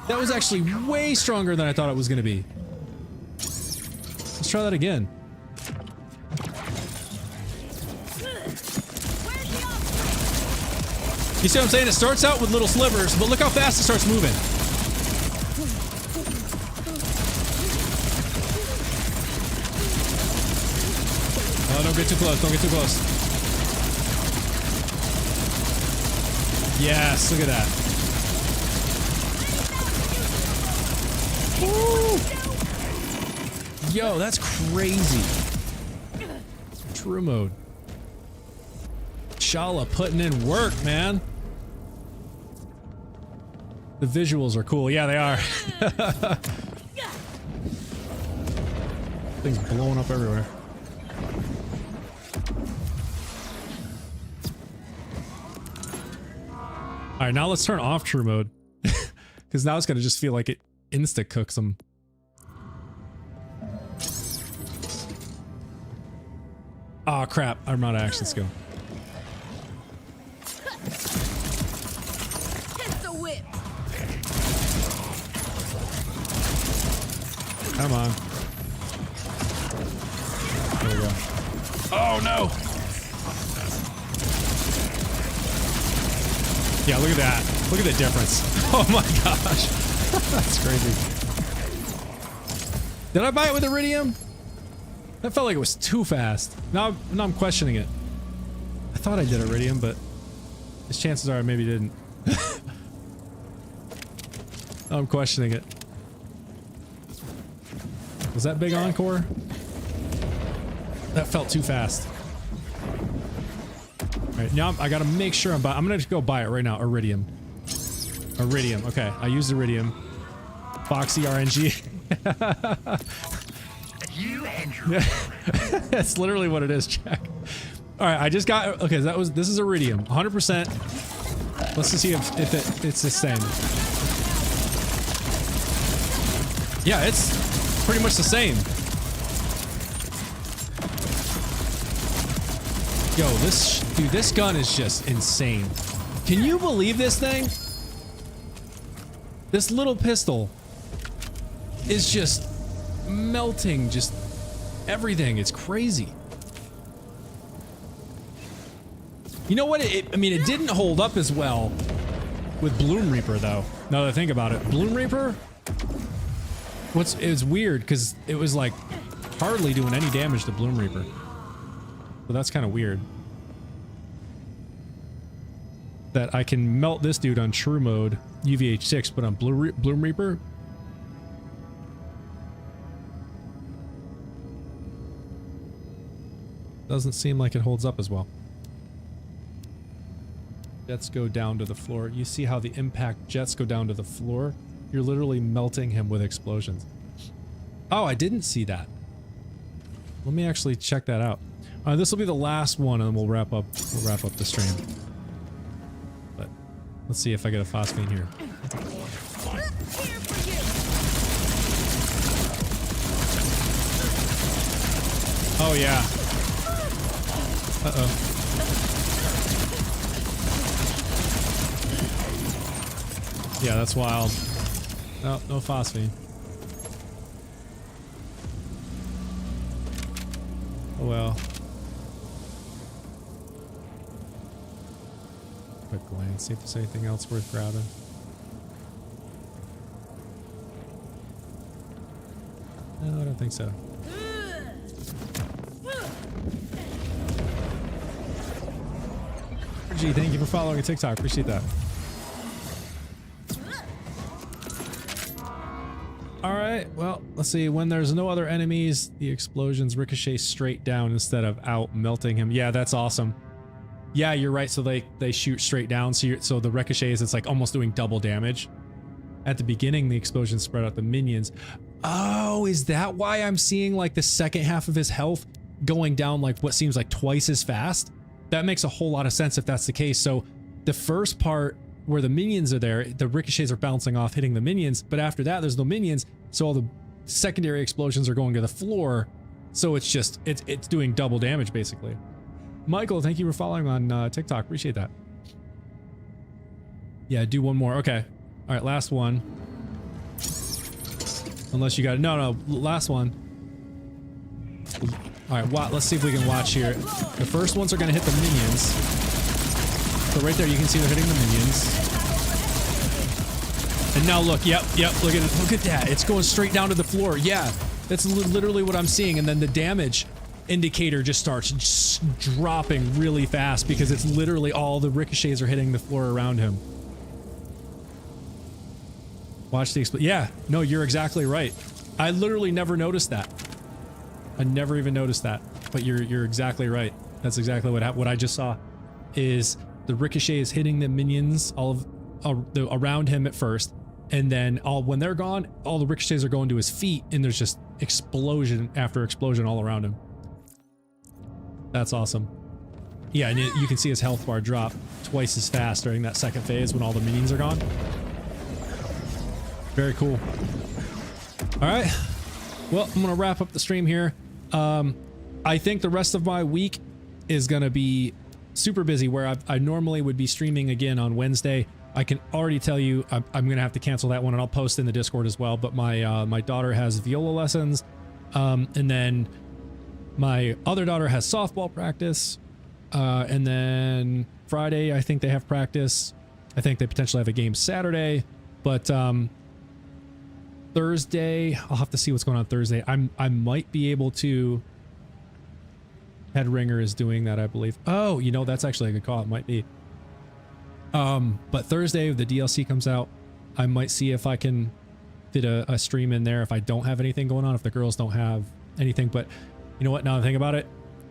That was actually way stronger than I thought it was gonna be. Let's try that again. You see what I'm saying? It starts out with little slivers, but look how fast it starts moving. Oh, don't get too close. Don't get too close. Yes, look at that. Woo! Yo, that's crazy. True mode. Shala putting in work, man. The visuals are cool. Yeah, they are. Things blowing up everywhere. Alright, now let's turn off true mode. Because now it's gonna just feel like it insta cooks them. Oh crap! I'm out of action skill. Pistol whip. Come on. There we go. Oh no! Yeah, look at that. Look at the difference. Oh my gosh. That's crazy. Did I buy it with iridium? That felt like it was too fast. Now I'm questioning it. I thought I did iridium, but his chances are I maybe didn't. I'm questioning it. Was that big encore? That felt too fast. Alright, now I gotta make sure I'm gonna just go buy it right now. Iridium. Iridium. Okay, I used iridium. Foxy RNG. You and your That's literally what it is, Jack. Alright, I just got... Okay, this is iridium. 100%. Let's just see if it's the same. Yeah, it's pretty much the same. Yo, this gun is just insane. Can you believe this thing? This little pistol is just melting just everything. It's crazy. You know what? I mean, it didn't hold up as well with Bloom Reaper, though. Now that I think about it, Bloom Reaper. It was weird because it was like hardly doing any damage to Bloom Reaper. So that's kind of weird. That I can melt this dude on true mode, UVH6, but on Bloom Reaper. Doesn't seem like it holds up as well. Jets go down to the floor. You see how the impact jets go down to the floor? You're literally melting him with explosions. Oh, I didn't see that. Let me actually check that out. This will be the last one, and then we'll wrap up the stream. But let's see if I get a phosphine here. Oh yeah. Uh-oh. Yeah, that's wild. No, no phosphine. Oh well. Quick glance, see if there's anything else worth grabbing. No, I don't think so. Gee, thank you for following a TikTok. Appreciate that. Alright, well, let's see. When there's no other enemies, the explosions ricochet straight down instead of out, melting him. Yeah, that's awesome. Yeah, you're right. So they shoot straight down. So the ricochets, it's like almost doing double damage. At the beginning, the explosions spread out the minions. Oh, is that why I'm seeing like the second half of his health going down like what seems like twice as fast? That makes a whole lot of sense if that's the case. So the first part where the minions are there, the ricochets are bouncing off, hitting the minions, but after that there's no minions, so all the secondary explosions are going to the floor, so it's just it's doing double damage basically. Michael, thank you for following on TikTok. Appreciate that. Yeah, do one more. Okay. All right, last one. Unless you got no, last one. All right, let's see if we can watch here. The first ones are going to hit the minions. So right there, you can see they're hitting the minions. And now look, yep, look at that. It's going straight down to the floor. Yeah, that's literally what I'm seeing. And then the damage indicator just starts dropping really fast because it's literally all the ricochets are hitting the floor around him. Watch the explosion. Yeah, no, you're exactly right. I literally never noticed that. I never even noticed that, but you're exactly right. That's exactly what I just saw. Is the ricochet is hitting the minions all of around him at first, and then when they're gone, all the ricochets are going to his feet, and there's just explosion after explosion all around him. That's awesome. Yeah, and you can see his health bar drop twice as fast during that second phase when all the minions are gone. Very cool. All right. Well, I'm going to wrap up the stream here. I think the rest of my week is going to be super busy, where I normally would be streaming again on Wednesday. I can already tell you I'm going to have to cancel that one, and I'll post in the Discord as well. But my daughter has viola lessons, and then my other daughter has softball practice, and then Friday I think they have practice. I think they potentially have a game Saturday, but Thursday I'll have to see what's going on Thursday. I might be able to. Headringer is doing that, I believe. Oh, you know, that's actually a good call. It might be. But Thursday, the DLC comes out. I might see if I can fit a stream in there if I don't have anything going on, if the girls don't have anything. But you know what? Now that I think about it,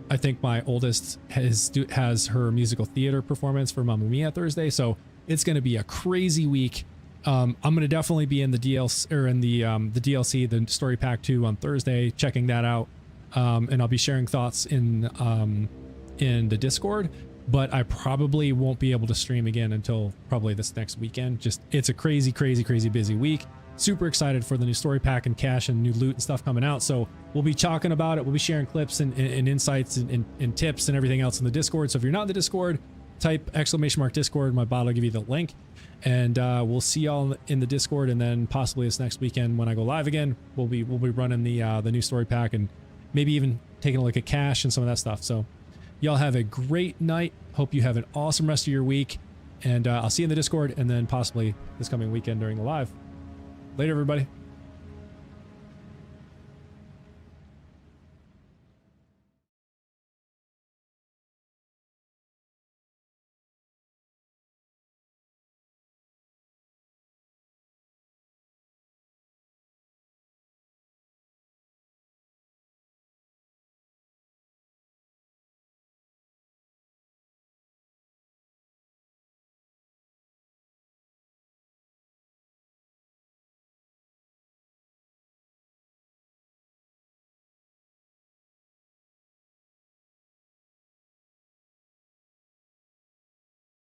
I think my oldest has her musical theater performance for Mamma Mia Thursday, so it's going to be a crazy week. I'm going to definitely be in the DLC or in the DLC, the story pack 2 on Thursday, checking that out. And I'll be sharing thoughts in the Discord, but I probably won't be able to stream again until probably this next weekend. Just, it's a crazy busy week. Super excited for the new story pack and cash and new loot and stuff coming out. So we'll be talking about it. We'll be sharing clips and insights and tips and everything else in the Discord. So if you're not in the Discord, type !Discord. My bot will give you the link, and we'll see y'all in the Discord. And then possibly this next weekend when I go live again, we'll be running the new story pack and maybe even taking a look at cash and some of that stuff. So y'all have a great night. Hope you have an awesome rest of your week. And I'll see you in the Discord and then possibly this coming weekend during the live. Later, everybody.